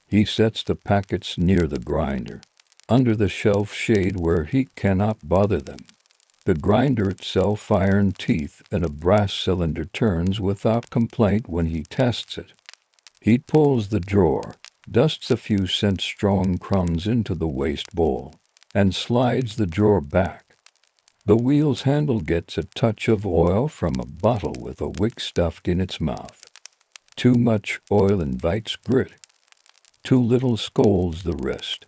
He sets the packets near the grinder, under the shelf shade where heat cannot bother them. The grinder itself, iron teeth and a brass cylinder, turns without complaint when he tests it. He pulls the drawer, dusts a few cent-strong crumbs into the waste bowl, and slides the drawer back. The wheel's handle gets a touch of oil from a bottle with a wick stuffed in its mouth. Too much oil invites grit. Too little scolds the wrist.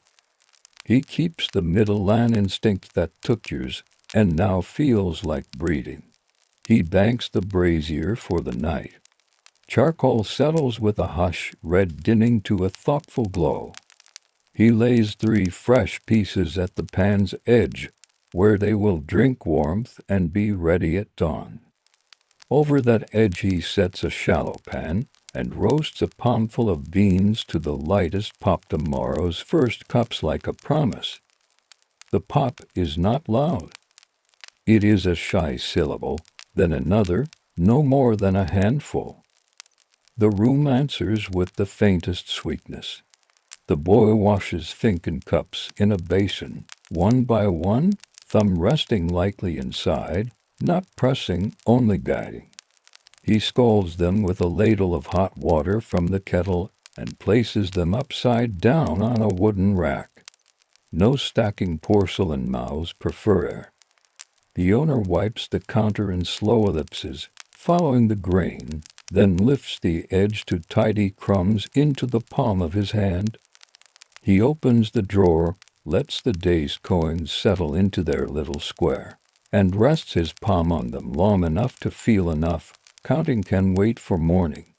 He keeps the middle-land instinct that took years and now feels like breeding. He banks the brazier for the night. Charcoal settles with a hush, red dinning to a thoughtful glow. He lays 3 fresh pieces at the pan's edge, where they will drink warmth and be ready at dawn. Over that edge he sets a shallow pan and roasts a palmful of beans to the lightest pop. Tomorrow's first cups like a promise. The pop is not loud. It is a shy syllable, then another, no more than a handful. The room answers with the faintest sweetness. The boy washes Finken cups in a basin, one by one, thumb resting lightly inside, not pressing, only guiding. He scalds them with a ladle of hot water from the kettle and places them upside down on a wooden rack. No stacking porcelain mouths prefer air. The owner wipes the counter in slow ellipses, following the grain, then lifts the edge to tidy crumbs into the palm of his hand. He opens the drawer, lets the day's coins settle into their little square, and rests his palm on them long enough to feel enough. Counting can wait for morning.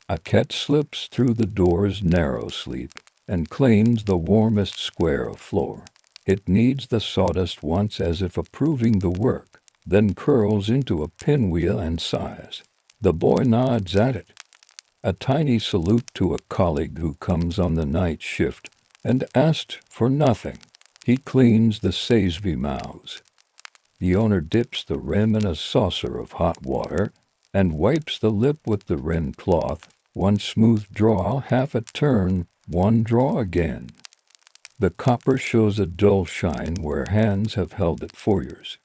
A cat slips through the door's narrow sleep and claims the warmest square of floor. It kneads the sawdust once as if approving the work, then curls into a pinwheel and sighs. The boy nods at it. A tiny salute to a colleague who comes on the night shift and asked for nothing. He cleans the sesame mouths. The owner dips the rim in a saucer of hot water and wipes the lip with the rim cloth. One smooth draw, half a turn, one draw again. The copper shows a dull shine where hands have held it for years.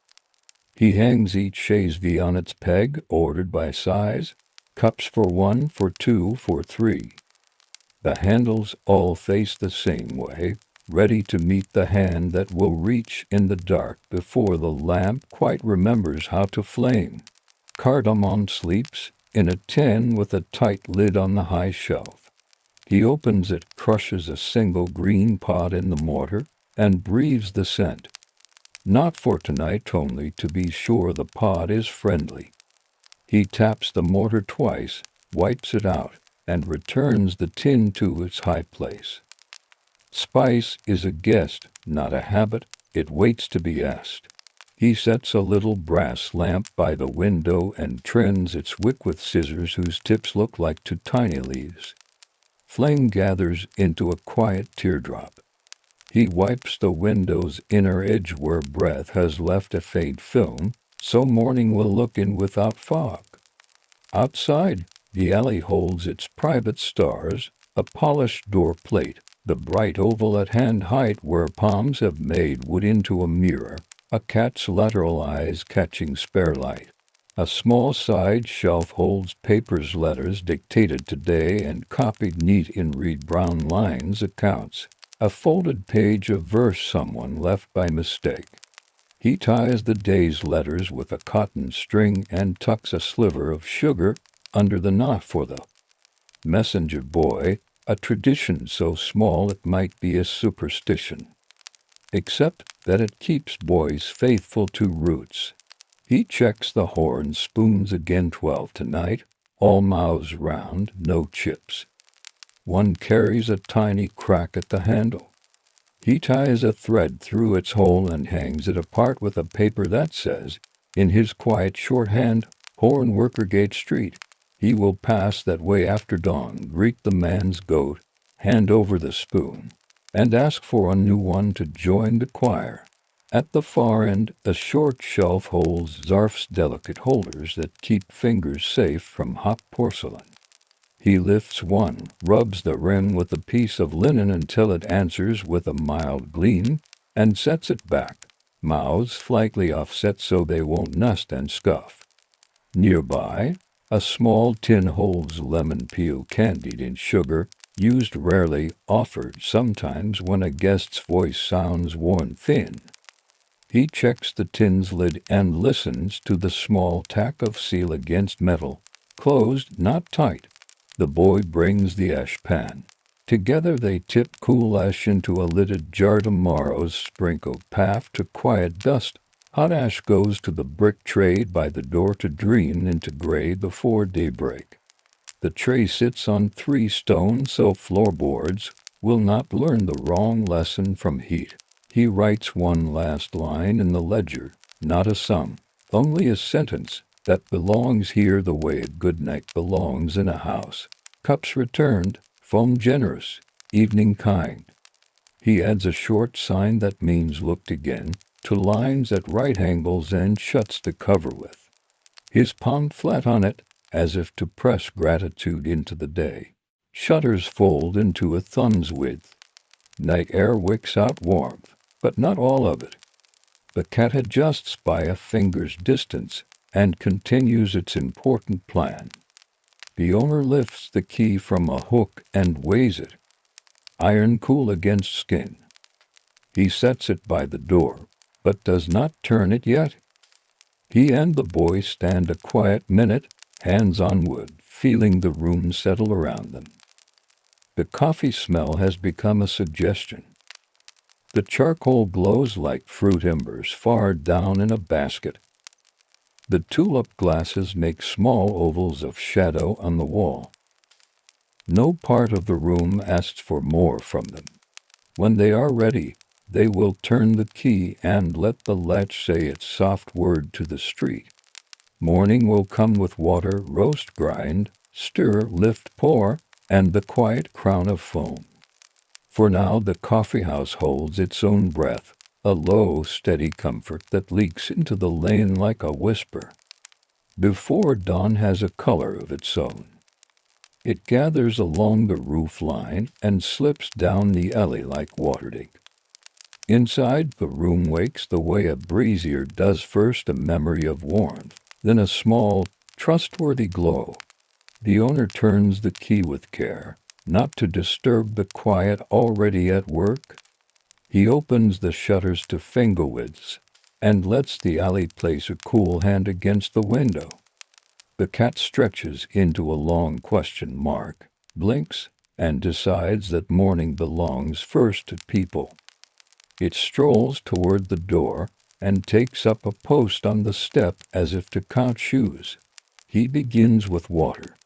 He hangs each sesame on its peg, ordered by size, cups for 1, for 2, for 3. The handles all face the same way, ready to meet the hand that will reach in the dark before the lamp quite remembers how to flame. Cardamom sleeps in a tin with a tight lid on the high shelf. He opens it, crushes a single green pod in the mortar, and breathes the scent. Not for tonight, only to be sure the pod is friendly. He taps the mortar twice, wipes it out, and returns the tin to its high place. Spice is a guest, not a habit. It waits to be asked. He sets a little brass lamp by the window and trims its wick with scissors whose tips look like 2 tiny leaves. Flame gathers into a quiet teardrop. He wipes the window's inner edge where breath has left a faint film, so morning will look in without fog. Outside, the alley holds its private stars, a polished door plate, the bright oval at hand height where palms have made wood into a mirror, a cat's lateral eyes catching spare light. A small side shelf holds papers, letters dictated today and copied neat in reed brown lines, accounts, a folded page of verse someone left by mistake. He ties the day's letters with a cotton string and tucks a sliver of sugar under the knot for the messenger boy, a tradition so small it might be a superstition, except that it keeps boys faithful to roots. He checks the horn spoons again, 12 tonight, all mouths round, no chips. One carries a tiny crack at the handle. He ties a thread through its hole and hangs it apart with a paper that says, in his quiet shorthand, Horn Workergate Street. He will pass that way after dawn, greet the man's goat, hand over the spoon, and ask for a new one to join the choir. At the far end, a short shelf holds Zarf's delicate holders that keep fingers safe from hot porcelain. He lifts one, rubs the rim with a piece of linen until it answers with a mild gleam, and sets it back, mouths slightly offset so they won't nust and scuff. Nearby, a small tin holds lemon peel candied in sugar, used rarely, offered sometimes when a guest's voice sounds worn thin. He checks the tin's lid and listens to the small tack of seal against metal, closed, not tight. The boy brings the ash pan. Together they tip cool ash into a lidded jar. Tomorrow's sprinkled path to quiet dust. Hot ash goes to the brick tray by the door to drain into gray before daybreak. The tray sits on 3 stones so floorboards will not learn the wrong lesson from heat. He writes one last line in the ledger, not a sum, only a sentence that belongs here the way a good night belongs in a house. Cups returned, foam generous, evening kind. He adds a short sign that means looked again, to lines at right angles and shuts the cover with his palm flat on it, as if to press gratitude into the day. Shutters fold into a thumb's width. Night air wicks out warmth, but not all of it. The cat adjusts by a finger's distance and continues its important plan. The owner lifts the key from a hook and weighs it. Iron cool against skin. He sets it by the door, but does not turn it yet. He and the boy stand a quiet minute, hands on wood, feeling the room settle around them. The coffee smell has become a suggestion. The charcoal glows like fruit embers far down in a basket. The tulip glasses make small ovals of shadow on the wall. No part of the room asks for more from them. When they are ready, they will turn the key and let the latch say its soft word to the street. Morning will come with water, roast, grind, stir, lift, pour, and the quiet crown of foam. For now the coffeehouse holds its own breath, a low, steady comfort that leaks into the lane like a whisper. Before dawn has a color of its own. It gathers along the roof line and slips down the alley like waterding. Inside, the room wakes the way a brazier does, first a memory of warmth, then a small, trustworthy glow. The owner turns the key with care, not to disturb the quiet already at work. He opens the shutters to finger widths and lets the alley place a cool hand against the window. The cat stretches into a long question mark, blinks, and decides that morning belongs first to people. It strolls toward the door and takes up a post on the step as if to count shoes. He begins with water.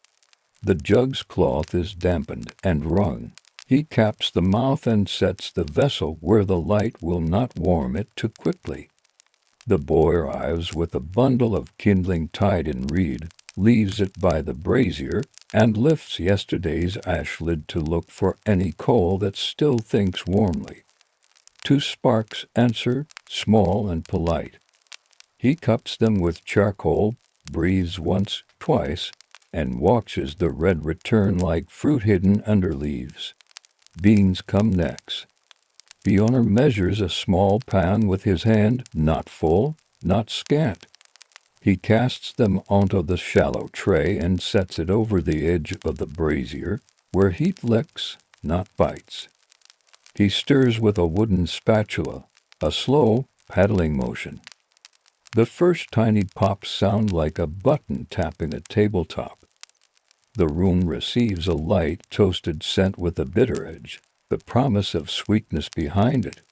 The jug's cloth is dampened and wrung. He caps the mouth and sets the vessel where the light will not warm it too quickly. The boy arrives with a bundle of kindling tied in reed, leaves it by the brazier, and lifts yesterday's ash lid to look for any coal that still thinks warmly. 2 sparks answer, small and polite. He cups them with charcoal, breathes once, twice, and watches the red return like fruit hidden under leaves. Beans come next. The owner measures a small pan with his hand, not full, not scant. He casts them onto the shallow tray and sets it over the edge of the brazier, where heat licks, not bites. He stirs with a wooden spatula, a slow, paddling motion. The first tiny pops sound like a button tapping a tabletop. The room receives a light, toasted scent with a bitter edge, the promise of sweetness behind it.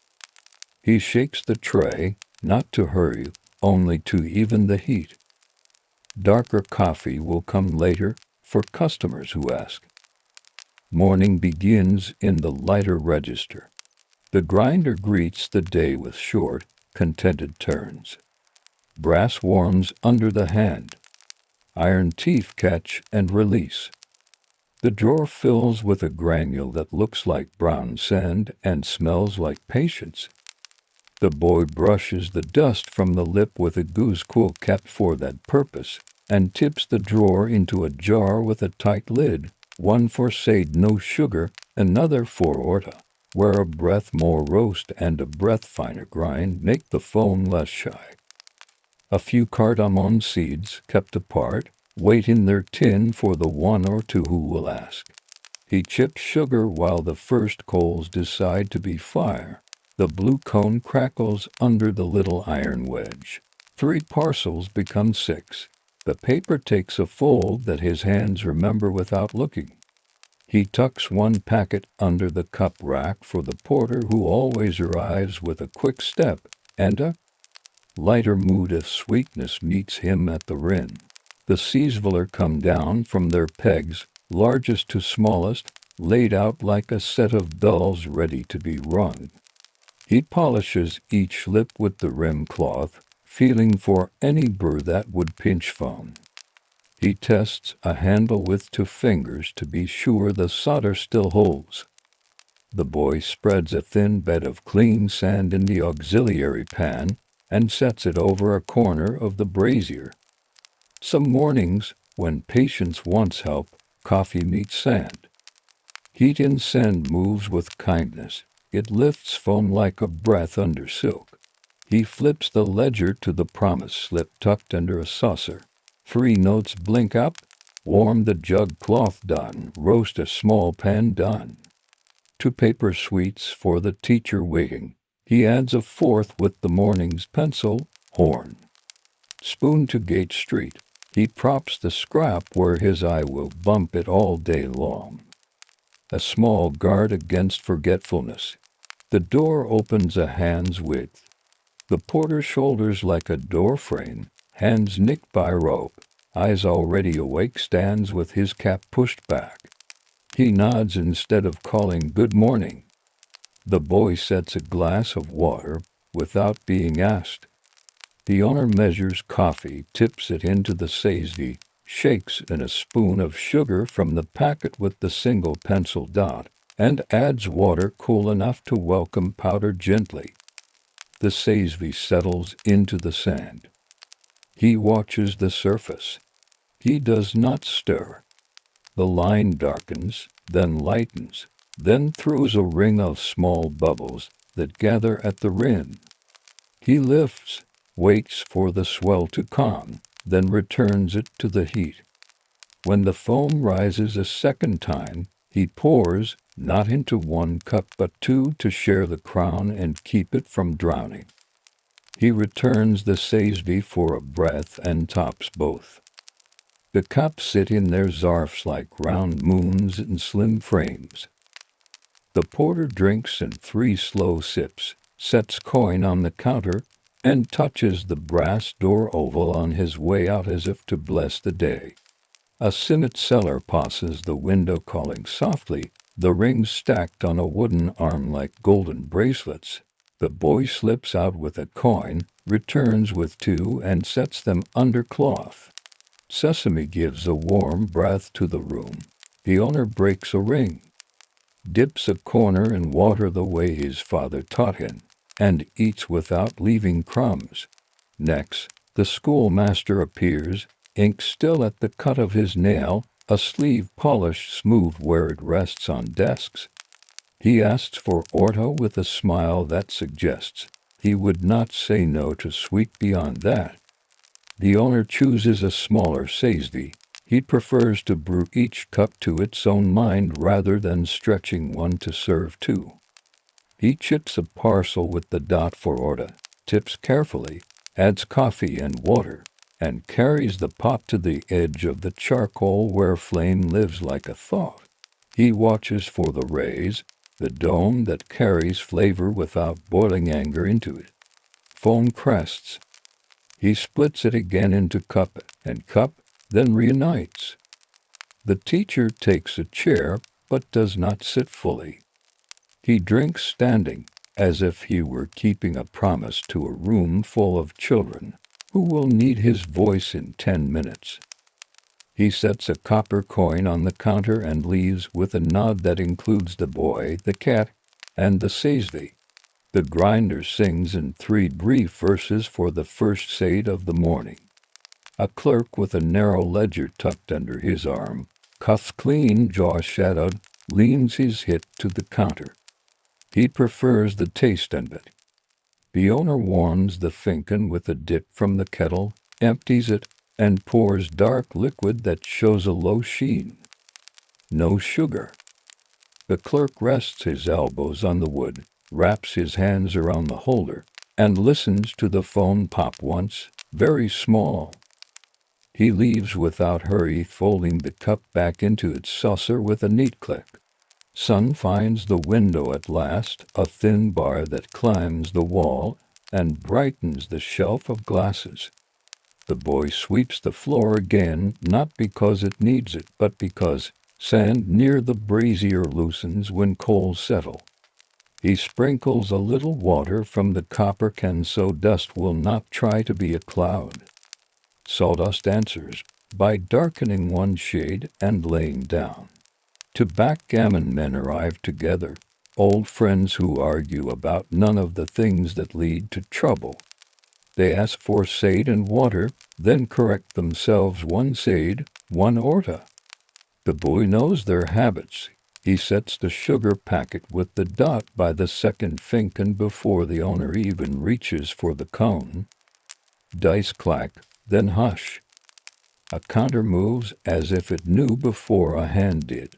He shakes the tray, not to hurry, only to even the heat. Darker coffee will come later for customers who ask. Morning begins in the lighter register. The grinder greets the day with short, contented turns. Brass warms under the hand. Iron teeth catch and release. The drawer fills with a granule that looks like brown sand and smells like patience. The boy brushes the dust from the lip with a goose quill kept for that purpose, and tips the drawer into a jar with a tight lid, one for sage no sugar, another for orta, where a breath more roast and a breath finer grind make the foam less shy. A few cardamom seeds, kept apart, wait in their tin for the one or two who will ask. He chips sugar while the first coals decide to be fire. The blue cone crackles under the little iron wedge. 3 parcels become 6. The paper takes a fold that his hands remember without looking. He tucks one packet under the cup rack for the porter who always arrives with a quick step, and a lighter mood of sweetness meets him at the rim. The Seasviller come down from their pegs, largest to smallest, laid out like a set of bells ready to be rung. He polishes each lip with the rim cloth, feeling for any burr that would pinch foam. He tests a handle with 2 fingers to be sure the solder still holds. The boy spreads a thin bed of clean sand in the auxiliary pan and sets it over a corner of the brazier. Some mornings, when patience wants help, coffee meets sand. Heat in sand moves with kindness. It lifts foam like a breath under silk. He flips the ledger to the promise slip tucked under a saucer. 3 notes blink up. Warm the jug cloth done. Roast a small pan done. 2 paper sweets for the teacher waiting. He adds a 4th with the morning's pencil, horn. Spoon to Gate Street. He props the scrap where his eye will bump it all day long. A small guard against forgetfulness. The door opens a hand's width. The porter shoulders like a door frame, hands nicked by rope, eyes already awake, stands with his cap pushed back. He nods instead of calling good morning. The boy sets a glass of water without being asked. The owner measures coffee, tips it into the sazvi, shakes in a spoon of sugar from the packet with the single pencil dot, and adds water cool enough to welcome powder gently. The sazvi settles into the sand. He watches the surface. He does not stir. The line darkens, then lightens, then throws a ring of small bubbles that gather at the rim. He lifts, waits for the swell to calm, then returns it to the heat. When the foam rises a second time, he pours, not into 1 cup but 2 to share the crown and keep it from drowning. He returns the sazvi for a breath and tops both. The cups sit in their zarfs like round moons in slim frames. The porter drinks in 3 slow sips, sets coin on the counter, and touches the brass door oval on his way out as if to bless the day. A cynet seller passes the window calling softly, the rings stacked on a wooden arm like golden bracelets. The boy slips out with a coin, returns with 2 and sets them under cloth. Sesame gives a warm breath to the room. The owner breaks a ring, dips a corner in water the way his father taught him, and eats without leaving crumbs. Next, The schoolmaster appears, ink still at the cut of his nail, a sleeve polished smooth where it rests on desks. He asks for orto with a smile that suggests he would not say no to sweet beyond that. The owner chooses a smaller Sazvi. He prefers to brew each cup to its own mind rather than stretching one to serve two. He chips a parcel with the dot for orta, tips carefully, adds coffee and water, and carries the pot to the edge of the charcoal where flame lives like a thought. He watches for the rays, the dome that carries flavor without boiling anger into it. Foam crests. He splits it again into cup and cup, then reunites. The teacher takes a chair, but does not sit fully. He drinks standing, as if he were keeping a promise to a room full of children, who will need his voice in 10 minutes. He sets a copper coin on the counter and leaves with a nod that includes the boy, the cat, and the Sazvi. The grinder sings in 3 brief verses for the first sade of the morning. A clerk with a narrow ledger tucked under his arm, cuffs clean, jaw shadowed, leans his hit to the counter. He prefers the taste of it. The owner warms the finken with a dip from the kettle, empties it, and pours dark liquid that shows a low sheen. No sugar. The clerk rests his elbows on the wood, wraps his hands around the holder, and listens to the phone pop once, very small. He leaves without hurry, folding the cup back into its saucer with a neat click. Sun finds the window at last, a thin bar that climbs the wall and brightens the shelf of glasses. The boy sweeps the floor again, not because it needs it, but because sand near the brazier loosens when coals settle. He sprinkles a little water from the copper can so dust will not try to be a cloud. Sawdust answers by darkening one shade and laying down. To backgammon men arrive together, old friends who argue about none of the things that lead to trouble. They ask for sade and water, then correct themselves, 1 sade, 1 orta. The boy knows their habits. He sets the sugar packet with the dot by the second finken before the owner even reaches for the cone. Dice clack, then hush. A counter moves as if it knew before a hand did.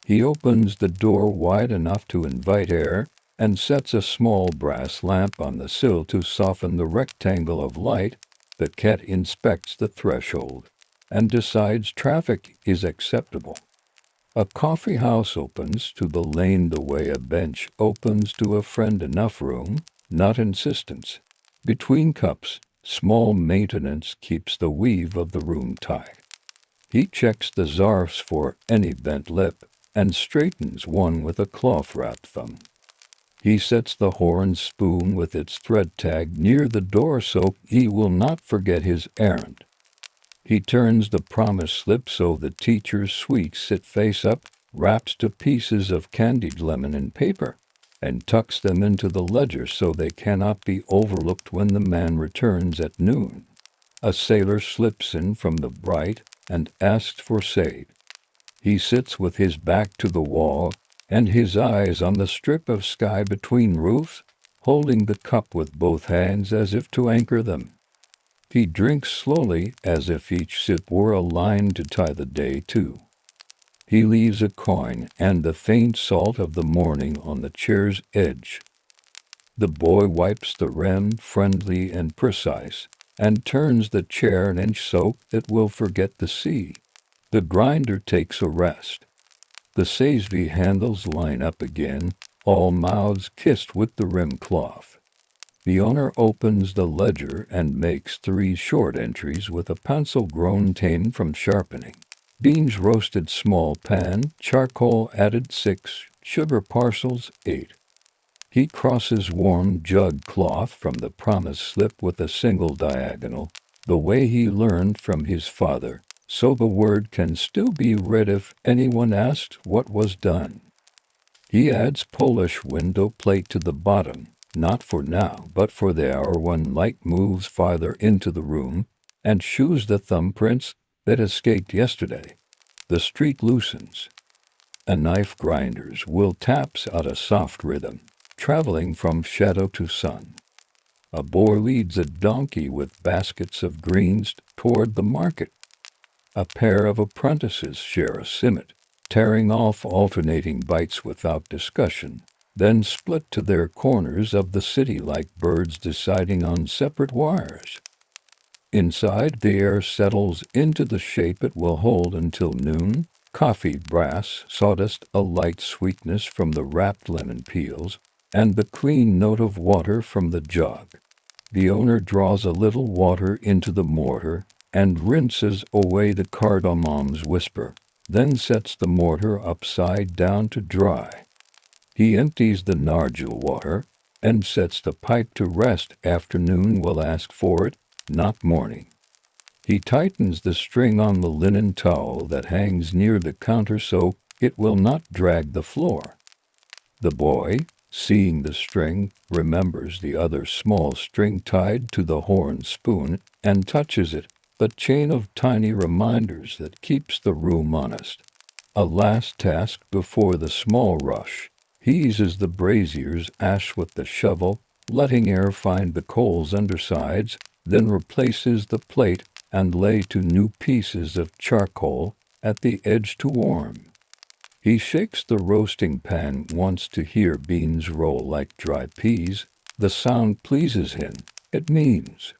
He opens the door wide enough to invite air and sets a small brass lamp on the sill to soften the rectangle of light. The cat inspects the threshold and decides traffic is acceptable. A coffeehouse opens to the lane the way a bench opens to a friend, enough room, not insistence. Between cups, small maintenance keeps the weave of the room tight. He checks the zarfs for any bent lip and straightens one with a cloth-wrapped thumb. He sets the horn spoon with its thread tag near the door so he will not forget his errand. He turns the promise slip so the teacher's sweets sit face up, wraps to pieces of candied lemon in paper, and tucks them into the ledger so they cannot be overlooked when the man returns at noon. A sailor slips in from the bright and asks for sade. He sits with his back to the wall and his eyes on the strip of sky between roofs, holding the cup with both hands as if to anchor them. He drinks slowly as if each sip were a line to tie the day to. He leaves a coin and the faint salt of the morning on the chair's edge. The boy wipes the rim, friendly and precise, and turns the chair an inch so it will forget the sea. The grinder takes a rest. The Sazvi handles line up again, all mouths kissed with the rim cloth. The owner opens the ledger and makes 3 short entries with a pencil grown tame from sharpening. Beans roasted small pan, charcoal added 6, sugar parcels 8. He crosses warm jug cloth from the promise slip with a single diagonal, the way he learned from his father, so the word can still be read if anyone asked what was done. He adds Polish window plate to the bottom, Not for now, but for the hour when light moves farther into the room and shows the thumbprints that escaped yesterday. The street loosens. A knife grinder's will taps out a soft rhythm, traveling from shadow to sun. A boar leads a donkey with baskets of greens toward the market. A pair of apprentices share a simmet, tearing off alternating bites without discussion, then split to their corners of the city like birds deciding on separate wires. Inside, the air settles into the shape it will hold until noon. Coffee, brass, sawdust, a light sweetness from the wrapped lemon peels, and the clean note of water from the jug. The owner draws a little water into the mortar and rinses away the cardamom's whisper, then sets the mortar upside down to dry. He empties the nargile water and sets the pipe to rest. Afternoon will ask for it, not morning. He tightens the string on the linen towel that hangs near the counter so it will not drag the floor. The boy, seeing the string, remembers the other small string tied to the horn spoon and touches it, a chain of tiny reminders that keeps the room honest. A last task before the small rush. He eases the brazier's ash with the shovel, letting air find the coal's undersides, then replaces the plate and lay 2 new pieces of charcoal at the edge to warm. He shakes the roasting pan once to hear beans roll like dry peas. The sound pleases him. It means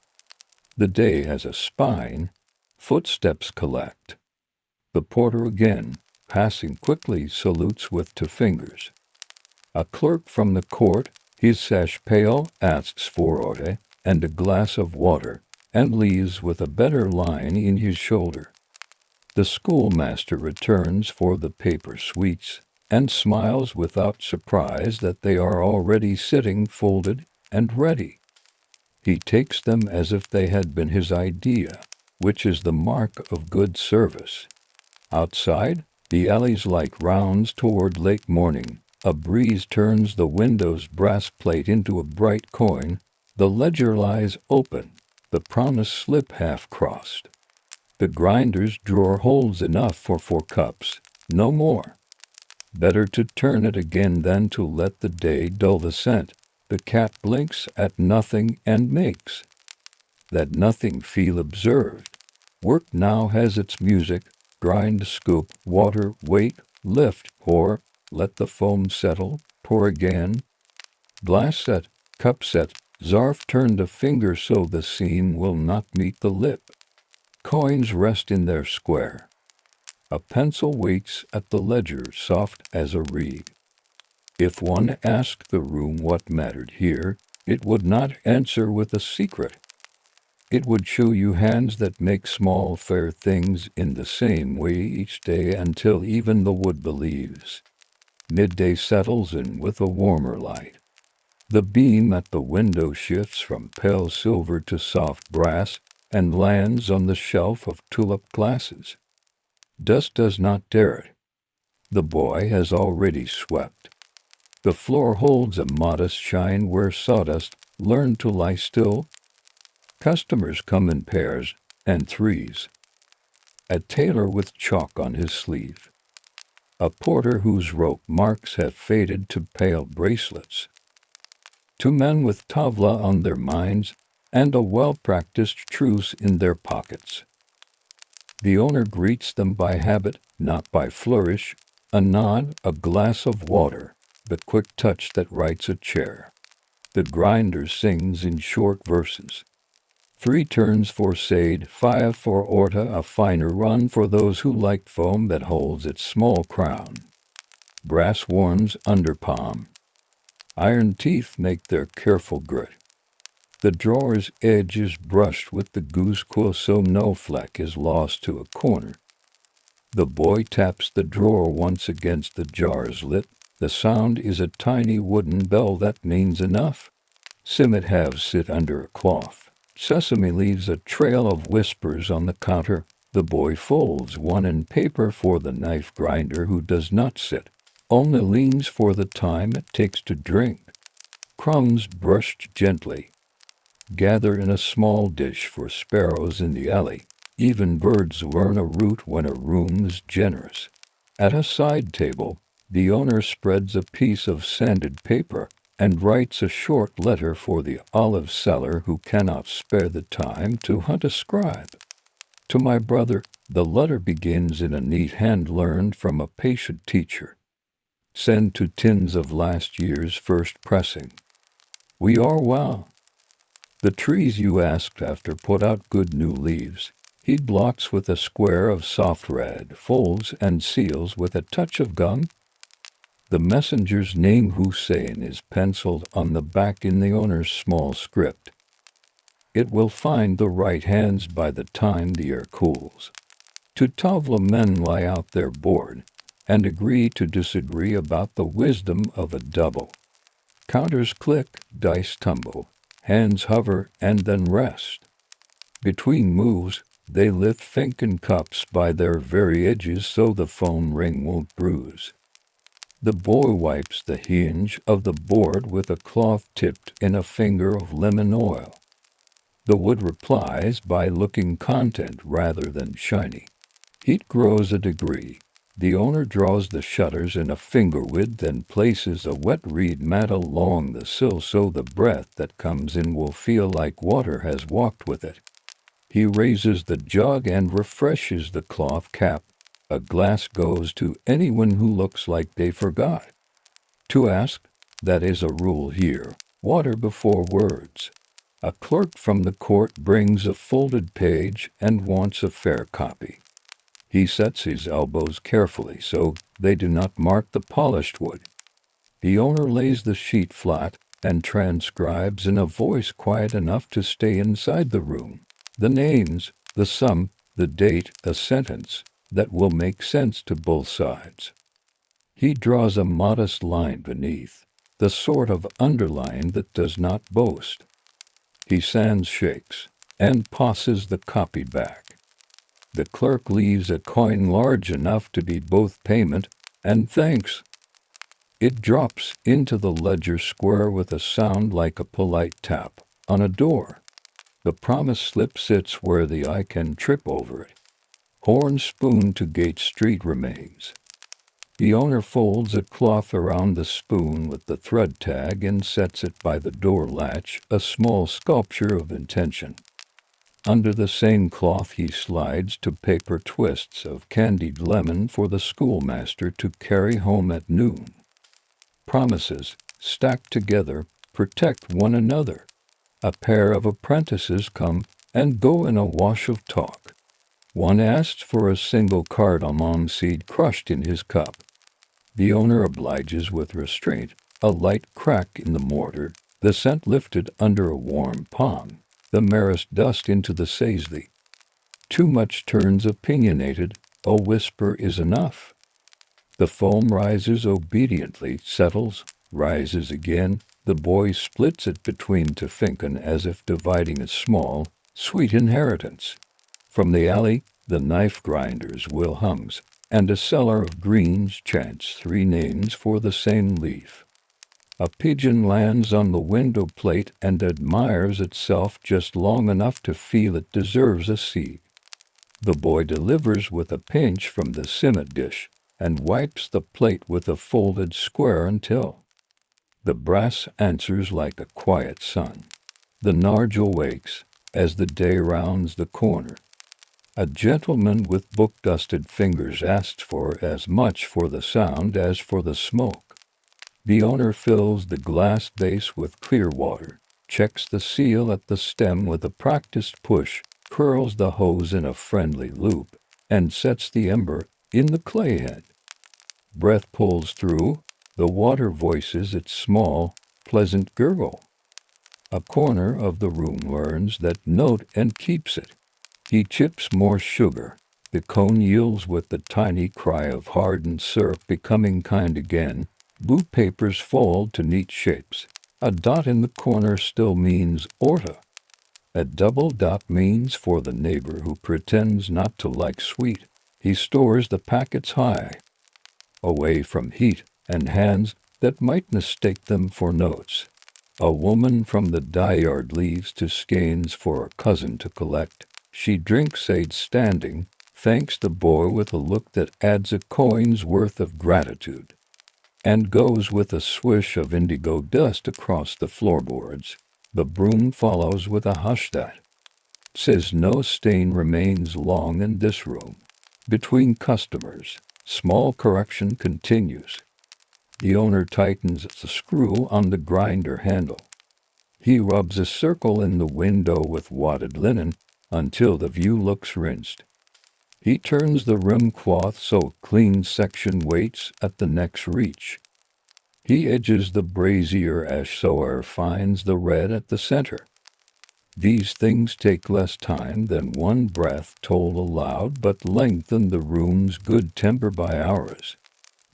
the day has a spine. Footsteps collect. The porter again, passing quickly, salutes with 2 fingers. A clerk from the court, his sash pale, asks for order and a glass of water, and leaves with a better line in his shoulder. The schoolmaster returns for the paper sweets, and smiles without surprise that they are already sitting folded and ready. He takes them as if they had been his idea, which is the mark of good service. Outside, the alleys like rounds toward late morning. A breeze turns the window's brass plate into a bright coin. The ledger lies open, the promise slip half-crossed. The grinder's drawer holds enough for 4 cups, no more. Better to turn it again than to let the day dull the scent. The cat blinks at nothing and makes that nothing feel observed. Work now has its music. Grind, scoop, water, wait, lift, pour, let the foam settle, pour again. Glass set, cup set, Zarf turned a finger so the seam will not meet the lip. Coins rest in their square. A pencil waits at the ledger, soft as a reed. If one asked the room what mattered here, it would not answer with a secret. It would show you hands that make small fair things in the same way each day until even the wood believes. Midday settles in with a warmer light. The beam at the window shifts from pale silver to soft brass and lands on the shelf of tulip glasses. Dust does not dare it. The boy has already swept. The floor holds a modest shine where sawdust learned to lie still. Customers come in pairs and threes. A tailor with chalk on his sleeve. A porter whose rope marks have faded to pale bracelets. 2 men with tavla on their minds and a well-practiced truce in their pockets. The owner greets them by habit, not by flourish. A nod, a glass of water, the quick touch that writes a chair. The grinder sings in short verses. 3 turns for Sade, 5 for Orta, a finer run for those who like foam that holds its small crown. Brass warms under palm. Iron teeth make their careful grit. The drawer's edge is brushed with the goose quill so no fleck is lost to a corner. The boy taps the drawer once against the jar's lid. The sound is a tiny wooden bell that means enough. Simmet halves sit under a cloth. Sesame leaves a trail of whispers on the counter. The boy folds one in paper for the knife grinder who does not sit, only leans for the time it takes to drink. Crumbs brushed gently. Gather in a small dish for sparrows in the alley. Even birds learn a route when a room's generous. At a side table, the owner spreads a piece of sanded paper and writes a short letter for the olive seller who cannot spare the time to hunt a scribe. To my brother, the letter begins in a neat hand learned from a patient teacher. Send to tins of last year's first pressing. We are well. The trees you asked after put out good new leaves. He blocks with a square of soft red, folds and seals with a touch of gum. The messenger's name Hussein is penciled on the back in the owner's small script. It will find the right hands by the time the air cools. To Tavla men lie out there bored and agree to disagree about the wisdom of a double. Counters click, dice tumble, hands hover and then rest. Between moves, they lift Finken cups by their very edges so the phone ring won't bruise. The boy wipes the hinge of the board with a cloth tipped in a finger of lemon oil. The wood replies by looking content rather than shiny. Heat grows a degree. The owner draws the shutters in a finger width and places a wet reed mat along the sill so the breath that comes in will feel like water has walked with it. He raises the jug and refreshes the cloth cap. A glass goes to anyone who looks like they forgot to ask. That is a rule here. Water before words. A clerk from the court brings a folded page and wants a fair copy. He sets his elbows carefully so they do not mark the polished wood. The owner lays the sheet flat and transcribes in a voice quiet enough to stay inside the room. The names, the sum, the date, a sentence that will make sense to both sides. He draws a modest line beneath, the sort of underline that does not boast. He sans shakes and passes the copy back. The clerk leaves a coin large enough to be both payment and thanks. It drops into the ledger square with a sound like a polite tap on a door. The promised slip sits where the eye can trip over it. Horn spoon to Gate Street remains. The owner folds a cloth around the spoon with the thread tag and sets it by the door latch, a small sculpture of intention. Under the same cloth he slides to paper twists of candied lemon for the schoolmaster to carry home at noon. Promises, stacked together, protect one another. A pair of apprentices come and go in a wash of talk. One asks for a single cardamom seed crushed in his cup. The owner obliges with restraint, a light crack in the mortar, the scent lifted under a warm palm, the merest dust into the saisley. Too much turns opinionated, a whisper is enough. The foam rises obediently, settles, rises again. The boy splits it between Finken as if dividing a small, sweet inheritance. From the alley, the knife grinder's will hums, and a seller of greens chants 3 names for the same leaf. A pigeon lands on the window plate and admires itself just long enough to feel it deserves a seat. The boy delivers with a pinch from the simmet dish and wipes the plate with a folded square until the brass answers like a quiet sun. The Nargile wakes as the day rounds the corner. A gentleman with book-dusted fingers asks for as much for the sound as for the smoke. The owner fills the glass vase with clear water, checks the seal at the stem with a practiced push, curls the hose in a friendly loop, and sets the ember in the clay head. Breath pulls through, the water voices its small, pleasant gurgle. A corner of the room learns that note and keeps it. He chips more sugar. The cone yields with the tiny cry of hardened syrup becoming kind again. Blue papers fold to neat shapes. A dot in the corner still means orta. A double dot means for the neighbor who pretends not to like sweet. He stores the packets high, away from heat and hands that might mistake them for notes. A woman from the dye yard leaves to skeins for a cousin to collect. She drinks aid standing, thanks the boy with a look that adds a coin's worth of gratitude, and goes with a swish of indigo dust across the floorboards. The broom follows with a hush that says no stain remains long in this room. Between customers, small correction continues. The owner tightens the screw on the grinder handle. He rubs a circle in the window with wadded linen until the view looks rinsed. He turns the rim cloth so clean section waits at the next reach. He edges the brazier as so air finds the red at the center. These things take less time than one breath told aloud, but lengthen the room's good temper by hours.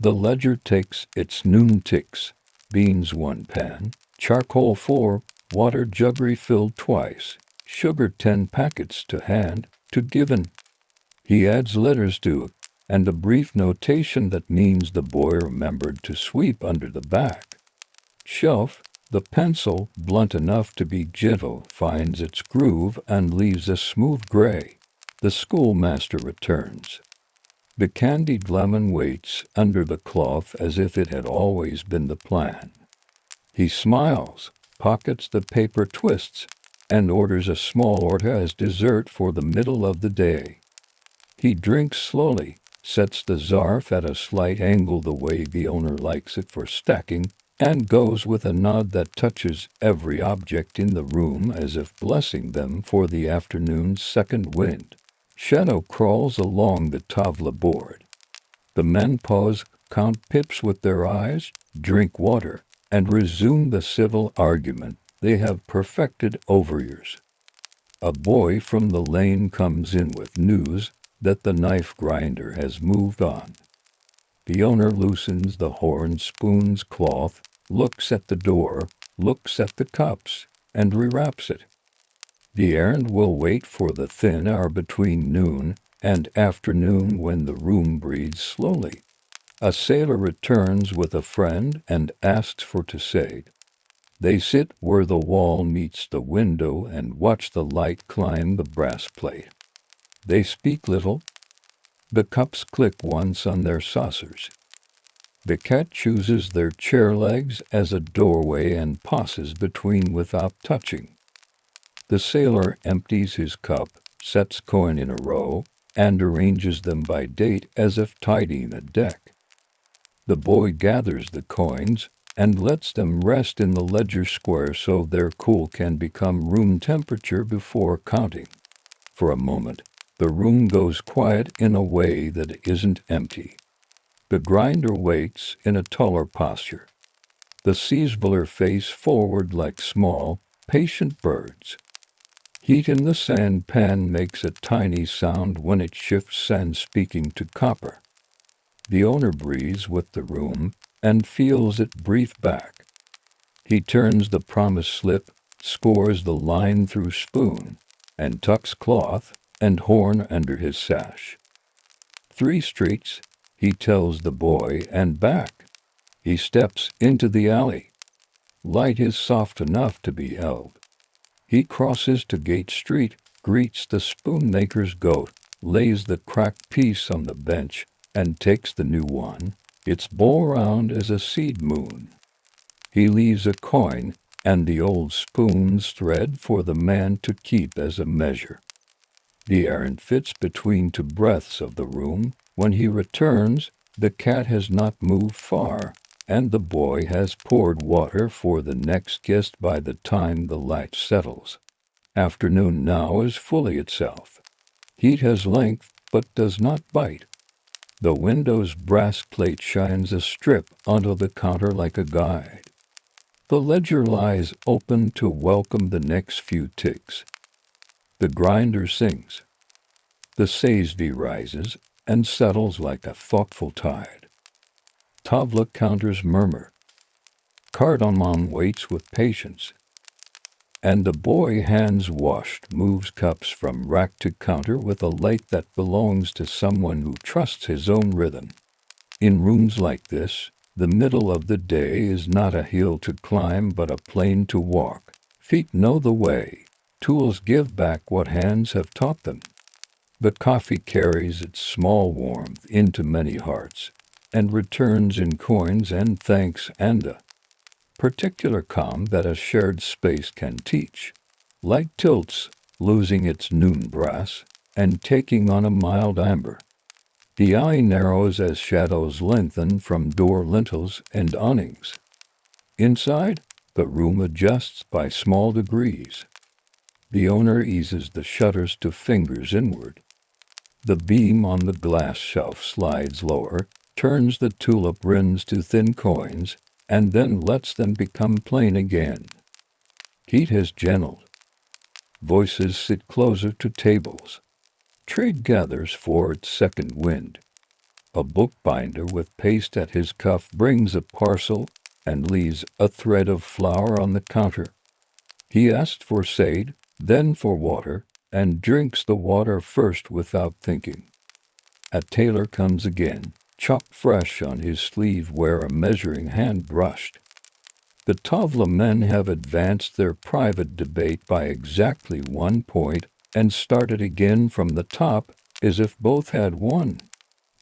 The ledger takes its noon ticks, beans 1 pan, charcoal 4, water jug refilled twice, sugar 10 packets to hand, to given. He adds letters to it, and a brief notation that means the boy remembered to sweep under the back shelf. The pencil, blunt enough to be gentle, finds its groove and leaves a smooth gray. The schoolmaster returns. The candied lemon waits under the cloth as if it had always been the plan. He smiles, pockets the paper twists, and orders a small orta as dessert for the middle of the day. He drinks slowly, sets the zarf at a slight angle the way the owner likes it for stacking, and goes with a nod that touches every object in the room as if blessing them for the afternoon's second wind. Shadow crawls along the tavla board. The men pause, count pips with their eyes, drink water, and resume the civil argument they have perfected over years. A boy from the lane comes in with news that the knife grinder has moved on. The owner loosens the horn spoon's cloth, looks at the door, looks at the cups, and rewraps it. The errand will wait for the thin hour between noon and afternoon when the room breathes slowly. A sailor returns with a friend and asks for to say. They sit where the wall meets the window and watch the light climb the brass plate. They speak little. The cups click once on their saucers. The cat chooses their chair legs as a doorway and passes between without touching. The sailor empties his cup, sets coin in a row, and arranges them by date as if tidying a deck. The boy gathers the coins and lets them rest in the ledger square so their cool can become room temperature before counting. For a moment, the room goes quiet in a way that isn't empty. The grinder waits in a taller posture. The sizzler face forward like small, patient birds. Heat in the sand pan makes a tiny sound when it shifts sand speaking to copper. The owner breathes with the room and feels it breathe back. He turns the promised slip, scores the line through spoon, and tucks cloth and horn under his sash. 3 streets, he tells the boy, and back. He steps into the alley. Light is soft enough to be held. He crosses to Gate Street, greets the spoonmaker's goat, lays the cracked piece on the bench, and takes the new one, its bowl round as a seed moon. He leaves a coin and the old spoon's thread for the man to keep as a measure. The errand fits between 2 breaths of the room. When he returns, the cat has not moved far, and the boy has poured water for the next guest by the time the light settles. Afternoon now is fully itself. Heat has length, but does not bite. The window's brass plate shines a strip onto the counter like a guide. The ledger lies open to welcome the next few ticks. The grinder sings. The Saisby rises and settles like a thoughtful tide. Tavla counters murmur. Cardamom waits with patience. And the boy, hands washed, moves cups from rack to counter with a light that belongs to someone who trusts his own rhythm. In rooms like this, The middle of the day is not a hill to climb but a plain to walk. Feet know the way. Tools give back what hands have taught them. The coffee carries its small warmth into many hearts, and returns in coins and thanks and a particular calm that a shared space can teach. Light tilts, losing its noon brass, and taking on a mild amber. The eye narrows as shadows lengthen from door lintels and awnings. Inside, the room adjusts by small degrees. The owner eases the shutters to fingers inward. The beam on the glass shelf slides lower, turns the tulip rims to thin coins, and then lets them become plain again. Heat has gentled. Voices sit closer to tables. Trade gathers for its second wind. A bookbinder with paste at his cuff brings a parcel and leaves a thread of flour on the counter. He asked for shade, then for water, and drinks the water first without thinking. A tailor comes again, chalk fresh on his sleeve where a measuring hand brushed. The Tavla men have advanced their private debate by exactly 1 point and started again from the top as if both had won.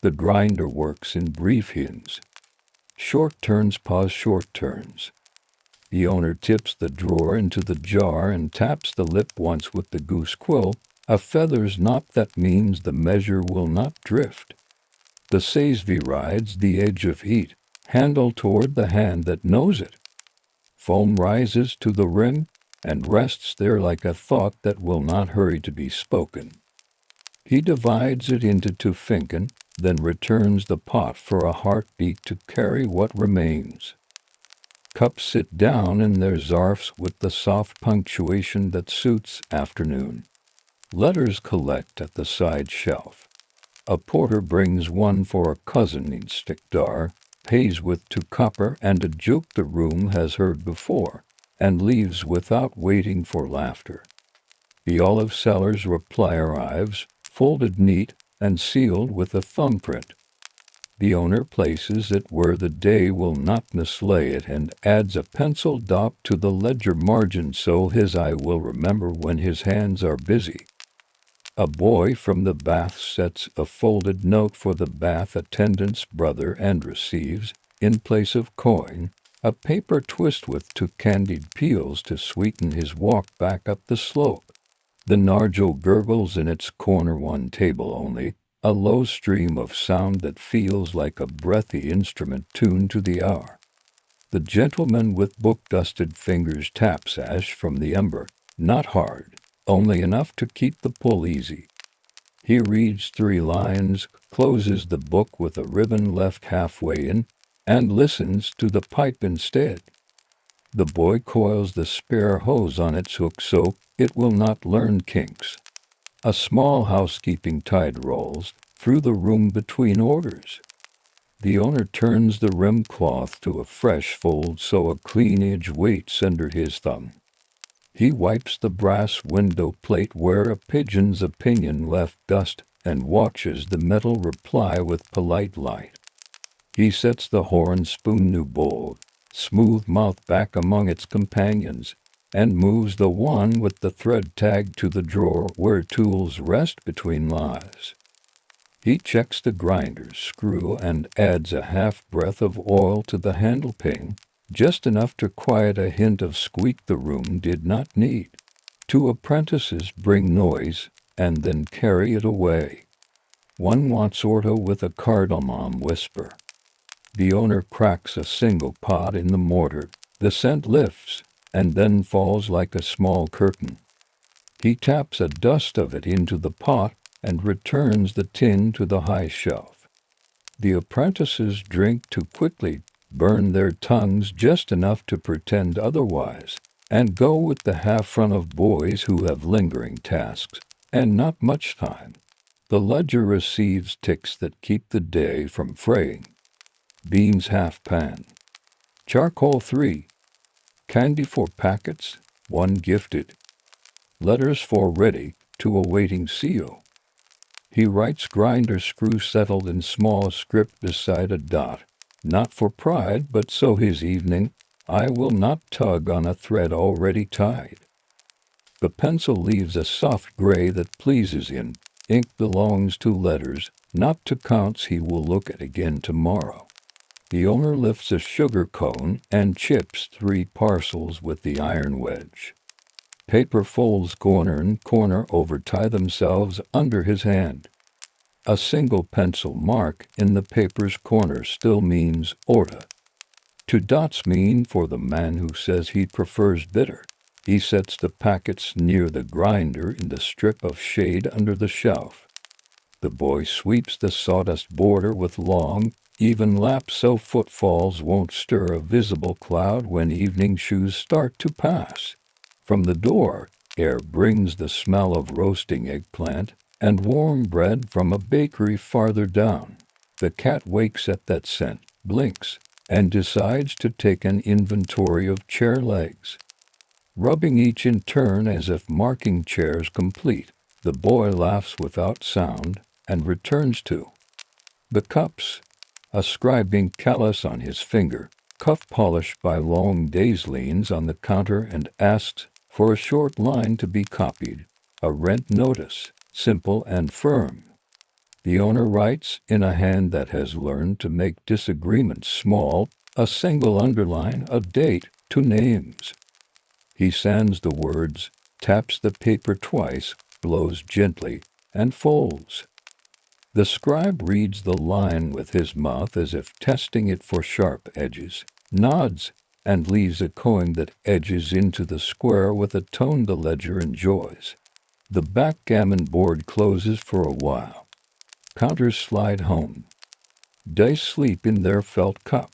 The grinder works in brief hints. Short turns pause short turns. The owner tips the drawer into the jar and taps the lip once with the goose quill, a feather's knot that means the measure will not drift. The Saisvi rides the edge of heat, handle toward the hand that knows it. Foam rises to the rim and rests there like a thought that will not hurry to be spoken. He divides it into 2 finken, then returns the pot for a heartbeat to carry what remains. Cups sit down in their zarfs with the soft punctuation that suits afternoon. Letters collect at the side shelf. A porter brings one for a cousin in Stickdar, pays with 2 copper and a joke the room has heard before, and leaves without waiting for laughter. The olive seller's reply arrives, folded neat and sealed with a thumbprint. The owner places it where the day will not mislay it and adds a pencil dot to the ledger margin so his eye will remember when his hands are busy. A boy from the bath sets a folded note for the bath attendant's brother and receives, in place of coin, a paper twist with 2 candied peels to sweeten his walk back up the slope. The nargile gurgles in its corner 1 table only, a low stream of sound that feels like a breathy instrument tuned to the hour. The gentleman with book-dusted fingers taps ash from the ember, not hard, only enough to keep the pull easy. He reads 3 lines, closes the book with a ribbon left halfway in, and listens to the pipe instead. The boy coils the spare hose on its hook so it will not learn kinks. A small housekeeping tide rolls through the room between orders. The owner turns the rim cloth to a fresh fold so a clean edge waits under his thumb. He wipes the brass window plate where a pigeon's opinion left dust and watches the metal reply with polite light. He sets the horn spoon new bowl, smooth mouth back among its companions, and moves the one with the thread tag to the drawer where tools rest between lies. He checks the grinder's screw and adds a half breath of oil to the handle ping, just enough to quiet a hint of squeak the room did not need. 2 apprentices bring noise and then carry it away. One wants ordo with a cardamom whisper. The owner cracks a single pot in the mortar, the scent lifts, and then falls like a small curtain. He taps a dust of it into the pot and returns the tin to the high shelf. The apprentices drink too quickly, burn their tongues just enough to pretend otherwise, and go with the half-run of boys who have lingering tasks, and not much time. The ledger receives ticks that keep the day from fraying. Beans half pan. Charcoal 3. Candy 4 packets, 1 gifted. Letters 4 ready, to awaiting CO. He writes grinder screw settled in small script beside a dot. not for pride, but so his evening eye will not tug on a thread already tied. The pencil leaves a soft gray that pleases him. Ink belongs to letters, not to counts he will look at again tomorrow. The owner lifts a sugar cone and chips 3 parcels with the iron wedge. Paper folds corner and corner over tie themselves under his hand. A single pencil mark in the paper's corner still means order. 2 dots mean for the man who says he prefers bitter. He sets the packets near the grinder in the strip of shade under the shelf. The boy sweeps the sawdust border with long, even laps so footfalls won't stir a visible cloud when evening shoes start to pass. From the door, air brings the smell of roasting eggplant and warm bread from a bakery farther down. The cat wakes at that scent, blinks, and decides to take an inventory of chair legs. Rubbing each in turn as if marking chairs complete, the boy laughs without sound and returns to the cups, a scribing callus on his finger. Cuff polished by long days leans on the counter and asks for a short line to be copied, a rent notice, simple and firm. The owner writes in a hand that has learned to make disagreements small, a single underline, a date, 2 names. He sands the words, taps the paper twice, blows gently, and folds. The scribe reads the line with his mouth as if testing it for sharp edges, nods, and leaves a coin that edges into the square with a tone the ledger enjoys. The backgammon board closes for a while. Counters slide home. Dice sleep in their felt cup.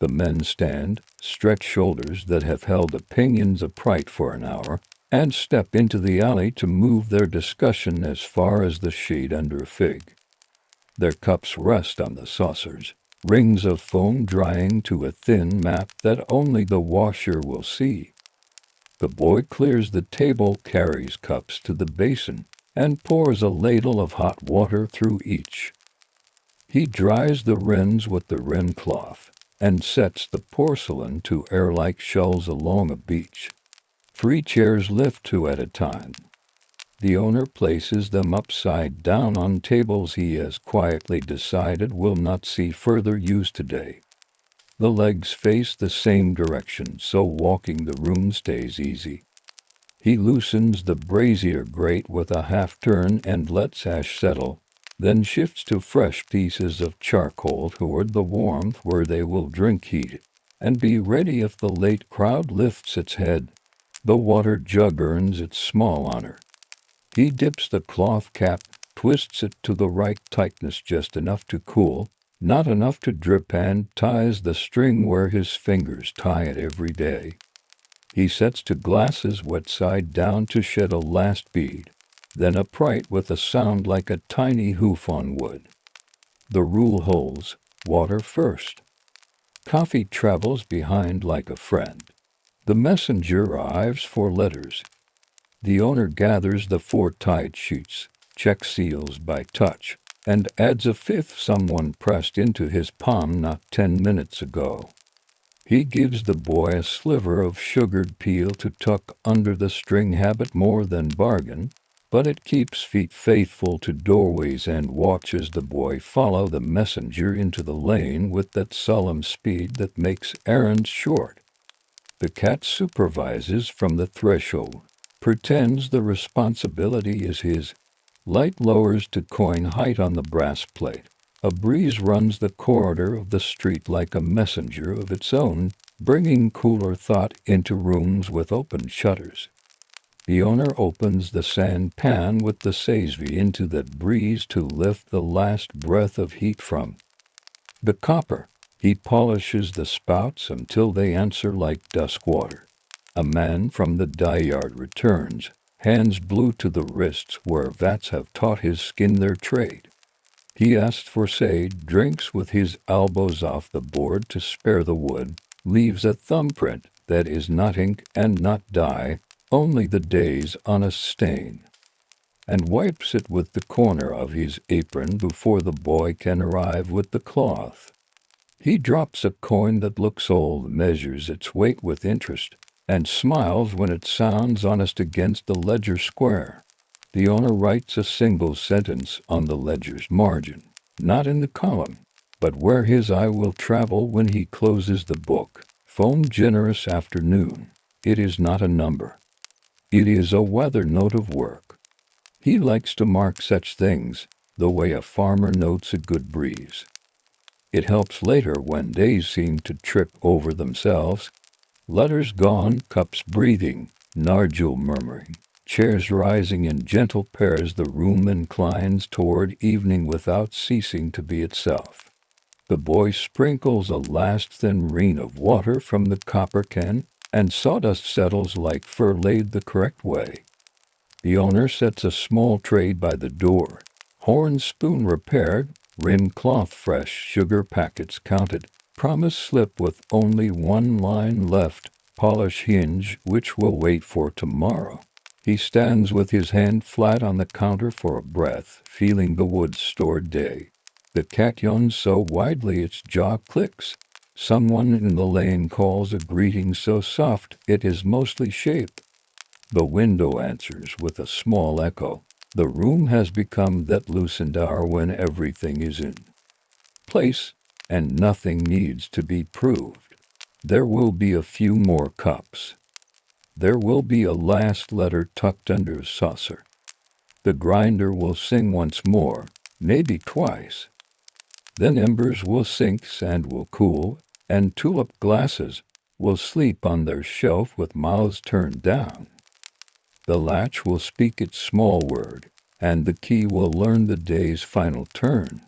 The men stand, stretch shoulders that have held opinions upright for an hour, and step into the alley to move their discussion as far as the shade under a fig. Their cups rest on the saucers, rings of foam drying to a thin map that only the washer will see. The boy clears the table, carries cups to the basin, and pours a ladle of hot water through each. He dries the rins with the wren cloth, and sets the porcelain to air like shells along a beach. 3 chairs lift 2 at a time. The owner places them upside down on tables he has quietly decided will not see further use today. The legs face the same direction, so walking the room stays easy. He loosens the brazier grate with a half-turn and lets ash settle, then shifts to fresh pieces of charcoal toward the warmth where they will drink heat, and be ready if the late crowd lifts its head. The water jug earns its small honor. He dips the cloth cap, twists it to the right tightness, just enough to cool, not enough to drip, and ties the string where his fingers tie it every day. He sets to glasses wet side down to shed a last bead, then upright with a sound like a tiny hoof on wood. The rule holds, water first. Coffee travels behind like a friend. The messenger arrives for letters. The owner gathers the 4 tied sheets, checks seals by touch, and adds a 5th someone pressed into his palm not 10 minutes ago. He gives the boy a sliver of sugared peel to tuck under the string, habit more than bargain, but it keeps feet faithful to doorways and watches the boy follow the messenger into the lane with that solemn speed that makes errands short. The cat supervises from the threshold, pretends the responsibility is his. Light lowers to coin height on the brass plate. A breeze runs the corridor of the street like a messenger of its own, bringing cooler thought into rooms with open shutters. The owner opens the sand pan with the sesame into that breeze to lift the last breath of heat from the copper. He polishes the spouts until they answer like dusk water. A man from the dye yard returns, hands blue to the wrists where vats have taught his skin their trade. He asks for shade, drinks with his elbows off the board to spare the wood, leaves a thumbprint that is not ink and not dye, only the day's honest stain, and wipes it with the corner of his apron before the boy can arrive with the cloth. He drops a coin that looks old, measures its weight with interest, and smiles when it sounds honest against the ledger square. The owner writes a single sentence on the ledger's margin, not in the column, but where his eye will travel when he closes the book. Foam generous afternoon. It is not a number. It is a weather note of work. He likes to mark such things, the way a farmer notes a good breeze. It helps later when days seem to trip over themselves. Letters gone, cups breathing, Nargile murmuring, chairs rising in gentle pairs. The room inclines toward evening without ceasing to be itself. The boy sprinkles a last thin rain of water from the copper can, and sawdust settles like fur laid the correct way. The owner sets a small tray by the door, horn spoon repaired, rim cloth fresh, sugar packets counted, promise slip with only one line left, polish hinge which will wait for tomorrow. He stands with his hand flat on the counter for a breath, feeling the wood's stored day. The cat yawns so widely its jaw clicks. Someone in the lane calls a greeting so soft it is mostly shaped. The window answers with a small echo. The room has become that loosened hour when everything is in place and nothing needs to be proved. There will be a few more cups. There will be a last letter tucked under a saucer. The grinder will sing once more, maybe twice. Then embers will sink, sand will cool, and tulip glasses will sleep on their shelf with mouths turned down. The latch will speak its small word, and the key will learn the day's final turn.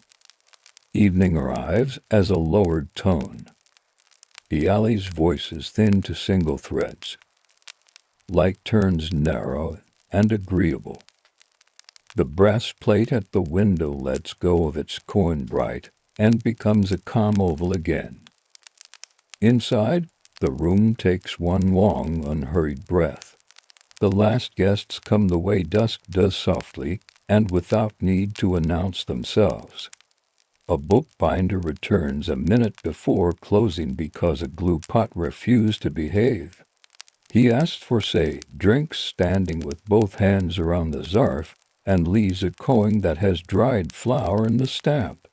Evening arrives as a lowered tone. The alley's voices thin to single threads. Light turns narrow and agreeable. The brass plate at the window lets go of its coin bright and becomes a calm oval again. Inside, the room takes one long, unhurried breath. The last guests come the way dusk does, softly and without need to announce themselves. A bookbinder returns a minute before closing because a glue pot refused to behave. He asks for, say, drinks, standing with both hands around the zarf, and leaves a coin that has dried flour in the stamp.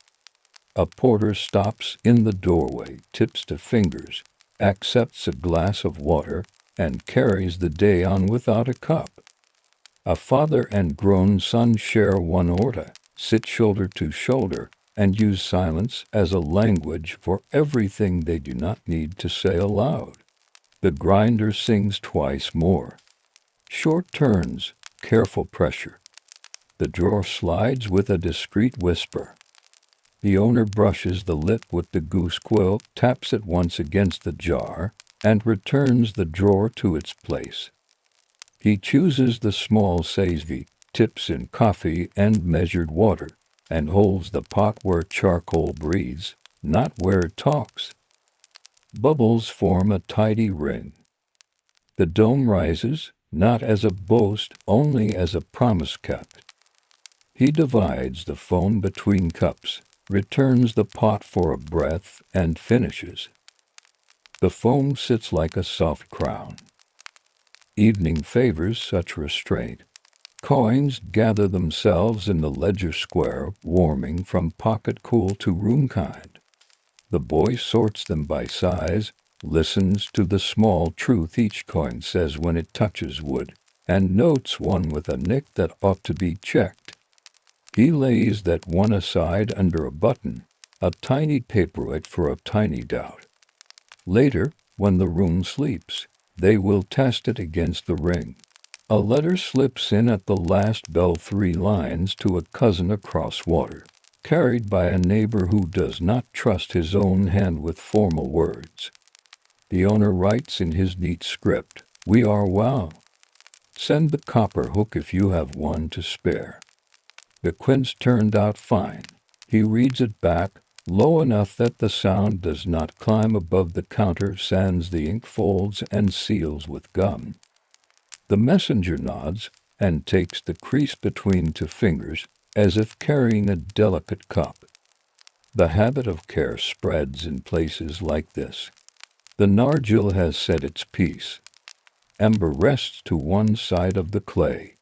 A porter stops in the doorway, tips to fingers, accepts a glass of water, and carries the day on without a cup. A father and grown son share one order, sit shoulder to shoulder, and use silence as a language for everything they do not need to say aloud. The grinder sings twice more. Short turns, careful pressure. The drawer slides with a discreet whisper. The owner brushes the lip with the goose quill, taps it once against the jar, and returns the drawer to its place. He chooses the small sazvi, tips in coffee and measured water, and holds the pot where charcoal breathes, not where it talks. Bubbles form a tidy ring. The dome rises, not as a boast, only as a promise kept. He divides the foam between cups, returns the pot for a breath, and finishes. The foam sits like a soft crown. Evening favors such restraint. Coins gather themselves in the ledger square, warming from pocket cool to room kind. The boy sorts them by size, listens to the small truth each coin says when it touches wood, and notes one with a nick that ought to be checked. He lays that one aside under a button, a tiny paperweight for a tiny doubt. Later, when the room sleeps, they will test it against the ring. A letter slips in at the last bell, 3 lines to a cousin across water, carried by a neighbor who does not trust his own hand with formal words. The owner writes in his neat script, "We are well. Send the copper hook if you have one to spare." The quince turned out fine. He reads it back, low enough that the sound does not climb above the counter, sands the ink, folds, and seals with gum. The messenger nods and takes the crease between 2 fingers, as if carrying a delicate cup. The habit of care spreads in places like this. The nargile has said its piece. Ember rests to one side of the clay.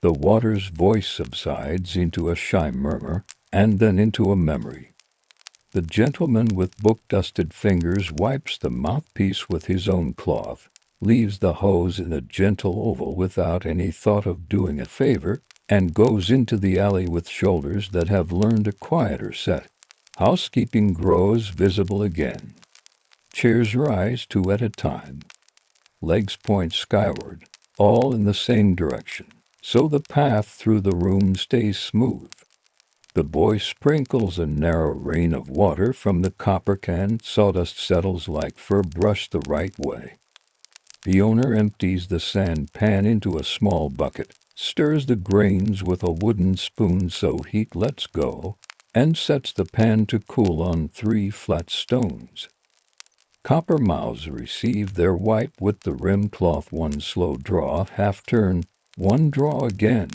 The water's voice subsides into a shy murmur, and then into a memory. The gentleman with book-dusted fingers wipes the mouthpiece with his own cloth, leaves the hose in a gentle oval without any thought of doing a favor, and goes into the alley with shoulders that have learned a quieter set. Housekeeping grows visible again. Chairs rise two at a time. Legs point skyward, all in the same direction, so the path through the room stays smooth. The boy sprinkles a narrow rain of water from the copper can. Sawdust settles like fur brush the right way. The owner empties the sand pan into a small bucket, stirs the grains with a wooden spoon so heat lets go, and sets the pan to cool on 3 flat stones. Copper mouths receive their wipe with the rim cloth. 1 slow draw, half turn, 1 draw again.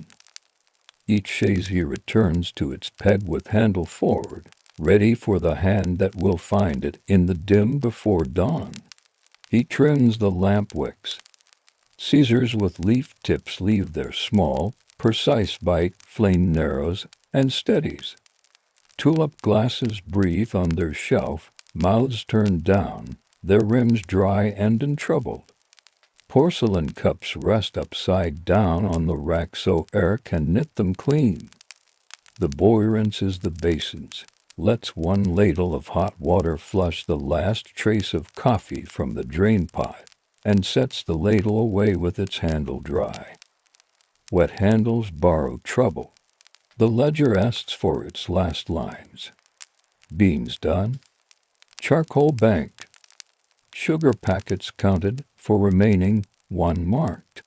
Each chaise here returns to its peg with handle forward, ready for the hand that will find it in the dim before dawn. He trims the lamp wicks. Caesars with leaf tips leave their small, precise bite. Flame narrows and steadies. Tulip glasses breathe on their shelf, mouths turned down, their rims dry and untroubled. Porcelain cups rest upside down on the rack so air can knit them clean. The boy rinses the basins, lets 1 ladle of hot water flush the last trace of coffee from the drain pot, and sets the ladle away with its handle dry. Wet handles borrow trouble. The ledger asks for its last lines. Beans done. Charcoal banked. Sugar packets counted, for remaining 1 marked.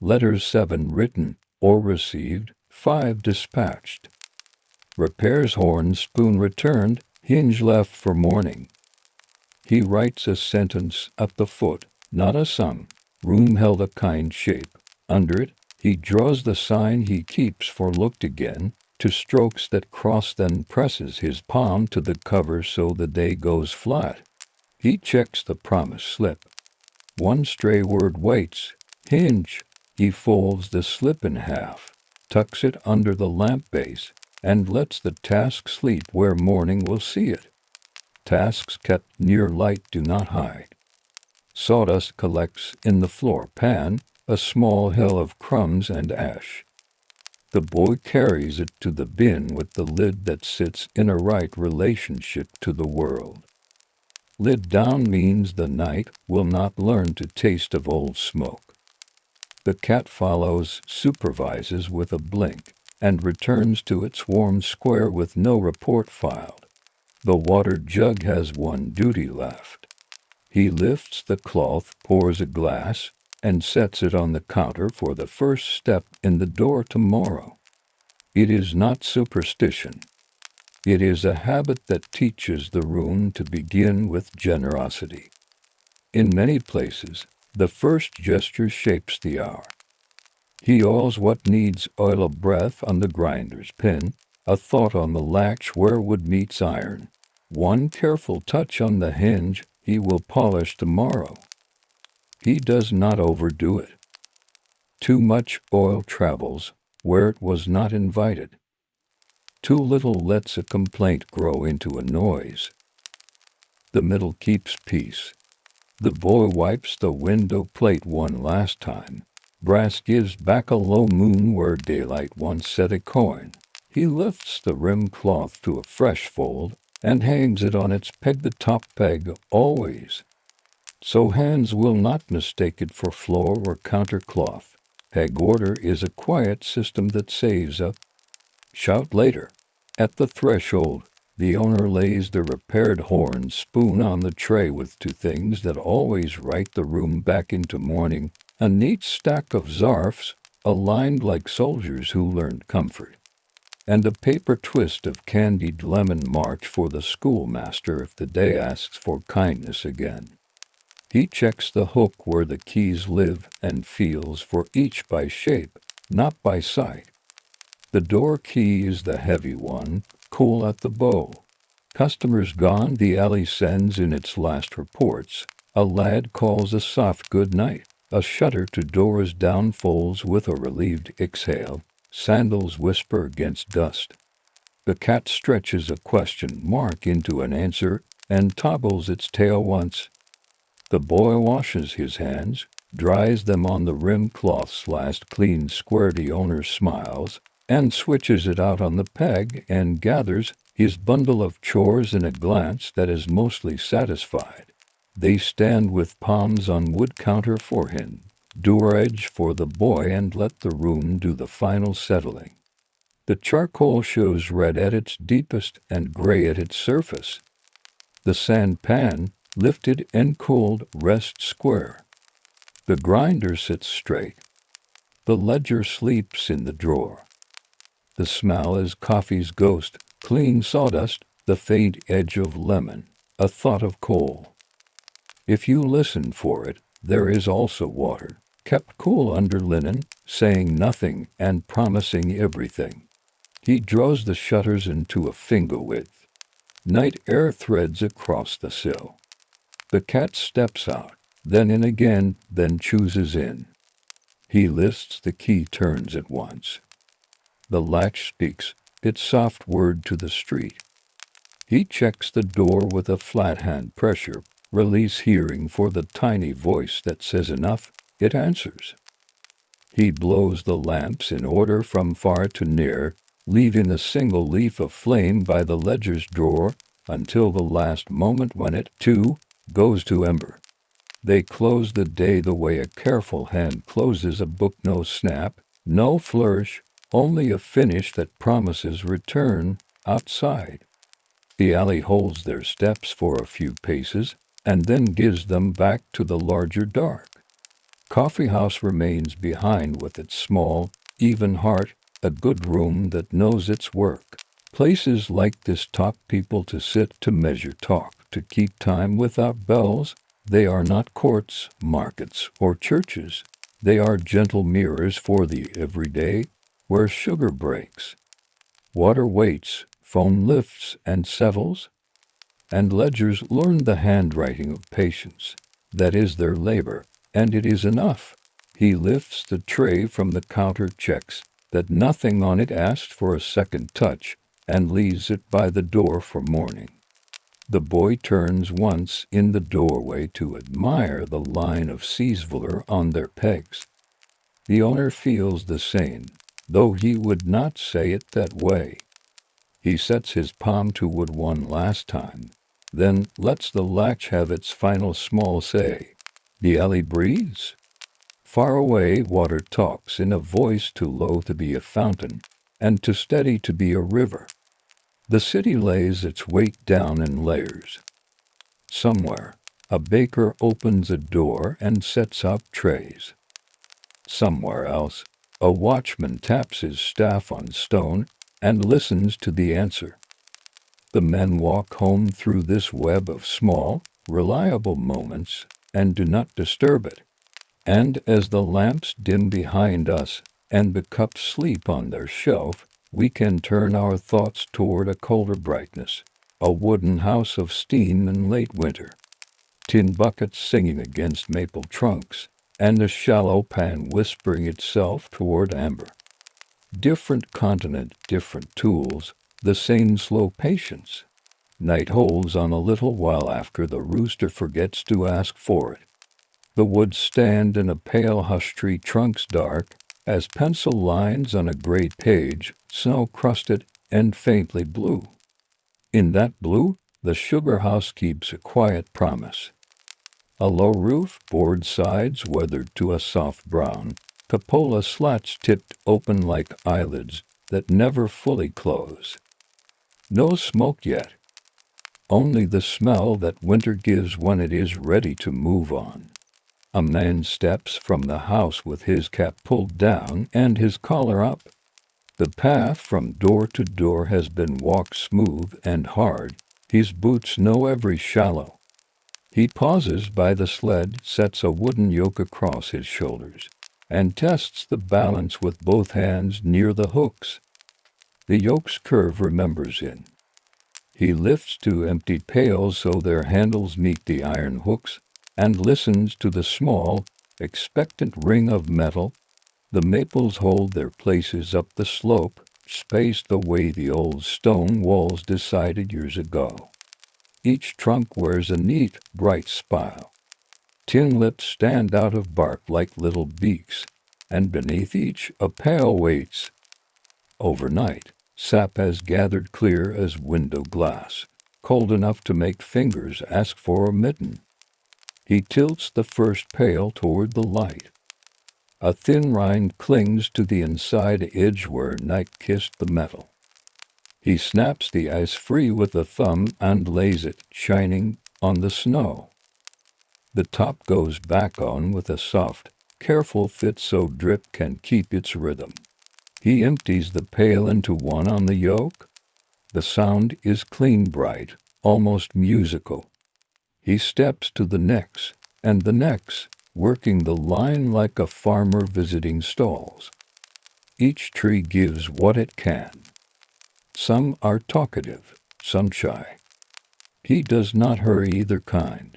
Letters 7 written or received, 5 dispatched. Repairs horn spoon returned, hinge left for morning. He writes a sentence at the foot, not a sum. Room held a kind shape. Under it, he draws the sign he keeps for looked again, to strokes that cross, then presses his palm to the cover so the day goes flat. He checks the promise slip. 1 stray word waits. Hinge. He folds the slip in half, tucks it under the lamp base, and lets the task sleep where morning will see it. Tasks kept near light do not hide. Sawdust collects in the floor pan, a small hill of crumbs and ash. The boy carries it to the bin with the lid that sits in a right relationship to the world. Lid down means the night will not learn to taste of old smoke. The cat follows, supervises with a blink, and returns to its warm square with no report filed. The water jug has 1 duty left. He lifts the cloth, pours a glass, and sets it on the counter for the first step in the door tomorrow. It is not superstition. It is a habit that teaches the room to begin with generosity. In many places, the first gesture shapes the hour. He oils what needs oil, a breath on the grinder's pin, a thought on the latch where wood meets iron. 1 careful touch on the hinge he will polish tomorrow. He does not overdo it. Too much oil travels where it was not invited. Too little lets a complaint grow into a noise. The middle keeps peace. The boy wipes the window plate 1 last time. Brass gives back a low moon where daylight once set a coin. He lifts the rim cloth to a fresh fold and hangs it on its peg, the top peg always, so hands will not mistake it for floor or counter cloth. Peg order is a quiet system that saves up. Shout later. At the threshold, the owner lays the repaired horn spoon on the tray with 2 things that always write the room back into morning, a neat stack of zarfs, aligned like soldiers who learned comfort, and a paper twist of candied lemon march for the schoolmaster if the day asks for kindness again. He checks the hook where the keys live and feels for each by shape, not by sight. The door key is the heavy one, cool at the bow. Customers gone, the alley sends in its last reports. A lad calls a soft good night. A shutter to doors down folds with a relieved exhale. Sandals whisper against dust. The cat stretches a question mark into an answer and toggles its tail once. The boy washes his hands, dries them on the rim cloth's last clean square. The owner smiles and switches it out on the peg and gathers his bundle of chores in a glance that is mostly satisfied. They stand with palms on wood counter for him, door edge for the boy, and let the room do the final settling. The charcoal shows red at its deepest and gray at its surface. The sand pan, lifted and cooled, rests square. The grinder sits straight. The ledger sleeps in the drawer. The smell is coffee's ghost, clean sawdust, the faint edge of lemon, a thought of coal. If you listen for it, there is also water, kept cool under linen, saying nothing and promising everything. He draws the shutters into a finger width. Night air threads across the sill. The cat steps out, then in again, then chooses in. He lists the key turns at once. The latch speaks its soft word to the street. He checks the door with a flat hand pressure, release hearing for the tiny voice that says enough. It answers. He blows the lamps in order from far to near, leaving a single leaf of flame by the ledger's drawer until the last moment when it, too, goes to ember. They close the day the way a careful hand closes a book. No snap, no flourish, only a finish that promises return outside. The alley holds their steps for a few paces and then gives them back to the larger dark. Coffeehouse remains behind with its small, even heart, a good room that knows its work. Places like this taught people to sit, to measure, talk, to keep time without bells. They are not courts, markets, or churches. They are gentle mirrors for the everyday, where sugar breaks, water waits, phone lifts and settles, and ledgers learn the handwriting of patience. That is their labor, and it is enough. He lifts the tray from the counter, checks that nothing on it asked for a second touch, and leaves it by the door for morning. The boy turns once in the doorway to admire the line of Siesveller on their pegs. The owner feels the same, though he would not say it that way. He sets his palm to wood one last time, then lets the latch have its final small say. The alley breathes. Far away, water talks in a voice too low to be a fountain, and too steady to be a river. The city lays its weight down in layers. Somewhere, a baker opens a door and sets out trays. Somewhere else, a watchman taps his staff on stone and listens to the answer. The men walk home through this web of small, reliable moments and do not disturb it. And as the lamps dim behind us and the cups sleep on their shelf, we can turn our thoughts toward a colder brightness, a wooden house of steam in late winter, tin buckets singing against maple trunks, and a shallow pan whispering itself toward amber. Different continent, different tools, the same slow patience. Night holds on a little while after the rooster forgets to ask for it. The woods stand in a pale hush, tree trunks dark as pencil lines on a gray page, snow-crusted and faintly blue. In that blue, the Sugarhouse keeps a quiet promise. A low roof, board sides weathered to a soft brown, cupola slats tipped open like eyelids that never fully close. No smoke yet, only the smell that winter gives when it is ready to move on. A man steps from the house with his cap pulled down and his collar up. The path from door to door has been walked smooth and hard. His boots know every shallow. He pauses by the sled, sets a wooden yoke across his shoulders, and tests the balance with both hands near the hooks. The yoke's curve remembers him. He lifts two emptied pails so their handles meet the iron hooks, and listens to the small, expectant ring of metal. The maples hold their places up the slope, spaced the way the old stone walls decided years ago. Each trunk wears a neat, bright spile. Tin lips stand out of bark like little beaks, and beneath each a pail waits. Overnight, sap has gathered clear as window glass, cold enough to make fingers ask for a mitten. He tilts the first pail toward the light. A thin rind clings to the inside edge where night kissed the metal. He snaps the ice free with a thumb and lays it, shining, on the snow. The top goes back on with a soft, careful fit so drip can keep its rhythm. He empties the pail into one on the yoke. The sound is clean, bright, almost musical. He steps to the next, and the next, working the line like a farmer visiting stalls. Each tree gives what it can. Some are talkative, some shy. He does not hurry either kind.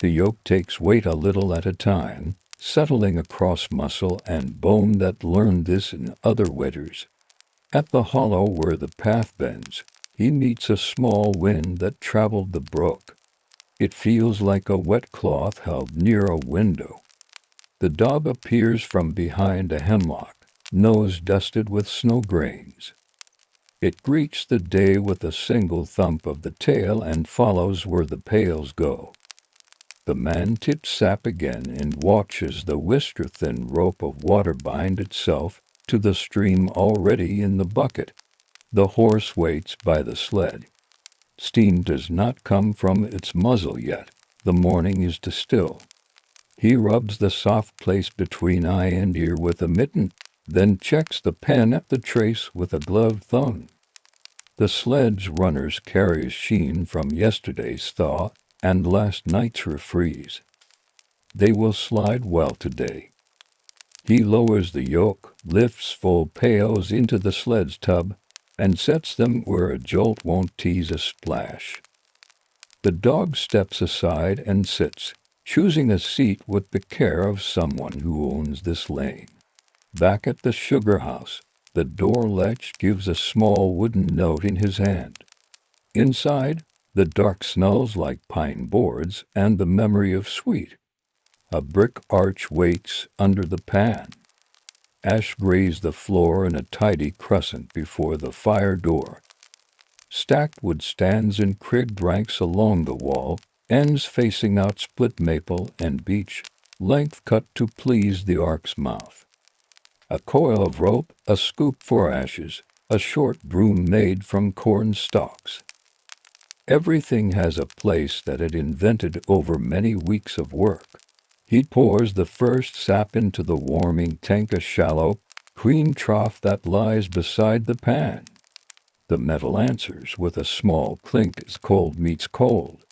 The yoke takes weight a little at a time, settling across muscle and bone that learned this in other winters. At the hollow where the path bends, he meets a small wind that traveled the brook. It feels like a wet cloth held near a window. The dog appears from behind a hemlock, nose dusted with snow grains. It greets the day with a single thump of the tail and follows where the pails go. The man tips sap again and watches the whisper-thin rope of water bind itself to the stream already in the bucket. The horse waits by the sled. Steam does not come from its muzzle yet. The morning is still. He rubs the soft place between eye and ear with a mitten, then checks the pen at the trace with a gloved thumb. The sledge runners carries sheen from yesterday's thaw and last night's refreeze. They will slide well today. He lowers the yoke, lifts full pails into the sled's tub, and sets them where a jolt won't tease a splash. The dog steps aside and sits, choosing a seat with the care of someone who owns this lane. Back at the Sugarhouse, the door latch gives a small wooden note in his hand. Inside, the dark smells like pine boards and the memory of sweet. A brick arch waits under the pan. Ash graze the floor in a tidy crescent before the fire door. Stacked wood stands in cribbed ranks along the wall, ends facing out split maple and beech, length cut to please the ark's mouth. A coil of rope, a scoop for ashes, a short broom made from corn stalks. Everything has a place that it invented over many weeks of work. He pours the first sap into the warming tank, a shallow, clean trough that lies beside the pan. The metal answers with a small clink as cold meets cold.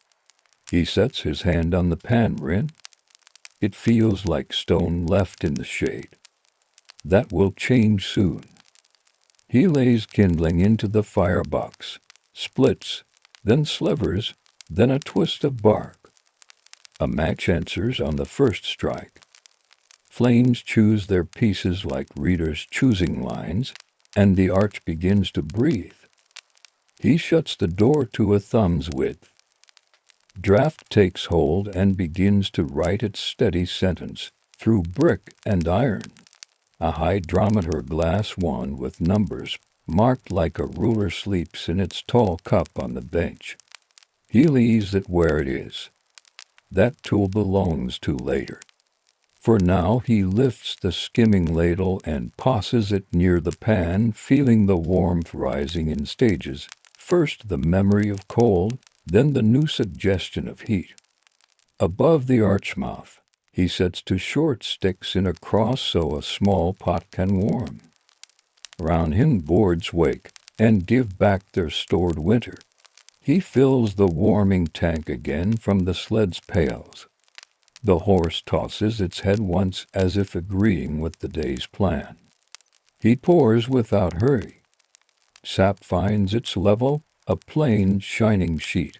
He sets his hand on the pan rim. It feels like stone left in the shade. That will change soon. He lays kindling into the firebox, splits, then slivers, then a twist of bark. A match answers on the first strike. Flames choose their pieces like readers choosing lines, and the arch begins to breathe. He shuts the door to a thumb's width. Draft takes hold and begins to write its steady sentence through brick and iron. A hydrometer glass wand with numbers marked like a ruler sleeps in its tall cup on the bench. He leaves it where it is. That tool belongs to later. For now he lifts the skimming ladle and passes it near the pan, feeling the warmth rising in stages. First the memory of cold, then the new suggestion of heat. Above the arch mouth, he sets two short sticks in a cross so a small pot can warm. Round him boards wake and give back their stored winter. He fills the warming tank again from the sled's pails. The horse tosses its head once as if agreeing with the day's plan. He pours without hurry. Sap finds its level, a plain, shining sheet.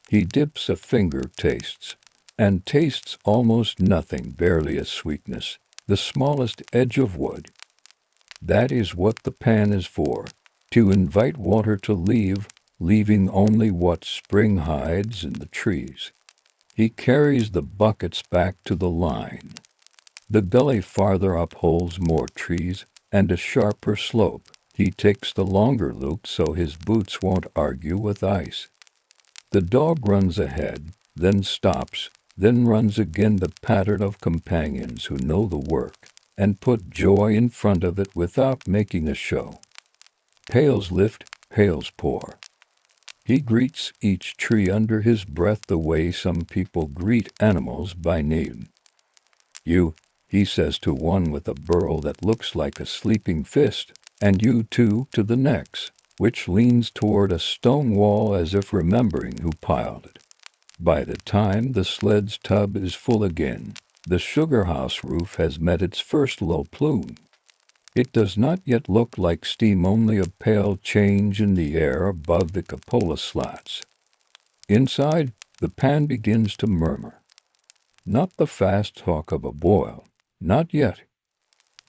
He dips a finger, tastes, and tastes almost nothing, barely a sweetness, the smallest edge of wood. That is what the pan is for, to invite water to leave, leaving only what spring hides in the trees. He carries the buckets back to the line. The gully farther up holds more trees and a sharper slope. He takes the longer loop so his boots won't argue with ice. The dog runs ahead, then stops, then runs again, the pattern of companions who know the work and put joy in front of it without making a show. Pails lift, pails pour. He greets each tree under his breath the way some people greet animals by name. You, he says to one with a burl that looks like a sleeping fist, and you too to the next, which leans toward a stone wall as if remembering who piled it. By the time the sled's tub is full again, the Sugarhouse roof has met its first low plume. It does not yet look like steam, only a pale change in the air above the cupola slats. Inside, the pan begins to murmur. Not the fast talk of a boil, not yet.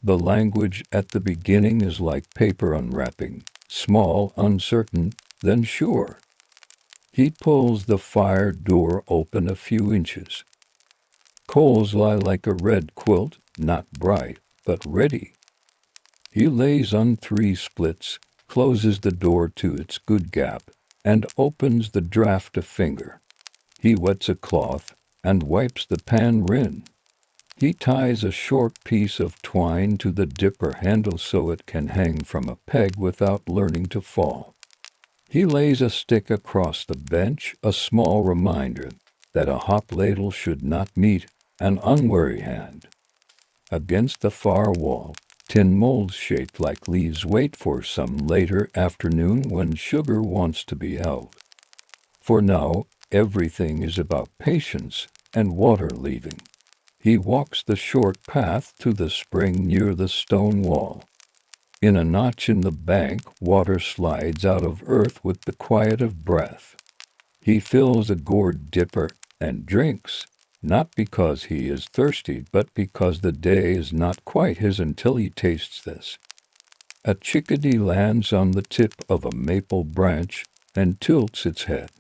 The language at the beginning is like paper unwrapping, small, uncertain, then sure. He pulls the fire door open a few inches. Coals lie like a red quilt, not bright, but ready. He lays on 3 splits, closes the door to its good gap, and opens the draught a finger. He wets a cloth and wipes the pan rin. He ties a short piece of twine to the dipper handle so it can hang from a peg without learning to fall. He lays a stick across the bench, a small reminder that a hop ladle should not meet an unwary hand. Against the far wall, tin molds shaped like leaves wait for some later afternoon when sugar wants to be held. For now, everything is about patience and water leaving. He walks the short path to the spring near the stone wall. In a notch in the bank, water slides out of earth with the quiet of breath. He fills a gourd dipper and drinks, not because he is thirsty, but because the day is not quite his until he tastes this. A chickadee lands on the tip of a maple branch and tilts its head.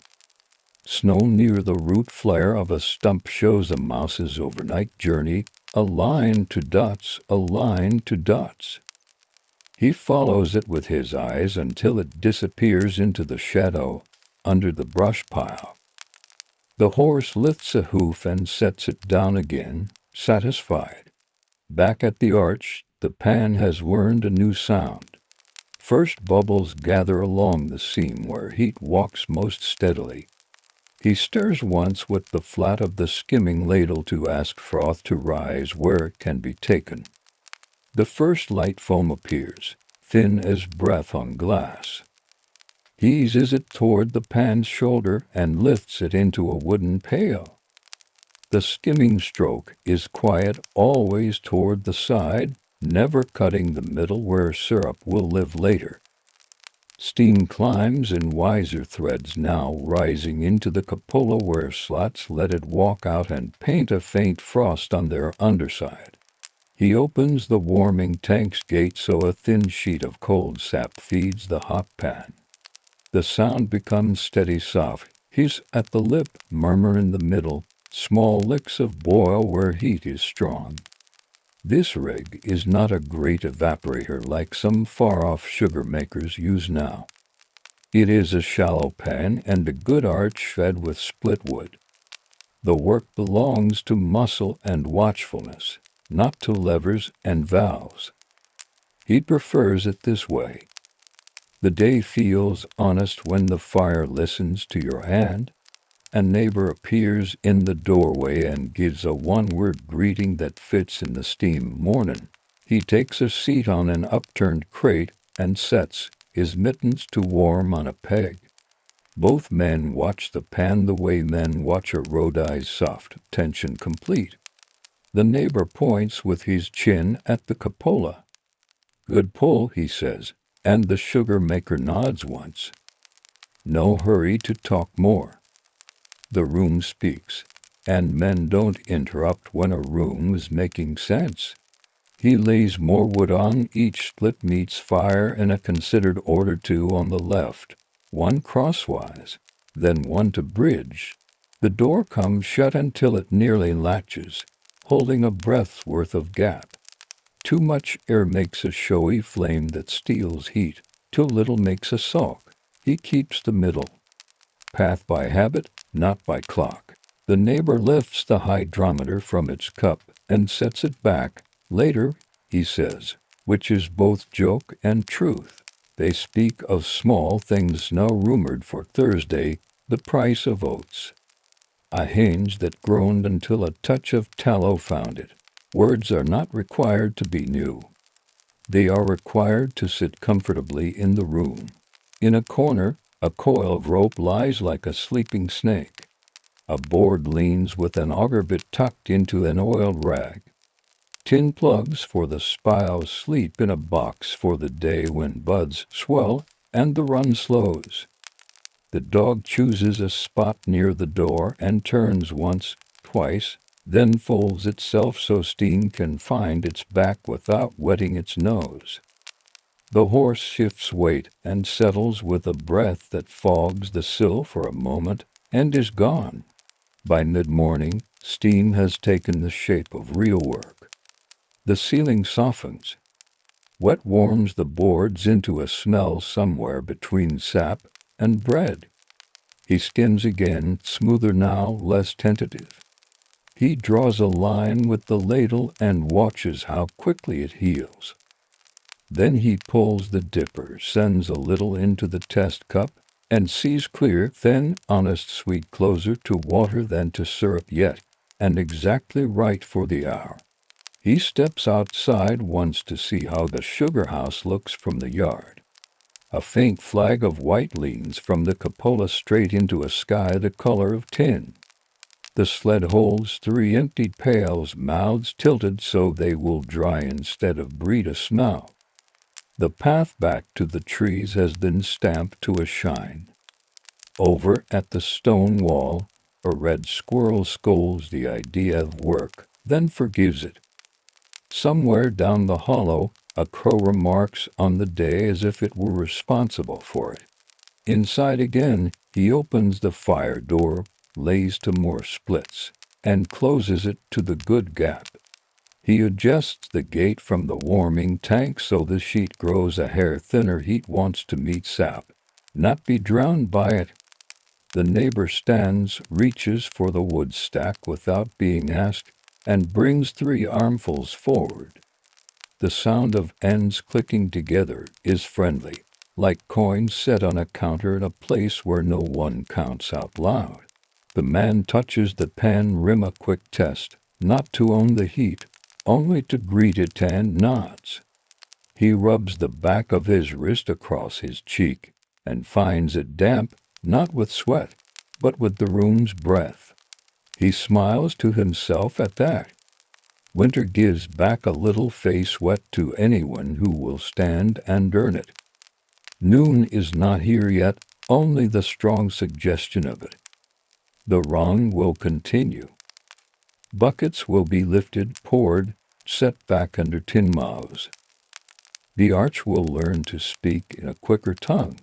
Snow near the root flare of a stump shows a mouse's overnight journey, a line to dots, a line to dots. He follows it with his eyes until it disappears into the shadow under the brush pile. The horse lifts a hoof and sets it down again, satisfied. Back at the arch, the pan has learned a new sound. First bubbles gather along the seam where heat walks most steadily. He stirs once with the flat of the skimming ladle to ask froth to rise where it can be taken. The first light foam appears, thin as breath on glass. He eases it toward the pan's shoulder and lifts it into a wooden pail. The skimming stroke is quiet, always toward the side, never cutting the middle where syrup will live later. Steam climbs in wiser threads now, rising into the cupola where slots let it walk out and paint a faint frost on their underside. He opens the warming tank's gate so a thin sheet of cold sap feeds the hot pan. The sound becomes steady, soft. He's at the lip, murmur in the middle, small licks of boil where heat is strong. This rig is not a great evaporator like some far-off sugar makers use now. It is a shallow pan and a good arch fed with split wood. The work belongs to muscle and watchfulness, not to levers and valves. He prefers it this way. The day feels honest when the fire listens to your hand. A neighbor appears in the doorway and gives a one-word greeting that fits in the steam morning. He takes a seat on an upturned crate and sets his mittens to warm on a peg. Both men watch the pan the way men watch a rodi's soft, tension complete. The neighbor points with his chin at the cupola. "Good pull," he says, and the sugar maker nods once. No hurry to talk more. The room speaks, and men don't interrupt when a room is making sense. He lays more wood on each split meat's fire in a considered order, two on the left, one crosswise, then one to bridge. The door comes shut until it nearly latches, holding a breath's worth of gap. Too much air makes a showy flame that steals heat, too little makes a sulk. He keeps the middle path by habit, not by clock. The neighbor lifts the hydrometer from its cup and sets it back. Later, he says, which is both joke and truth. They speak of small things now rumored for Thursday, the price of oats. A hinge that groaned until a touch of tallow found it. Words are not required to be new. They are required to sit comfortably in the room. In a corner, a coil of rope lies like a sleeping snake. A board leans with an auger bit tucked into an oiled rag. Tin plugs for the spiles sleep in a box for the day when buds swell and the run slows. The dog chooses a spot near the door and turns once, twice, then folds itself so steam can find its back without wetting its nose. The horse shifts weight and settles with a breath that fogs the sill for a moment and is gone. By mid-morning, steam has taken the shape of real work. The ceiling softens. Wet warms the boards into a smell somewhere between sap and bread. He skins again, smoother now, less tentative. He draws a line with the ladle and watches how quickly it heals. Then he pulls the dipper, sends a little into the test cup, and sees clear, thin, honest, sweet, closer to water than to syrup yet, and exactly right for the hour. He steps outside once to see how the Sugarhouse looks from the yard. A faint flag of white leans from the cupola straight into a sky the color of tin. The sled holds 3 emptied pails, mouths tilted so they will dry instead of breed a smell. The path back to the trees has been stamped to a shine. Over at the stone wall, a red squirrel scolds the idea of work, then forgives it. Somewhere down the hollow, a crow remarks on the day as if it were responsible for it. Inside again, he opens the fire door, lays to more splits, and closes it to the good gap. He adjusts the gate from the warming tank so the sheet grows a hair thinner. Heat wants to meet sap, not be drowned by it. The neighbor stands, reaches for the wood stack without being asked, and brings 3 armfuls forward. The sound of ends clicking together is friendly, like coins set on a counter in a place where no one counts out loud. The man touches the pan rim, a quick test, not to own the heat, only to greet it, and nods. He rubs the back of his wrist across his cheek and finds it damp, not with sweat, but with the room's breath. He smiles to himself at that. Winter gives back a little face wet to anyone who will stand and earn it. Noon is not here yet, only the strong suggestion of it. The wrong will continue. Buckets will be lifted, poured, set back under tin mouths. The arch will learn to speak in a quicker tongue.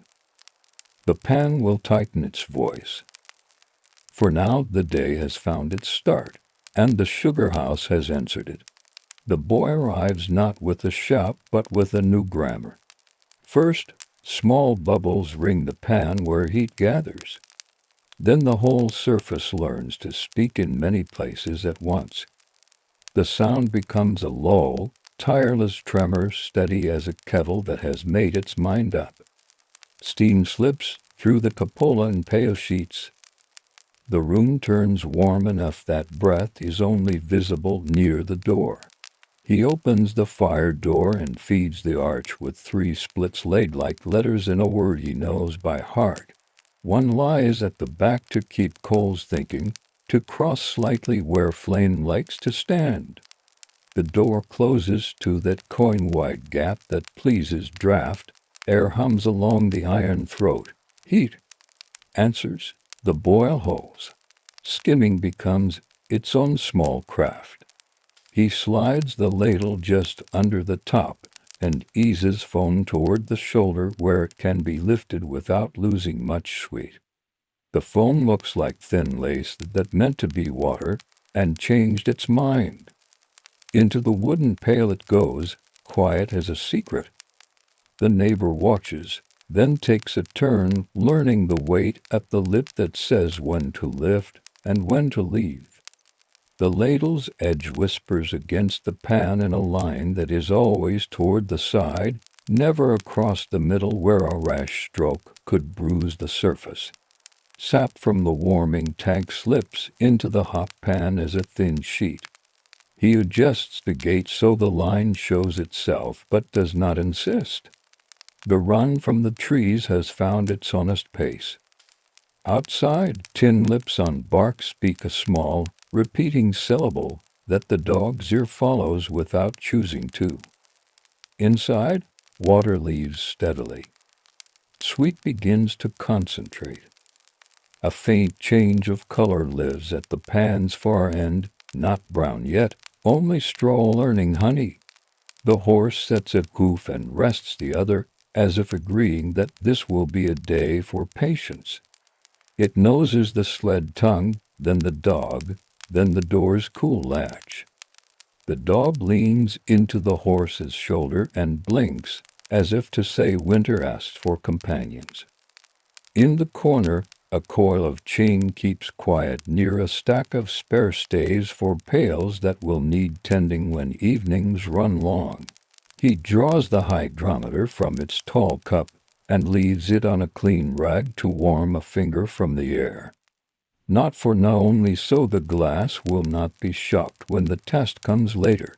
The pan will tighten its voice. For now the day has found its start, and the Sugarhouse has answered it. The boy arrives not with a shout, but with a new grammar. First, small bubbles ring the pan where heat gathers. Then the whole surface learns to speak in many places at once. The sound becomes a low, tireless tremor, steady as a kettle that has made its mind up. Steam slips through the cupola in pale sheets. The room turns warm enough that breath is only visible near the door. He opens the fire door and feeds the arch with 3 splits laid like letters in a word he knows by heart. One lies at the back to keep coals thinking, to cross slightly where flame likes to stand. The door closes to that coin-wide gap that pleases draught. Air hums along the iron throat. Heat. answers the boil hose. Skimming becomes its own small craft. He slides the ladle just under the top and eases foam toward the shoulder where it can be lifted without losing much sweet. The foam looks like thin lace that meant to be water and changed its mind. Into the wooden pail it goes, quiet as a secret. The neighbor watches, then takes a turn learning the weight at the lip that says when to lift and when to leave. The ladle's edge whispers against the pan in a line that is always toward the side, never across the middle where a rash stroke could bruise the surface. Sap from the warming tank slips into the hot pan as a thin sheet. He adjusts the gate so the line shows itself but does not insist. The run from the trees has found its honest pace. Outside, tin lips on bark speak a small, repeating syllable that the dog's ear follows without choosing to. Inside, water leaves steadily. Sweet begins to concentrate. A faint change of color lives at the pan's far end, not brown yet, only straw learning honey. The horse sets a hoof and rests the other, as if agreeing that this will be a day for patience. It noses the sled tongue, then the dog, then the door's cool latch. The dog leans into the horse's shoulder and blinks, as if to say winter asked for companions. In the corner, a coil of chain keeps quiet near a stack of spare stays for pails that will need tending when evenings run long. He draws the hydrometer from its tall cup and leaves it on a clean rag to warm a finger from the air. Not for now only so the glass will not be shocked when the test comes later.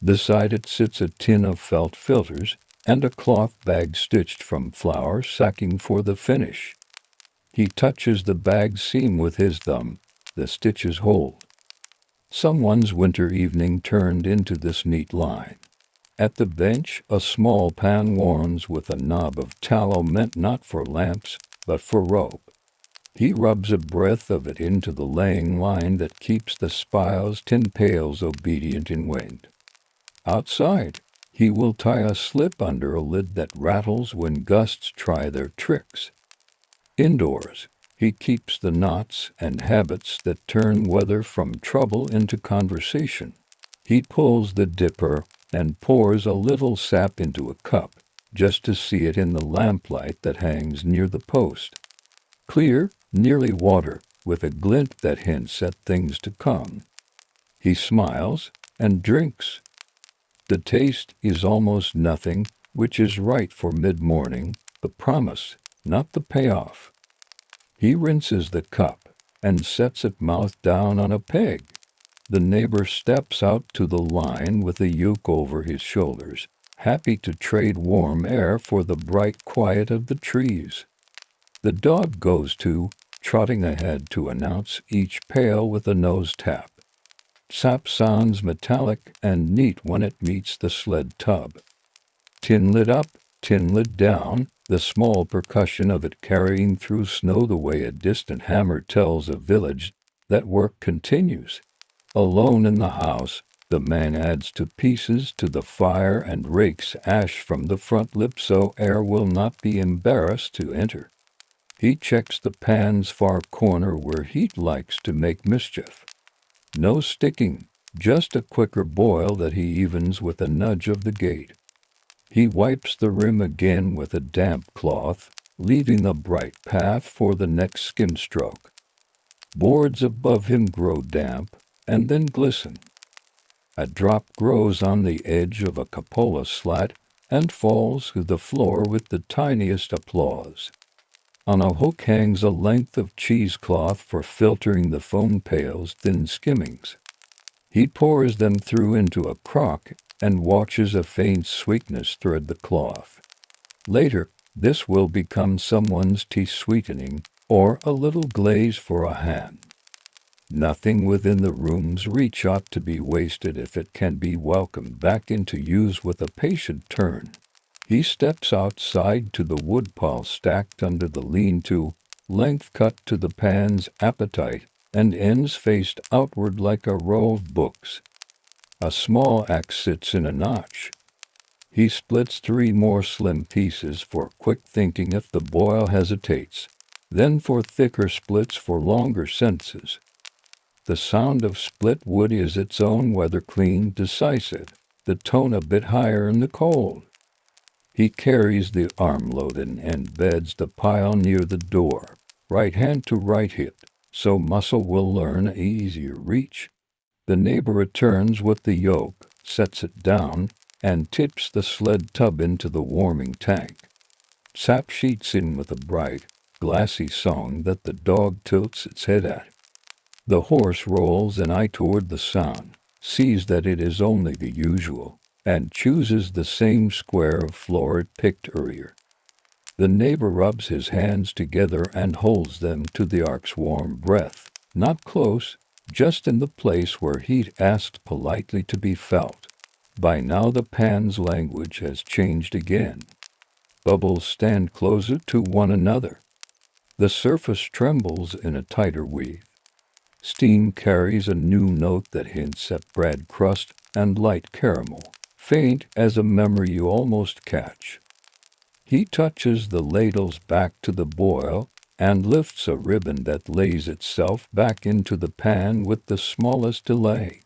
Beside it sits a tin of felt filters and a cloth bag stitched from flour sacking for the finish. He touches the bag seam with his thumb. The stitches hold. Someone's winter evening turned into this neat line. At the bench, a small pan warms with a knob of tallow meant not for lamps, but for rope. He rubs a breath of it into the laying line that keeps the spile's tin pails obedient in wind. Outside, he will tie a slip under a lid that rattles when gusts try their tricks. Indoors, he keeps the knots and habits that turn weather from trouble into conversation. He pulls the dipper and pours a little sap into a cup, just to see it in the lamplight that hangs near the post. Clear, nearly water, with a glint that hints at things to come. He smiles and drinks. The taste is almost nothing, which is right for mid-morning, the promise, not the payoff. He rinses the cup and sets it mouth down on a peg. The neighbor steps out to the line with a yoke over his shoulders, happy to trade warm air for the bright quiet of the trees. The dog goes too, trotting ahead to announce each pail with a nose tap. Sap sounds metallic and neat when it meets the sled tub. Tin lid up, tin lid down, the small percussion of it carrying through snow the way a distant hammer tells a village that work continues. Alone in the house, the man adds two pieces to the fire and rakes ash from the front lip so air will not be embarrassed to enter. He checks the pan's far corner where heat likes to make mischief. No sticking, just a quicker boil that he evens with a nudge of the gate. He wipes the rim again with a damp cloth, leaving a bright path for the next skim stroke. Boards above him grow damp and then glisten. A drop grows on the edge of a cupola slat and falls to the floor with the tiniest applause. On a hook hangs a length of cheesecloth for filtering the foam pail's thin skimmings. He pours them through into a crock and watches a faint sweetness thread the cloth. Later, this will become someone's tea sweetening or a little glaze for a hand. Nothing within the room's reach ought to be wasted if it can be welcomed back into use with a patient turn. He steps outside to the woodpile stacked under the lean-to, length cut to the pan's appetite, and ends faced outward like a row of books. A small axe sits in a notch. He splits 3 more slim pieces for quick thinking if the boil hesitates, then for thicker splits for longer sentences. The sound of split wood is its own whether clean, decisive, the tone a bit higher in the cold. He carries the armload and beds the pile near the door, right hand to right hip, so muscle will learn a easier reach. The neighbor returns with the yoke, sets it down, and tips the sled tub into the warming tank. Sap sheets in with a bright, glassy song that the dog tilts its head at. The horse rolls an eye toward the sound, sees that it is only the usual, and chooses the same square of floor it picked earlier. The neighbor rubs his hands together and holds them to the ark's warm breath, not close, just in the place where he'd asked politely to be felt. By now the pan's language has changed again. Bubbles stand closer to one another. The surface trembles in a tighter weave. Steam carries a new note that hints at bread crust and light caramel, faint as a memory you almost catch. He touches the ladles back to the boil and lifts a ribbon that lays itself back into the pan with the smallest delay.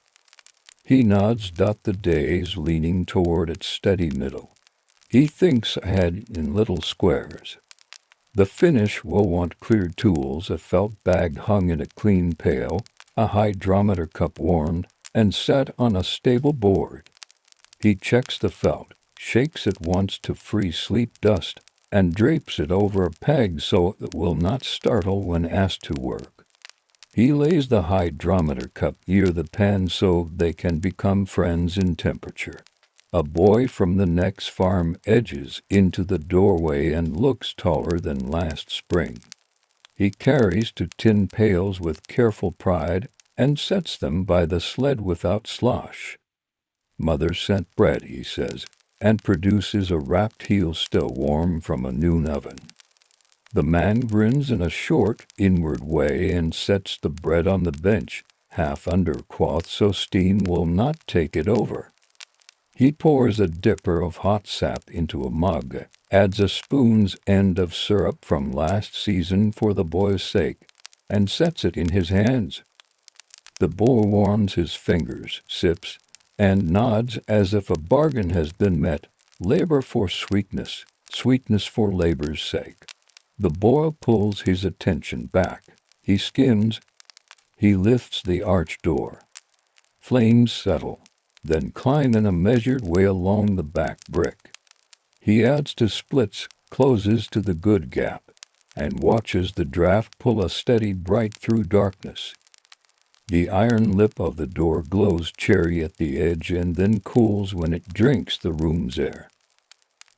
He nods. The days leaning toward its steady middle. He thinks ahead in little squares. The finish will want clear tools, a felt bag hung in a clean pail, a hydrometer cup warmed and set on a stable board. He checks the felt, shakes it once to free sleep dust, and drapes it over a peg so it will not startle when asked to work. He lays the hydrometer cup near the pan so they can become friends in temperature. A boy from the next farm edges into the doorway and looks taller than last spring. He carries 2 tin pails with careful pride and sets them by the sled without slosh. Mother sent bread, he says, and produces a wrapped heel still warm from a noon oven. The man grins in a short, inward way and sets the bread on the bench, half under cloth so steam will not take it over. He pours a dipper of hot sap into a mug, adds a spoon's end of syrup from last season for the boy's sake, and sets it in his hands. The boy warms his fingers, sips, and nods as if a bargain has been met, labor for sweetness, sweetness for labor's sake. The boy pulls his attention back. He skims. He lifts the arch door. Flames settle, then climb in a measured way along the back brick. He adds to splits, closes to the good gap, and watches the draft pull a steady bright through darkness. The iron lip of the door glows cherry at the edge and then cools when it drinks the room's air.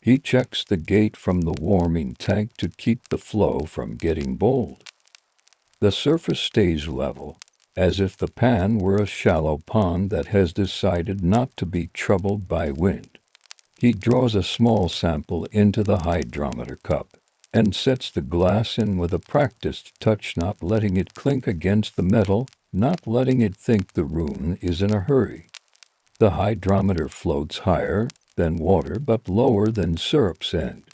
He checks the gate from the warming tank to keep the flow from getting bold. The surface stays level, as if the pan were a shallow pond that has decided not to be troubled by wind. He draws a small sample into the hydrometer cup and sets the glass in with a practiced touch, not letting it clink against the metal, not letting it think the room is in a hurry. The hydrometer floats higher than water but lower than syrup's end.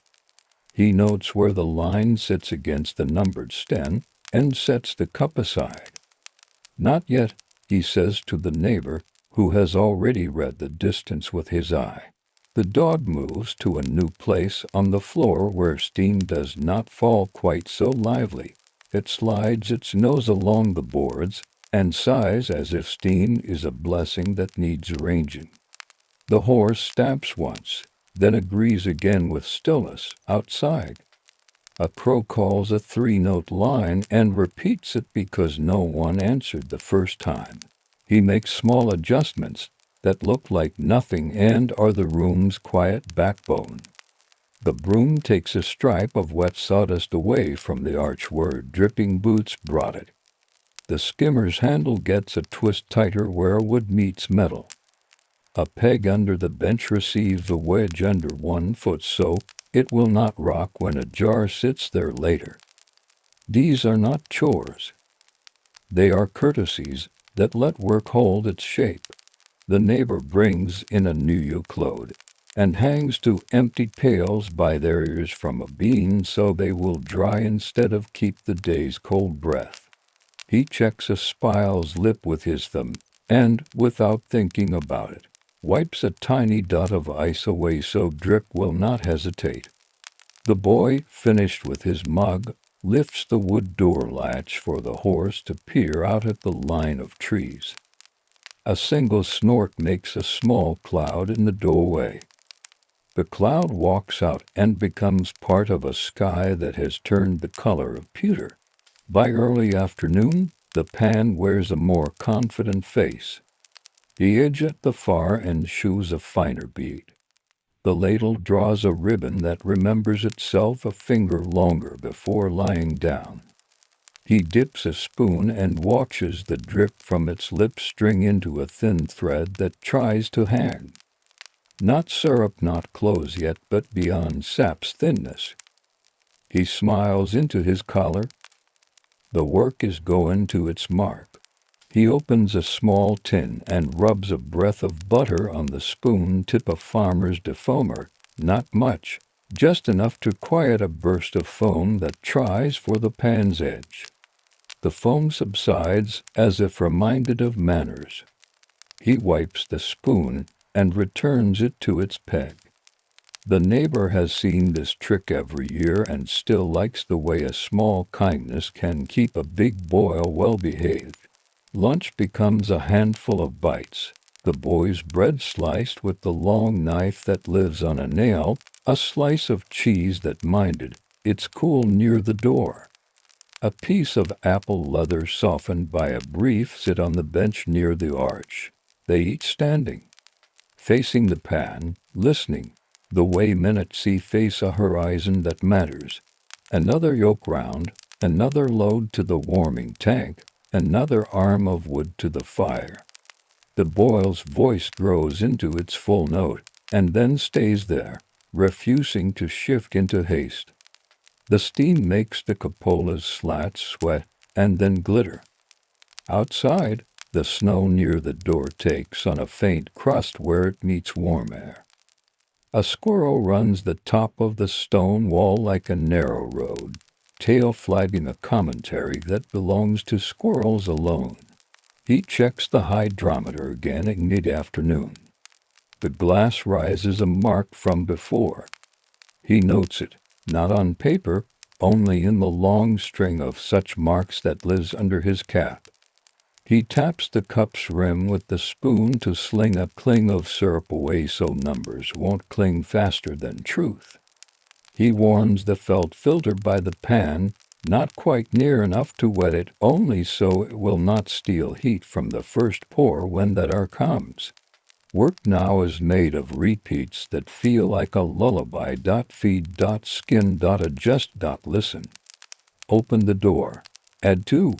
He notes where the line sits against the numbered stem and sets the cup aside. Not yet, he says to the neighbor, who has already read the distance with his eye. The dog moves to a new place on the floor where steam does not fall quite so lively. It slides its nose along the boards and sighs as if steam is a blessing that needs arranging. The horse stamps once, then agrees again with stillness outside. A crow calls a 3-note line and repeats it because no one answered the first time. He makes small adjustments that look like nothing and are the room's quiet backbone. The broom takes a stripe of wet sawdust away from the arch where dripping boots brought it. The skimmer's handle gets a twist tighter where wood meets metal. A peg under the bench receives a wedge under 1 foot so it will not rock when a jar sits there later. These are not chores. They are courtesies that let work hold its shape. The neighbor brings in a new yoke load and hangs two empty pails by their ears from a beam so they will dry instead of keep the day's cold breath. He checks a spile's lip with his thumb and, without thinking about it, wipes a tiny dot of ice away so drip will not hesitate. The boy, finished with his mug, lifts the wood door latch for the horse to peer out at the line of trees. A single snort makes a small cloud in the doorway. The cloud walks out and becomes part of a sky that has turned the color of pewter. By early afternoon, the pan wears a more confident face. The edge at the far end shews a finer bead. The ladle draws a ribbon that remembers itself a finger longer before lying down. He dips a spoon and watches the drip from its lip string into a thin thread that tries to hang. Not syrup, not close yet, but beyond sap's thinness. He smiles into his collar. The work is going to its mark. He opens a small tin and rubs a breath of butter on the spoon tip of farmer's defoamer, not much, just enough to quiet a burst of foam that tries for the pan's edge. The foam subsides as if reminded of manners. He wipes the spoon and returns it to its peg. The neighbor has seen this trick every year and still likes the way a small kindness can keep a big boil well behaved. Lunch becomes a handful of bites. The boy's bread sliced with the long knife that lives on a nail, a slice of cheese that minded its cool near the door. A piece of apple leather softened by a brief sit on the bench near the arch. They eat standing, facing the pan, listening, the way minutes see face a horizon that matters. Another yoke round, another load to the warming tank, another arm of wood to the fire. The boil's voice grows into its full note, and then stays there, refusing to shift into haste. The steam makes the cupola's slats sweat and then glitter. Outside, the snow near the door takes on a faint crust where it meets warm air. A squirrel runs the top of the stone wall like a narrow road, tail flagging a commentary that belongs to squirrels alone. He checks the hydrometer again at mid-afternoon. The glass rises a mark from before. He notes it, not on paper, only in the long string of such marks that lives under his cap. He taps the cup's rim with the spoon to sling a cling of syrup away so numbers won't cling faster than truth. He warms the felt filter by the pan, not quite near enough to wet it, only so it will not steal heat from the first pour when that hour comes. Work now is made of repeats that feel like a lullaby. Feed, skin, adjust, listen. Open the door. Add 2.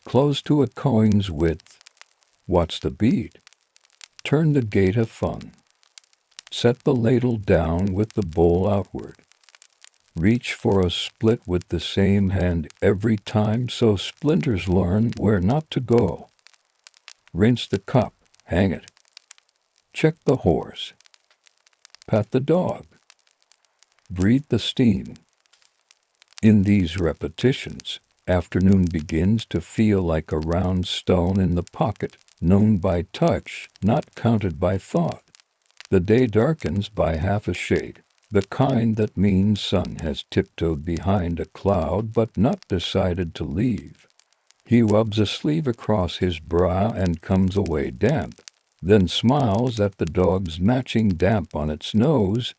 Close to a coin's width. Watch the bead. Turn the gate of fun. Set the ladle down with the bowl outward. Reach for a split with the same hand every time so splinters learn where not to go. Rinse the cup. Hang it. Check the horse. Pat the dog. Breathe the steam. In these repetitions, afternoon begins to feel like a round stone in the pocket, known by touch, not counted by thought. The day darkens by half a shade, the kind that means sun has tiptoed behind a cloud but not decided to leave. He rubs a sleeve across his brow and comes away damp, then smiles at the dog's matching damp on its nose.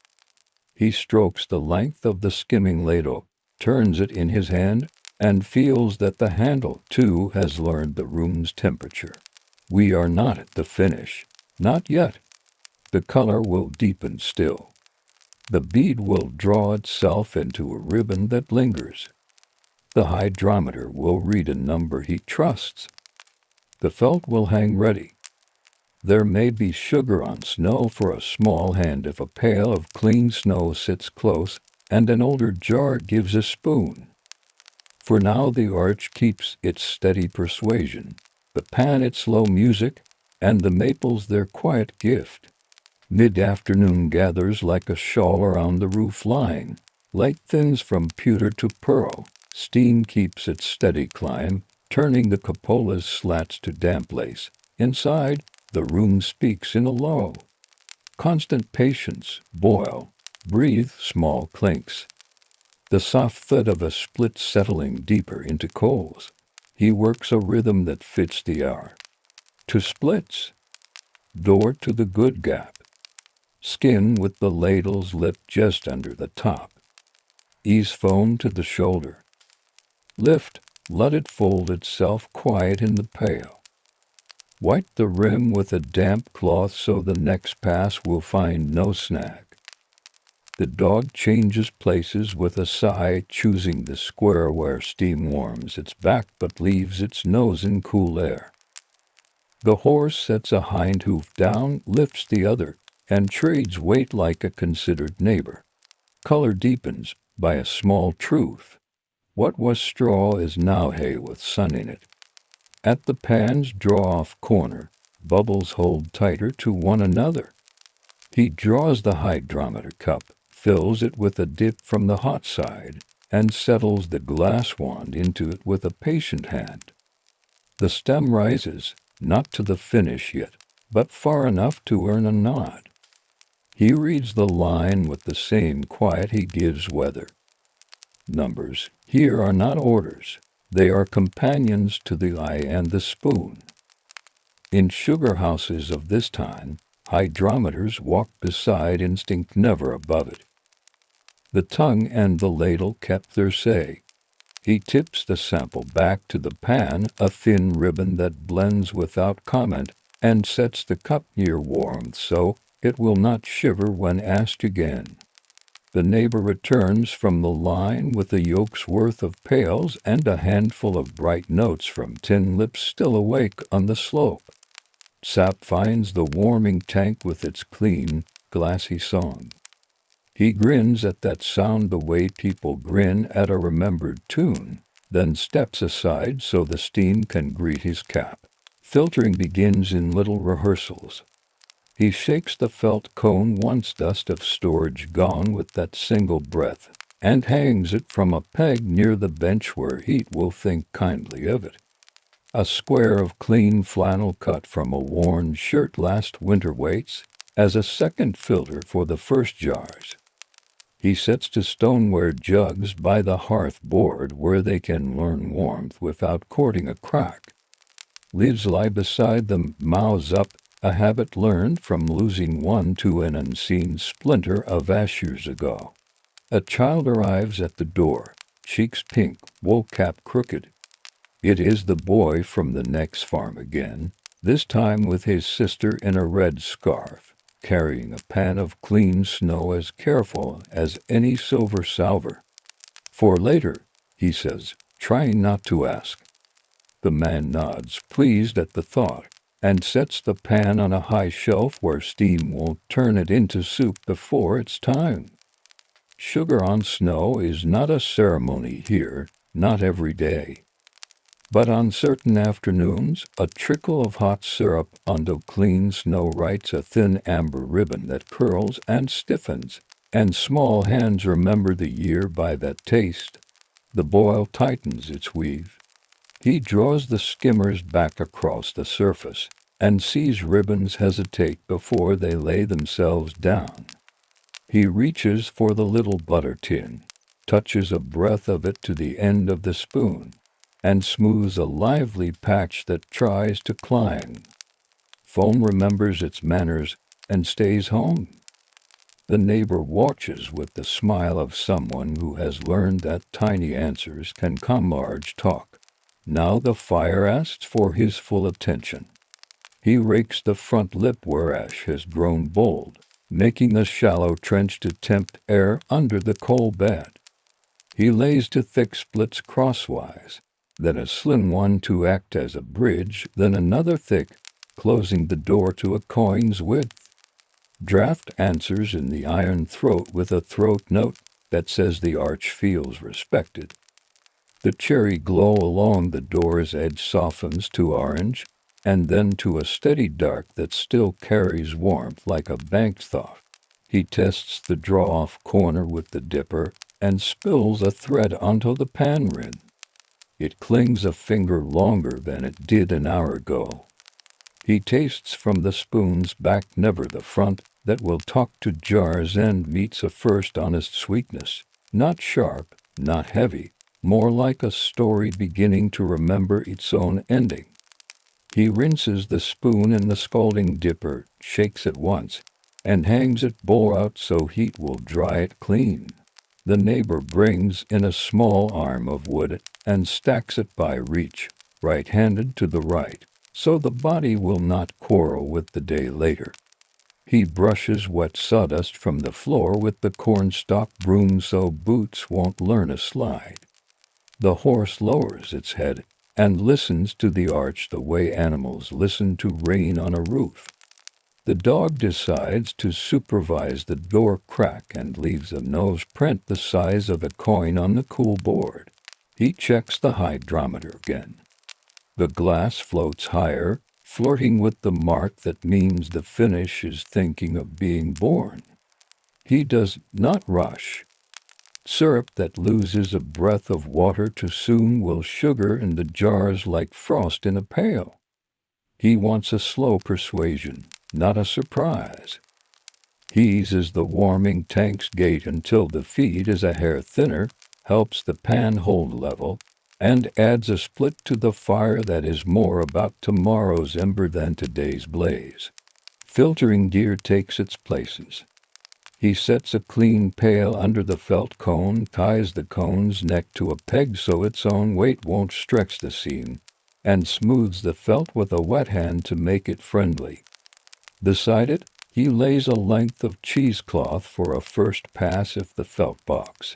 He strokes the length of the skimming ladle, turns it in his hand, and feels that the handle, too, has learned the room's temperature. We are not at the finish. Not yet. The color will deepen still. The bead will draw itself into a ribbon that lingers. The hydrometer will read a number he trusts. The felt will hang ready. There may be sugar on snow for a small hand if a pail of clean snow sits close, and an older jar gives a spoon. For now the arch keeps its steady persuasion, the pan its slow music, and the maples their quiet gift. Mid-afternoon gathers like a shawl around the roof lying. Light thins from pewter to pearl. Steam keeps its steady climb, turning the cupola's slats to damp lace. Inside, the room speaks in a low, constant patience. Boil, breathe small clinks. The soft thud of a split settling deeper into coals. He works a rhythm that fits the hour. To splits. Door to the good gap. Skin with the ladle's lip just under the top. Ease foam to the shoulder. Lift, let it fold itself quiet in the pail. Wipe the rim with a damp cloth so the next pass will find no snag. The dog changes places with a sigh, choosing the square where steam warms its back but leaves its nose in cool air. The horse sets a hind hoof down, lifts the other, and trades weight like a considered neighbor. Color deepens by a small truth. What was straw is now hay with sun in it. At the pan's draw-off corner, bubbles hold tighter to one another. He draws the hydrometer cup, fills it with a dip from the hot side, and settles the glass wand into it with a patient hand. The stem rises, not to the finish yet, but far enough to earn a nod. He reads the line with the same quiet he gives weather. Numbers here are not orders. They are companions to the eye and the spoon. In sugar houses of this time, hydrometers walk beside instinct, never above it. The tongue and the ladle kept their say. He tips the sample back to the pan, a thin ribbon that blends without comment, and sets the cup near warmth so it will not shiver when asked again. The neighbor returns from the line with a yoke's worth of pails and a handful of bright notes from tin lips still awake on the slope. Sap finds the warming tank with its clean, glassy song. He grins at that sound the way people grin at a remembered tune, then steps aside so the steam can greet his cap. Filtering begins in little rehearsals. He shakes the felt cone, once dust of storage gone, with that single breath, and hangs it from a peg near the bench where heat will think kindly of it. A square of clean flannel cut from a worn shirt last winter waits as a second filter for the first jars. He sets to stoneware jugs by the hearth board where they can learn warmth without courting a crack. Lids lie beside them, mouths up, a habit learned from losing one to an unseen splinter a vast years ago. A child arrives at the door, cheeks pink, wool cap crooked. It is the boy from the next farm again, this time with his sister in a red scarf, carrying a pan of clean snow as careful as any silver salver. For later, he says, trying not to ask. The man nods, pleased at the thought, and sets the pan on a high shelf where steam won't turn it into soup before it's time. Sugar on snow is not a ceremony here, not every day. But on certain afternoons, a trickle of hot syrup onto clean snow writes a thin amber ribbon that curls and stiffens, and small hands remember the year by that taste. The boil tightens its weave. He draws the skimmers back across the surface, and sees ribbons hesitate before they lay themselves down. He reaches for the little butter tin, touches a breath of it to the end of the spoon, and smooths a lively patch that tries to climb. Foam remembers its manners and stays home. The neighbor watches with the smile of someone who has learned that tiny answers can calm large talk. Now the fire asks for his full attention. He rakes the front lip where ash has grown bold, making a shallow trench to tempt air under the coal bed. He lays to thick splits crosswise, then a slim one to act as a bridge, then another thick, closing the door to a coin's width. Draft answers in the iron throat with a throat note that says the arch feels respected. The cherry glow along the door's edge softens to orange, and then to a steady dark that still carries warmth like a banked thought. He tests the draw-off corner with the dipper and spills a thread onto the pan rim. It clings a finger longer than it did an hour ago. He tastes from the spoon's back, never the front, that will talk to jars, and meets a first honest sweetness, not sharp, not heavy, more like a story beginning to remember its own ending. He rinses the spoon in the scalding dipper, shakes it once, and hangs it bowl out so heat will dry it clean. The neighbor brings in a small arm of wood and stacks it by reach, right-handed to the right, so the body will not quarrel with the day later. He brushes wet sawdust from the floor with the cornstalk broom so boots won't learn a slide. The horse lowers its head and listens to the arch the way animals listen to rain on a roof. The dog decides to supervise the door crack and leaves a nose print the size of a coin on the cool board. He checks the hydrometer again. The glass floats higher, flirting with the mark that means the finish is thinking of being born. He does not rush. Syrup that loses a breath of water too soon will sugar in the jars like frost in a pail. He wants a slow persuasion, not a surprise. He eases the warming tank's gate until the feed is a hair thinner, helps the pan hold level, and adds a split to the fire that is more about tomorrow's ember than today's blaze. Filtering gear takes its places. He sets a clean pail under the felt cone, ties the cone's neck to a peg so its own weight won't stretch the seam, and smooths the felt with a wet hand to make it friendly. Beside it, he lays a length of cheesecloth for a first pass if the felt box.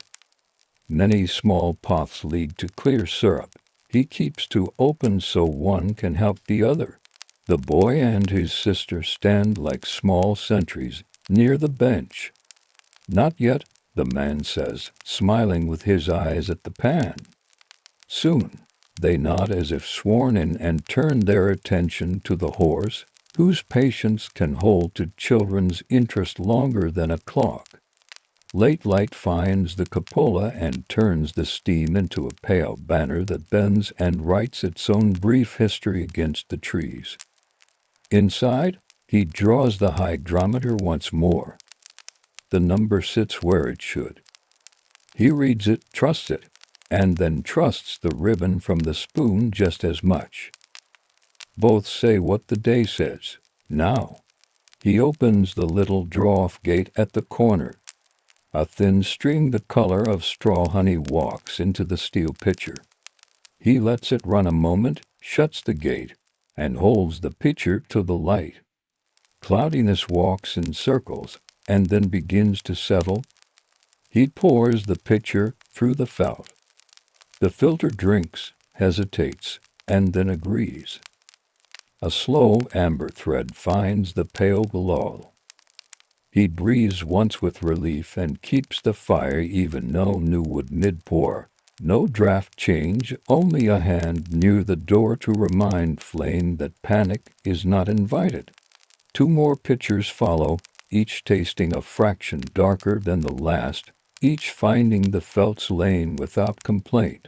Many small pots lead to clear syrup. He keeps two open so one can help the other. The boy and his sister stand like small sentries near the bench. Not yet, the man says, smiling with his eyes at the pan. Soon, they nod as if sworn in and turn their attention to the horse, whose patience can hold to children's interest longer than a clock. Late light finds the cupola and turns the steam into a pale banner that bends and writes its own brief history against the trees. Inside, he draws the hydrometer once more. The number sits where it should. He reads it, trusts it, and then trusts the ribbon from the spoon just as much. Both say what the day says. Now. He opens the little draw-off gate at the corner. A thin stream the color of straw honey walks into the steel pitcher. He lets it run a moment, shuts the gate, and holds the pitcher to the light. Cloudiness walks in circles, and then begins to settle. He pours the pitcher through the felt. The filter drinks, hesitates, and then agrees. A slow amber thread finds the pale glow. He breathes once with relief and keeps the fire even. No new wood mid-pour, no draft change, only a hand near the door to remind flame that panic is not invited. Two more pitchers follow, each tasting a fraction darker than the last, each finding the felt's lane without complaint.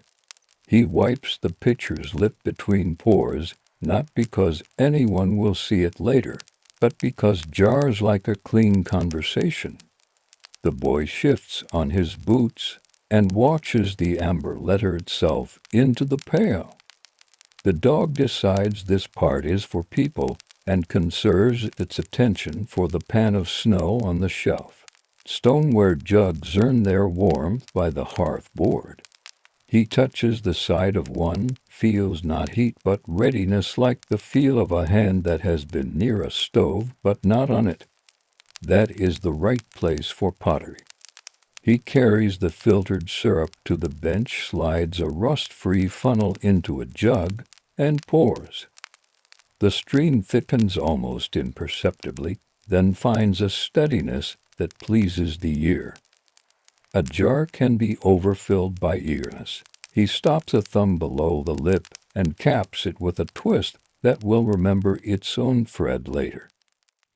He wipes the pitcher's lip between pours, not because anyone will see it later, but because jars like a clean conversation. The boy shifts on his boots and watches the amber letter itself into the pail. The dog decides this part is for people and conserves its attention for the pan of snow on the shelf. Stoneware jugs earn their warmth by the hearth board. He touches the side of one, feels not heat but readiness, like the feel of a hand that has been near a stove but not on it. That is the right place for pottery. He carries the filtered syrup to the bench, slides a rust-free funnel into a jug, and pours. The stream thickens almost imperceptibly, then finds a steadiness that pleases the ear. A jar can be overfilled by eagerness. He stops a thumb below the lip and caps it with a twist that will remember its own thread later.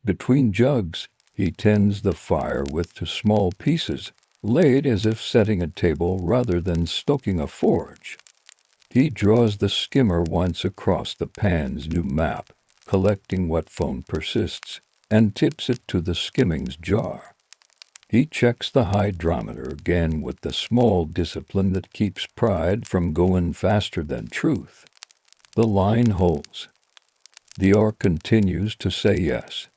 Between jugs, he tends the fire with 2 small pieces, laid as if setting a table rather than stoking a forge. He draws the skimmer once across the pan's new map, collecting what foam persists, and tips it to the skimming's jar. He checks the hydrometer again with the small discipline that keeps pride from going faster than truth. The line holds. The oar continues to say yes.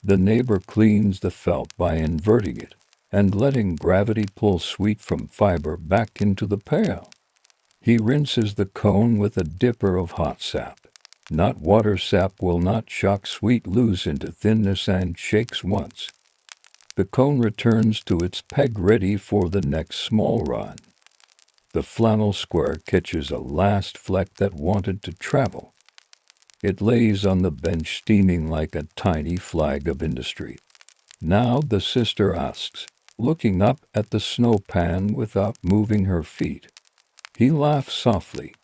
The neighbor cleans the felt by inverting it and letting gravity pull sweet from fiber back into the pail. He rinses the cone with a dipper of hot sap. Not water sap will not shock sweet loose into thinness, and shakes once. The cone returns to its peg ready for the next small run. The flannel square catches a last fleck that wanted to travel. It lays on the bench steaming like a tiny flag of industry. Now the sister asks, looking up at the snow pan without moving her feet. He laughs softly.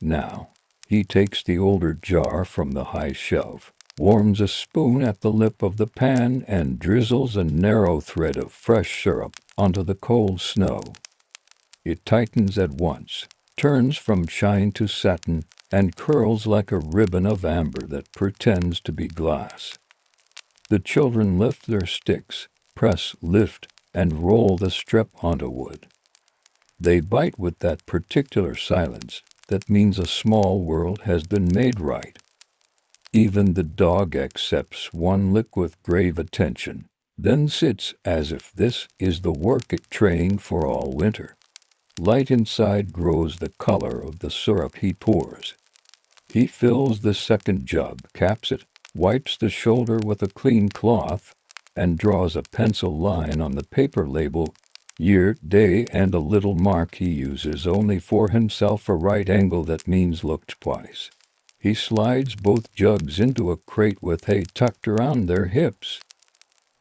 Now, he takes the older jar from the high shelf, warms a spoon at the lip of the pan, and drizzles a narrow thread of fresh syrup onto the cold snow. It tightens at once, turns from shine to satin, and curls like a ribbon of amber that pretends to be glass. The children lift their sticks, press, lift, and roll the strep onto wood. They bite with that particular silence that means a small world has been made right. Even the dog accepts one lick with grave attention, then sits as if this is the work it trained for all winter. Light inside grows the color of the syrup he pours. He fills the second jug, caps it, wipes the shoulder with a clean cloth, and draws a pencil line on the paper label, year, day, and a little mark he uses only for himself, a right angle that means looked twice. He slides both jugs into a crate with hay tucked around their hips.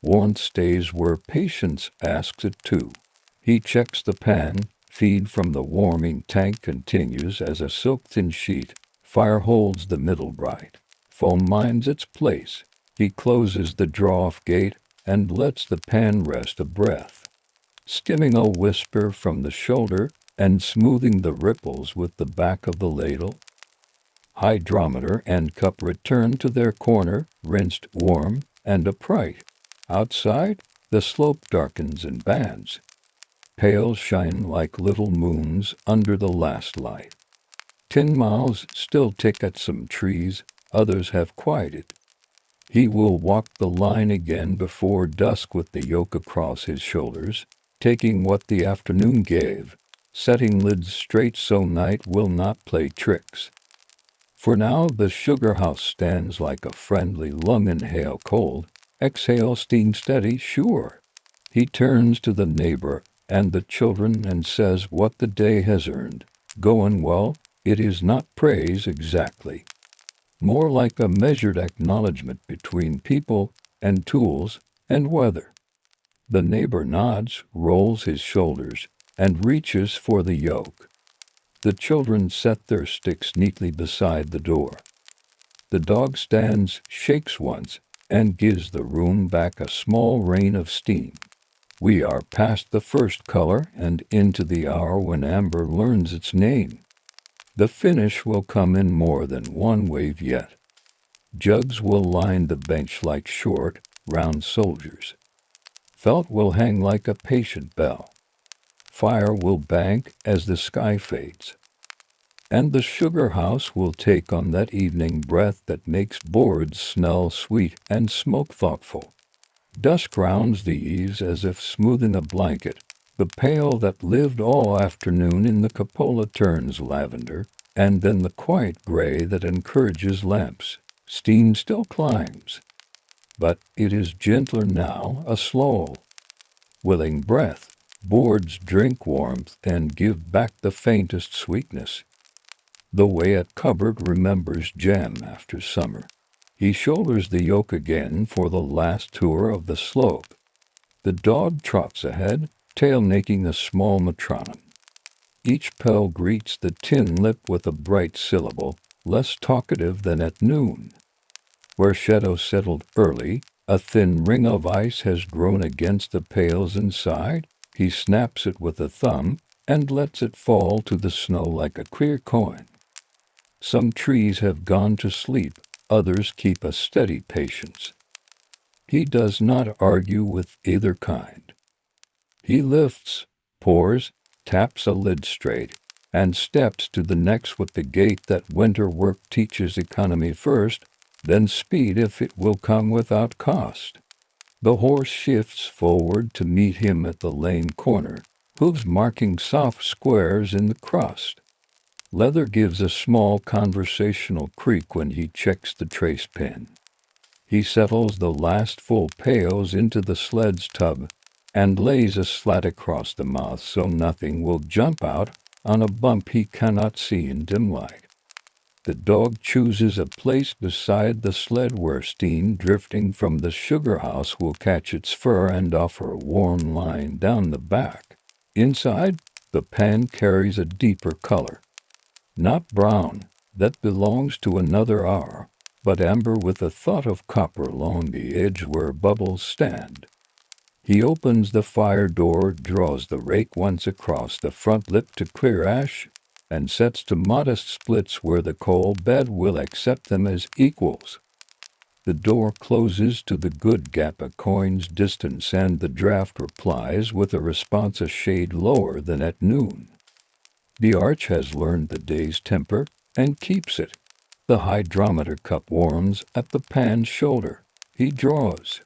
Warmth stays where patience asks it to. He checks the pan, feed from the warming tank continues as a silk-thin sheet. Fire holds the middle bright. Foam minds its place. He closes the draw-off gate and lets the pan rest a breath, skimming a whisper from the shoulder and smoothing the ripples with the back of the ladle. Hydrometer and cup return to their corner, rinsed, warm, and upright. Outside, the slope darkens in bands. Pails shine like little moons under the last light. 10 miles still tick at some trees, others have quieted. He will walk the line again before dusk with the yoke across his shoulders, taking what the afternoon gave, setting lids straight so night will not play tricks. For now the Sugarhouse stands like a friendly lung, inhale cold, exhale steam steady, sure. He turns to the neighbor and the children and says what the day has earned. Going well. It is not praise exactly, more like a measured acknowledgement between people and tools and weather. The neighbor nods, rolls his shoulders, and reaches for the yoke. The children set their sticks neatly beside the door. The dog stands, shakes once, and gives the room back a small rain of steam. We are past the first color and into the hour when amber learns its name. The finish will come in more than one wave yet. Jugs will line the bench like short, round soldiers. Felt will hang like a patient bell. Fire will bank as the sky fades. And the Sugarhouse will take on that evening breath that makes boards smell sweet and smoke thoughtful. Dusk rounds the eaves as if smoothing a blanket. The pail that lived all afternoon in the cupola turns lavender, and then the quiet gray that encourages lamps. Steam still climbs, but it is gentler now, a slow, willing breath. Boards drink warmth and give back the faintest sweetness. The way a cupboard remembers jam after summer. He shoulders the yoke again for the last tour of the slope. The dog trots ahead, tail making a small metronome. Each pell greets the tin lip with a bright syllable, less talkative than at noon. Where shadow settled early, a thin ring of ice has grown against the pails inside. He snaps it with a thumb and lets it fall to the snow like a clear coin. Some trees have gone to sleep, others keep a steady patience. He does not argue with either kind. He lifts, pours, taps a lid straight, and steps to the next with the gait that winter work teaches economy first, then speed if it will come without cost. The horse shifts forward to meet him at the lane corner, hooves marking soft squares in the crust. Leather gives a small conversational creak when he checks the trace pin. He settles the last full pails into the sled's tub and lays a slat across the mouth so nothing will jump out on a bump he cannot see in dim light. The dog chooses a place beside the sled where steam drifting from the Sugarhouse will catch its fur and offer a warm line down the back. Inside, the pan carries a deeper color. Not brown, that belongs to another hour, but amber with a thought of copper along the edge where bubbles stand. He opens the fire door, draws the rake once across the front lip to clear ash, and sets to modest splits where the coal bed will accept them as equals. The door closes to the good gap a coin's distance, and the draft replies with a response a shade lower than at noon. The arch has learned the day's temper and keeps it. The hydrometer cup warms at the pan's shoulder. He draws.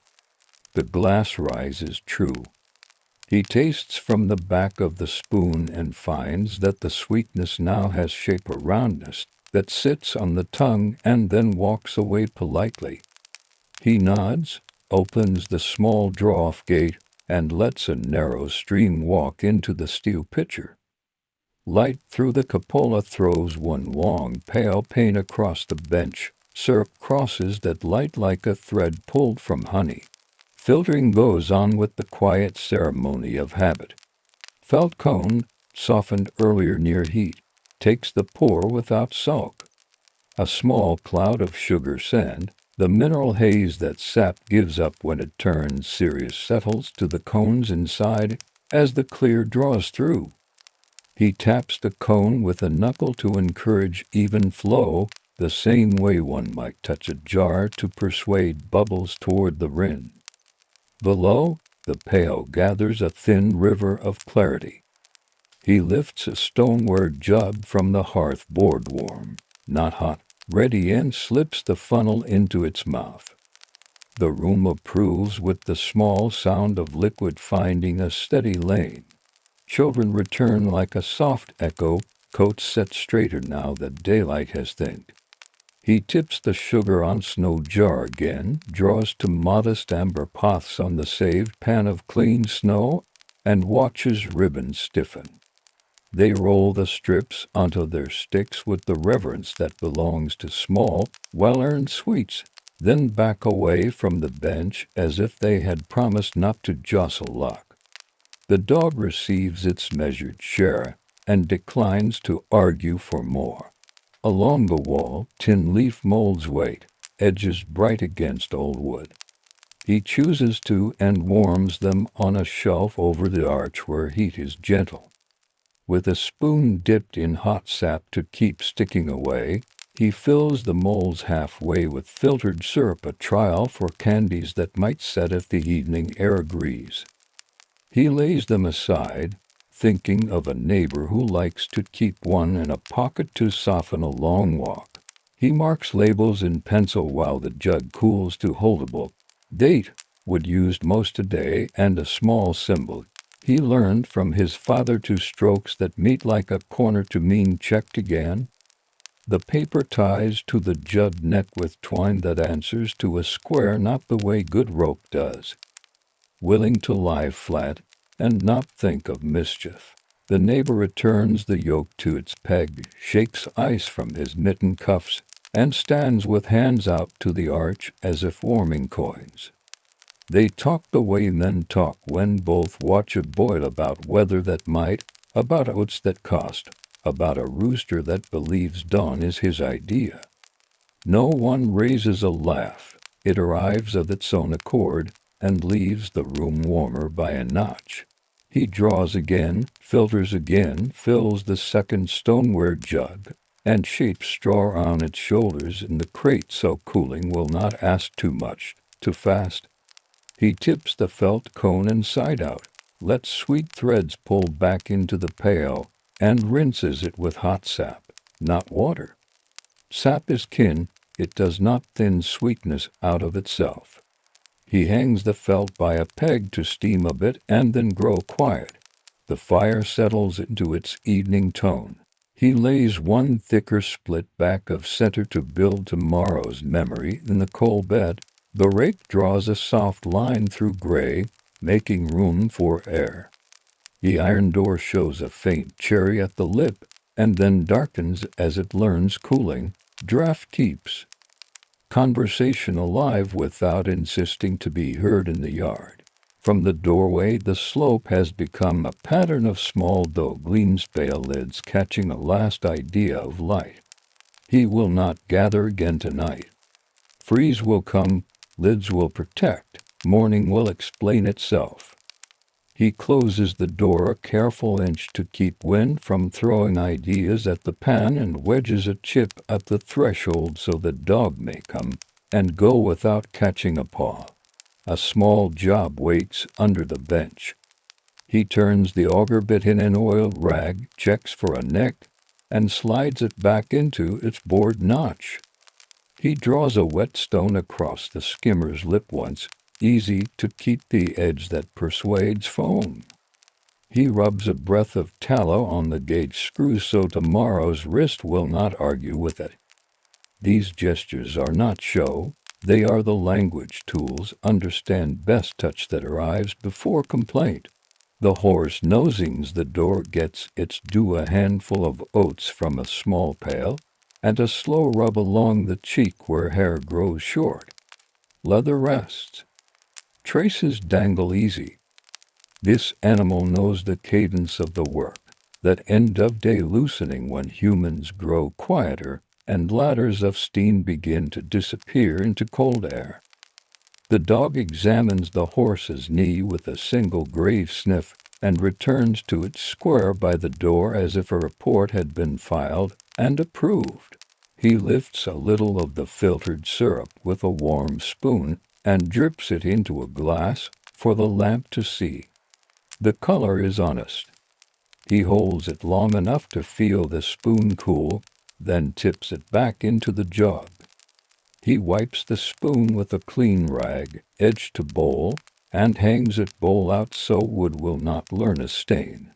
The glass rises true. He tastes from the back of the spoon and finds that the sweetness now has shape or roundness that sits on the tongue and then walks away politely. He nods, opens the small draw-off gate, and lets a narrow stream walk into the steel pitcher. Light through the cupola throws one long pale pane across the bench. Syrup crosses that light like a thread pulled from honey. Filtering goes on with the quiet ceremony of habit. Felt cone, softened earlier near heat, takes the pour without sulk. A small cloud of sugar sand, the mineral haze that sap gives up when it turns serious, settles to the cones inside as the clear draws through. He taps the cone with a knuckle to encourage even flow, the same way one might touch a jar to persuade bubbles toward the rim. Below, the pail gathers a thin river of clarity. He lifts a stoneware jug from the hearth board warm, not hot, ready, and slips the funnel into its mouth. The room approves with the small sound of liquid finding a steady lane. Children return like a soft echo, coats set straighter now that daylight has thinned. He tips the sugar on snow jar again, draws to modest amber pots on the saved pan of clean snow, and watches ribbons stiffen. They roll the strips onto their sticks with the reverence that belongs to small, well-earned sweets, then back away from the bench as if they had promised not to jostle luck. The dog receives its measured share and declines to argue for more. Along the wall, tin leaf molds wait, edges bright against old wood. He chooses to and warms them on a shelf over the arch where heat is gentle. With a spoon dipped in hot sap to keep sticking away, he fills the molds halfway with filtered syrup, a trial for candies that might set if the evening air agrees. He lays them aside, thinking of a neighbor who likes to keep one in a pocket to soften a long walk. He marks labels in pencil while the jug cools to holdable. Date, wood used most today, and a small symbol. He learned from his father to strokes that meet like a corner to mean checked again. The paper ties to the jug neck with twine that answers to a square, not the way good rope does. Willing to lie flat and not think of mischief, the neighbor returns the yoke to its peg, shakes ice from his mitten cuffs, and stands with hands out to the arch as if warming coins. They talk the way men talk when both watch a boil about weather that might, about oats that cost, about a rooster that believes dawn is his idea. No one raises a laugh. It arrives of its own accord and leaves the room warmer by a notch. He draws again, filters again, fills the second stoneware jug, and shapes straw on its shoulders in the crate so cooling will not ask too much, too fast. He tips the felt cone inside out, lets sweet threads pull back into the pail, and rinses it with hot sap, not water. Sap is kin, it does not thin sweetness out of itself. He hangs the felt by a peg to steam a bit and then grow quiet. The fire settles into its evening tone. He lays one thicker split back of center to build tomorrow's memory in the coal bed. The rake draws a soft line through gray, making room for air. The iron door shows a faint cherry at the lip, and then darkens as it learns cooling. Draft keeps conversation alive without insisting to be heard in the yard. From the doorway the slope has become a pattern of small dough gleams, pale lids catching a last idea of light. He will not gather again tonight. Freeze will come, lids will protect, morning will explain itself. He closes the door a careful inch to keep wind from throwing ideas at the pan and wedges a chip at the threshold so the dog may come and go without catching a paw. A small job waits under the bench. He turns the auger bit in an oiled rag, checks for a neck, and slides it back into its bored notch. He draws a whetstone across the skimmer's lip once, easy to keep the edge that persuades foam. He rubs a breath of tallow on the gauge screw so tomorrow's wrist will not argue with it. These gestures are not show, they are the language tools understand best touch that arrives before complaint. The horse nosings the door gets its due, a handful of oats from a small pail, and a slow rub along the cheek where hair grows short. Leather rests. Traces dangle easy. This animal knows the cadence of the work, that end-of-day loosening when humans grow quieter and ladders of steam begin to disappear into cold air. The dog examines the horse's knee with a single grave sniff and returns to its square by the door as if a report had been filed and approved. He lifts a little of the filtered syrup with a warm spoon and drips it into a glass for the lamp to see. The color is honest. He holds it long enough to feel the spoon cool, then tips it back into the jug. He wipes the spoon with a clean rag, edge to bowl, and hangs it bowl out so wood will not learn a stain.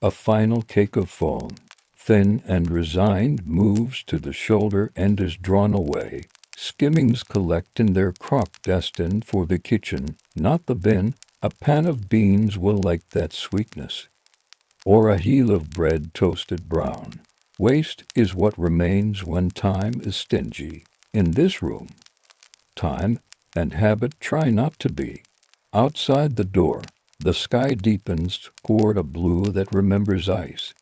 A final cake of foam, thin and resigned, moves to the shoulder and is drawn away. Skimmings collect in their crock destined for the kitchen, not the bin. A pan of beans will like that sweetness, or a heel of bread toasted brown. Waste is what remains when time is stingy. In this room, time and habit try not to be. Outside the door, the sky deepens toward a blue that remembers ice.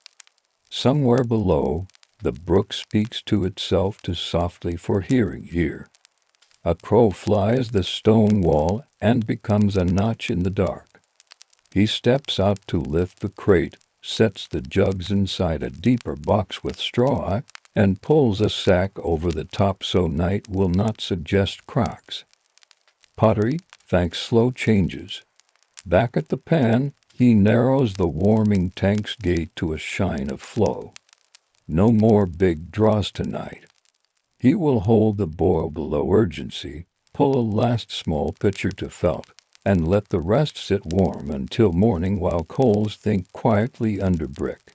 Somewhere below, the brook speaks to itself too softly for hearing here. A crow flies the stone wall and becomes a notch in the dark. He steps out to lift the crate, sets the jugs inside a deeper box with straw, and pulls a sack over the top so night will not suggest cracks. Pottery, thanks slow changes. Back at the pan, he narrows the warming tank's gate to a shine of flow. No more big draws tonight. He will hold the boil below urgency, pull a last small pitcher to felt, and let the rest sit warm until morning while coals think quietly under brick.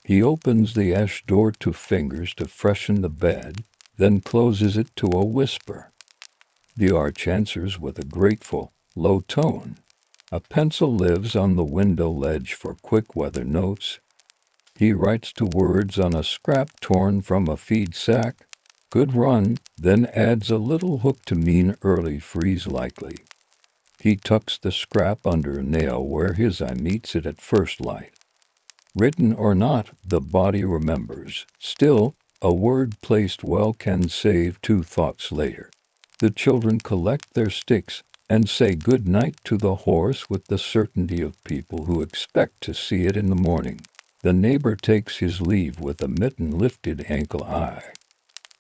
He opens the ash door to fingers to freshen the bed, then closes it to a whisper. The arch answers with a grateful, low tone. A pencil lives on the window ledge for quick weather notes. He writes two words on a scrap torn from a feed sack. Good run, then adds a little hook to mean early freeze likely. He tucks the scrap under a nail where his eye meets it at first light. Written or not, the body remembers. Still, a word placed well can save two thoughts later. The children collect their sticks and say good night to the horse with the certainty of people who expect to see it in the morning. The neighbor takes his leave with a mitten lifted ankle high.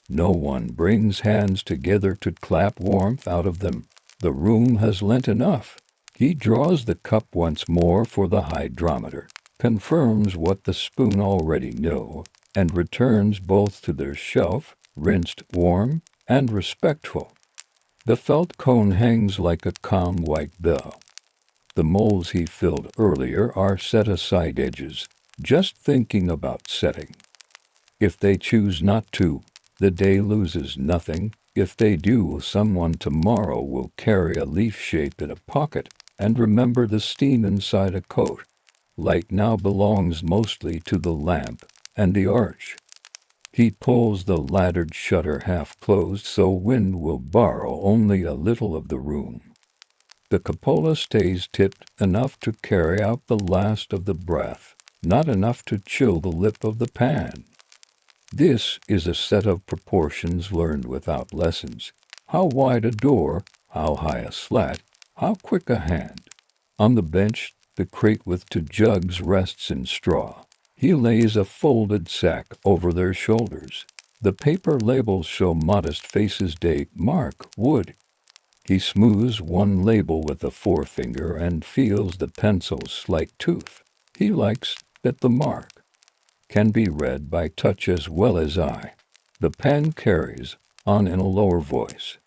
No one brings hands together to clap warmth out of them. The room has lent enough. He draws the cup once more for the hydrometer, confirms what the spoon already know, and returns both to their shelf, rinsed, warm, and respectful. The felt cone hangs like a calm white bell. The molds he filled earlier are set aside edges, just thinking about setting. If they choose not to, the day loses nothing. If they do, someone tomorrow will carry a leaf shape in a pocket and remember the steam inside a coat. Light now belongs mostly to the lamp and the arch. He pulls the laddered shutter half closed so wind will borrow only a little of the room. The cupola stays tipped enough to carry out the last of the breath, not enough to chill the lip of the pan. This is a set of proportions learned without lessons. How wide a door, how high a slat, how quick a hand. On the bench, the crate with 2 jugs rests in straw. He lays a folded sack over their shoulders. The paper labels show modest faces, date, mark, wood. He smooths one label with a forefinger and feels the pencil's slight tooth. He likes that the mark can be read by touch as well as eye. The pen carries on in a lower voice.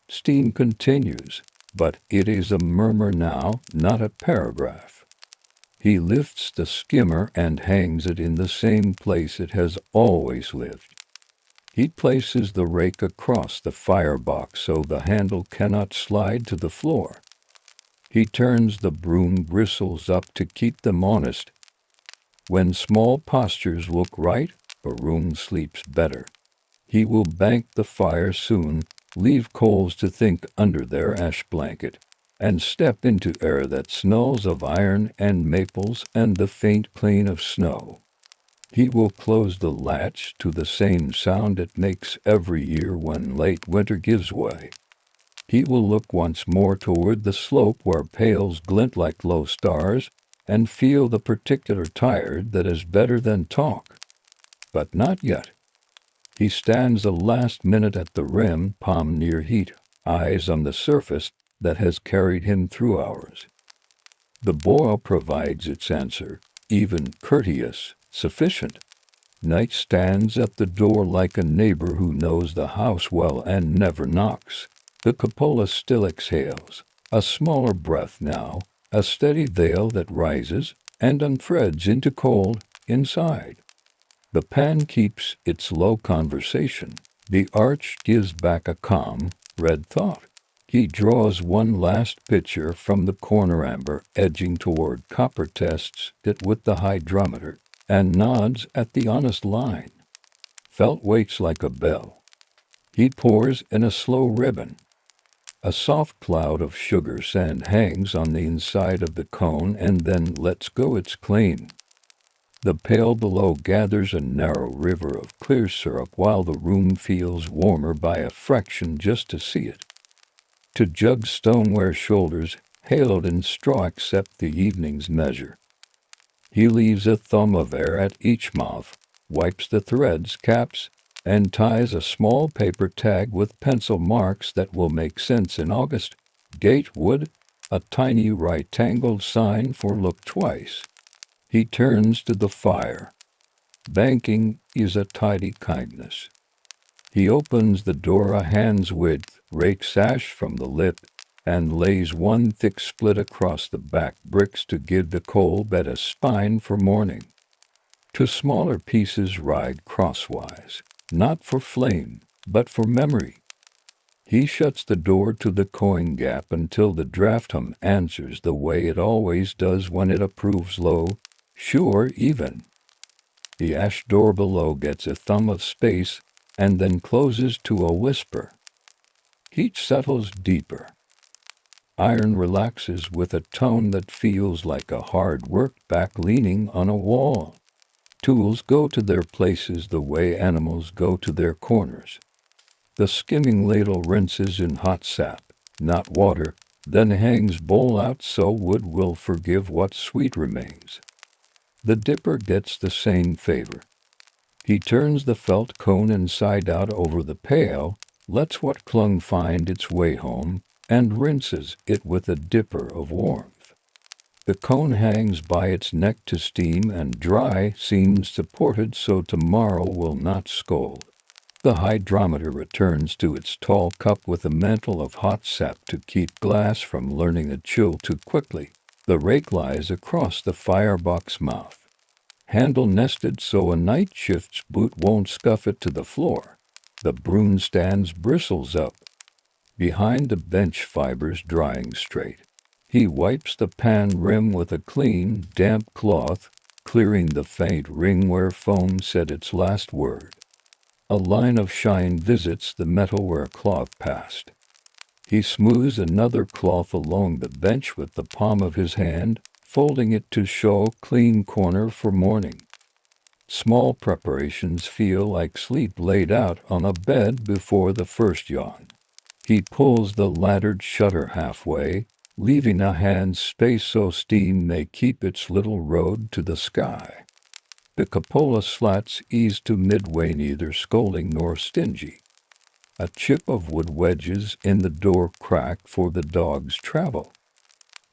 Steam continues, but it is a murmur now, not a paragraph. He lifts the skimmer and hangs it in the same place it has always lived. He places the rake across the firebox so the handle cannot slide to the floor. He turns the broom bristles up to keep them honest. When small postures look right, a room sleeps better. He will bank the fire soon, leave coals to think under their ash blanket, and step into air that smells of iron and maples and the faint clean of snow. He will close the latch to the same sound it makes every year when late winter gives way. He will look once more toward the slope where pails glint like low stars, and feel the particular tired that is better than talk. But not yet. He stands a last minute at the rim, palm near heat, eyes on the surface that has carried him through hours. The boil provides its answer, even courteous, sufficient. Night stands at the door like a neighbor who knows the house well and never knocks. The cupola still exhales, a smaller breath now, a steady veil that rises and unthreads into cold inside. The pan keeps its low conversation. The arch gives back a calm, red thought. He draws one last picture from the corner amber, edging toward copper, tests it with the hydrometer, and nods at the honest line. Felt waits like a bell. He pours in a slow ribbon. A soft cloud of sugar sand hangs on the inside of the cone and then lets go its claim. The pail below gathers a narrow river of clear syrup while the room feels warmer by a fraction just to see it. 2 jugs stoneware shoulders, hailed in straw accept the evening's measure. He leaves a thumb of air at each mouth, wipes the threads, caps, and ties a small paper tag with pencil marks that will make sense in August. Date wood, a tiny right-angled sign for look twice. He turns to the fire. Banking is a tidy kindness. He opens the door a hand's width, rakes ash from the lip, and lays one thick split across the back bricks to give the coal bed a spine for morning. 2 smaller pieces ride crosswise, not for flame, but for memory. He shuts the door to the coin gap until the draft hum answers the way it always does when it approves low, sure, even. The ash door below gets a thumb of space and then closes to a whisper. Heat settles deeper. Iron relaxes with a tone that feels like a hard-worked back leaning on a wall. Tools go to their places the way animals go to their corners. The skimming ladle rinses in hot sap, not water, then hangs bowl out so wood will forgive what sweet remains. The dipper gets the same favor. He turns the felt cone inside out over the pail, lets what clung find its way home, and rinses it with a dipper of warmth. The cone hangs by its neck to steam and dry, seems supported so tomorrow will not scold. The hydrometer returns to its tall cup with a mantle of hot sap to keep glass from learning a chill too quickly. The rake lies across the firebox mouth. Handle nested so a night shift's boot won't scuff it to the floor. The broom stand's bristles up. Behind the bench fibers drying straight. He wipes the pan rim with a clean, damp cloth, clearing the faint ring where foam said its last word. A line of shine visits the metal where cloth passed. He smooths another cloth along the bench with the palm of his hand, folding it to show clean corner for morning. Small preparations feel like sleep laid out on a bed before the first yawn. He pulls the laddered shutter halfway, leaving a hand's space so steam may keep its little road to the sky. The cupola slats ease to midway, neither scolding nor stingy. A chip of wood wedges in the door crack for the dog's travel.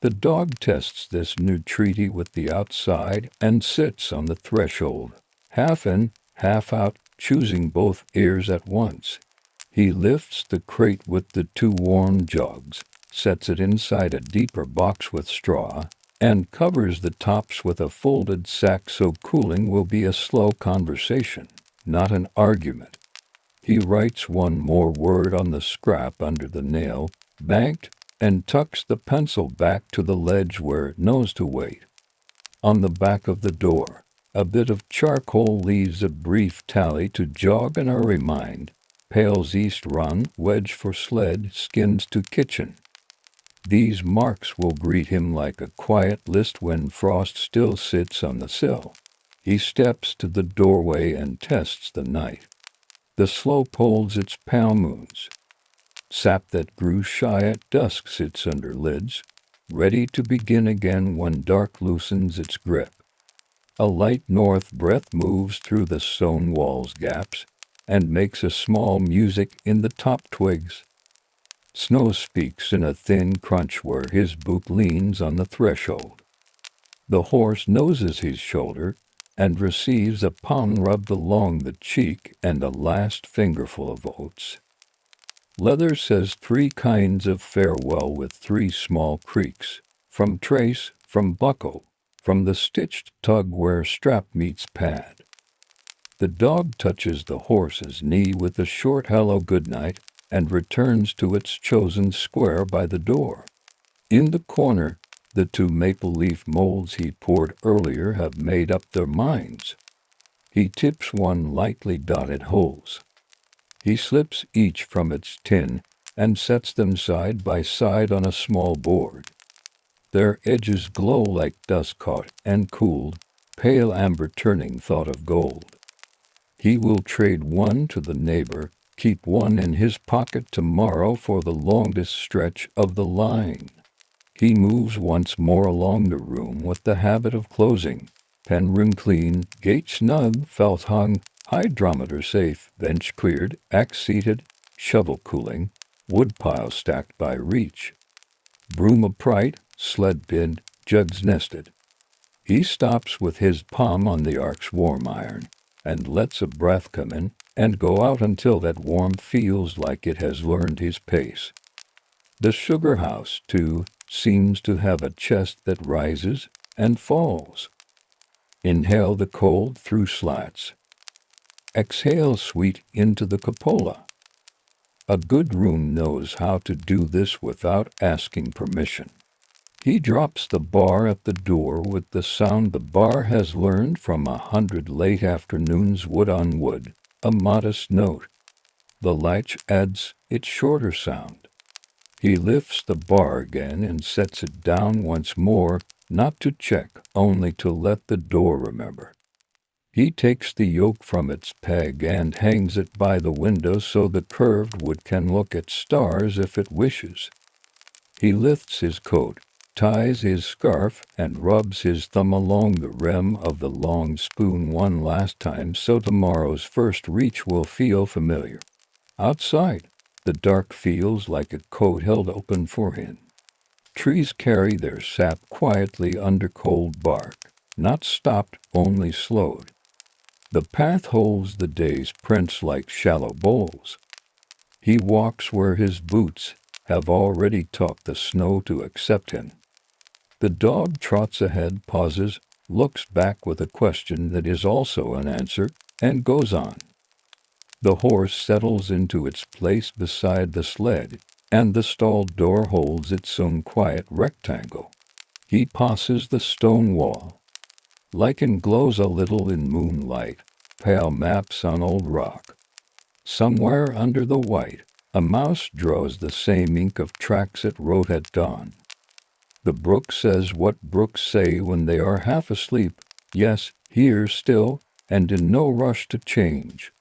The dog tests this new treaty with the outside and sits on the threshold, half in, half out, choosing both ears at once. He lifts the crate with the two warm jugs, sets it inside a deeper box with straw, and covers the tops with a folded sack so cooling will be a slow conversation, not an argument. He writes one more word on the scrap under the nail, banked, and tucks the pencil back to the ledge where it knows to wait. On the back of the door, a bit of charcoal leaves a brief tally to jog an remind. Pails east run, wedge for sled, skins to kitchen. These marks will greet him like a quiet list when frost still sits on the sill. He steps to the doorway and tests the night. The slope holds its pale moons. Sap that grew shy at dusk sits under lids, ready to begin again when dark loosens its grip. A light north breath moves through the stone wall's gaps and makes a small music in the top twigs. Snow speaks in a thin crunch where his boot leans on the threshold. The horse noses his shoulder and receives a palm rubbed along the cheek and a last fingerful of oats. Leather says 3 kinds of farewell with 3 small creaks, from trace, from buckle, from the stitched tug where strap meets pad. The dog touches the horse's knee with a short hello goodnight and returns to its chosen square by the door. In the corner, the 2 maple leaf molds he poured earlier have made up their minds. He tips 1 lightly dotted holes. He slips each from its tin and sets them side by side on a small board. Their edges glow like dust caught and cooled, pale amber turning thought of gold. He will trade 1 to the neighbor, keep 1 in his pocket tomorrow for the longest stretch of the line. He moves once more along the room with the habit of closing. Pen room clean, gate snug, felt hung, hydrometer safe, bench cleared, axe seated, shovel cooling, woodpile stacked by reach. Broom upright, sled pinned, jugs nested. He stops with his palm on the ark's warm iron and lets a breath come in and go out until that warmth feels like it has learned his pace. The Sugarhouse, too, seems to have a chest that rises and falls. Inhale the cold through slats. Exhale sweet into the cupola. A good room knows how to do this without asking permission. He drops the bar at the door with the sound the bar has learned from 100 late afternoons wood on wood, a modest note. The latch adds its shorter sound. He lifts the bar again and sets it down once more, not to check, only to let the door remember. He takes the yoke from its peg and hangs it by the window so the curved wood can look at stars if it wishes. He lifts his coat, ties his scarf, and rubs his thumb along the rim of the long spoon one last time so tomorrow's first reach will feel familiar. Outside, the dark feels like a coat held open for him. Trees carry their sap quietly under cold bark, not stopped, only slowed. The path holds the day's prints like shallow bowls. He walks where his boots have already taught the snow to accept him. The dog trots ahead, pauses, looks back with a question that is also an answer, and goes on. The horse settles into its place beside the sled, and the stall door holds its own quiet rectangle. He passes the stone wall. Lichen glows a little in moonlight, pale maps on old rock. Somewhere under the white, a mouse draws the same ink of tracks it wrote at dawn. The brook says what brooks say when they are half asleep, yes, here still, and in no rush to change.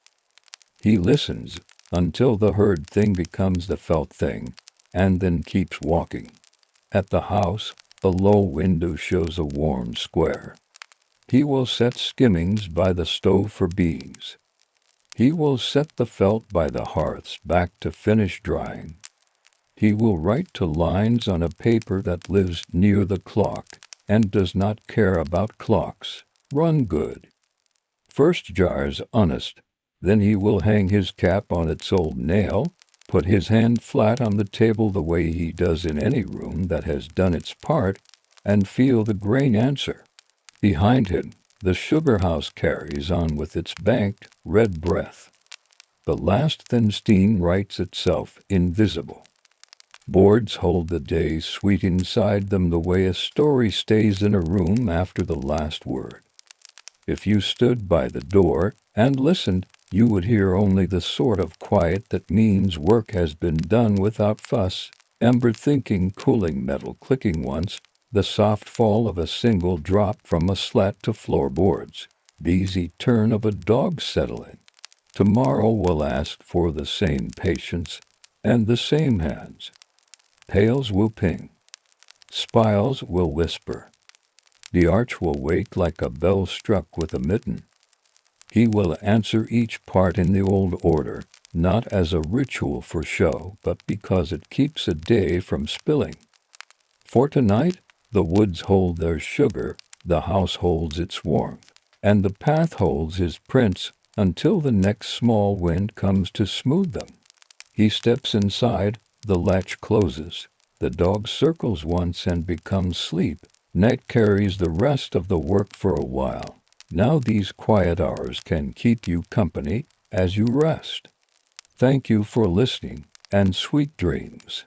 He listens until the heard thing becomes the felt thing, and then keeps walking. At the house, the low window shows a warm square. He will set skimmings by the stove for bees. He will set the felt by the hearth's back to finish drying. He will write to lines on a paper that lives near the clock and does not care about clocks. Run good. First jars honest. Then he will hang his cap on its old nail, put his hand flat on the table the way he does in any room that has done its part, and feel the grain answer. Behind him, the Sugarhouse carries on with its banked, red breath. The last thin steam writes itself invisible. Boards hold the day sweet inside them the way a story stays in a room after the last word. If you stood by the door and listened, you would hear only the sort of quiet that means work has been done without fuss, ember thinking, cooling metal clicking once, the soft fall of a single drop from a slat to floorboards, the easy turn of a dog settling. Tomorrow will ask for the same patience and the same hands. Pails will ping. Spiles will whisper. The arch will wake like a bell struck with a mitten. He will answer each part in the old order, not as a ritual for show, but because it keeps a day from spilling. For tonight, the woods hold their sugar, the house holds its warmth, and the path holds his prints until the next small wind comes to smooth them. He steps inside, the latch closes, the dog circles once and becomes sleep. Night carries the rest of the work for a while. Now these quiet hours can keep you company as you rest. Thank you for listening, and sweet dreams.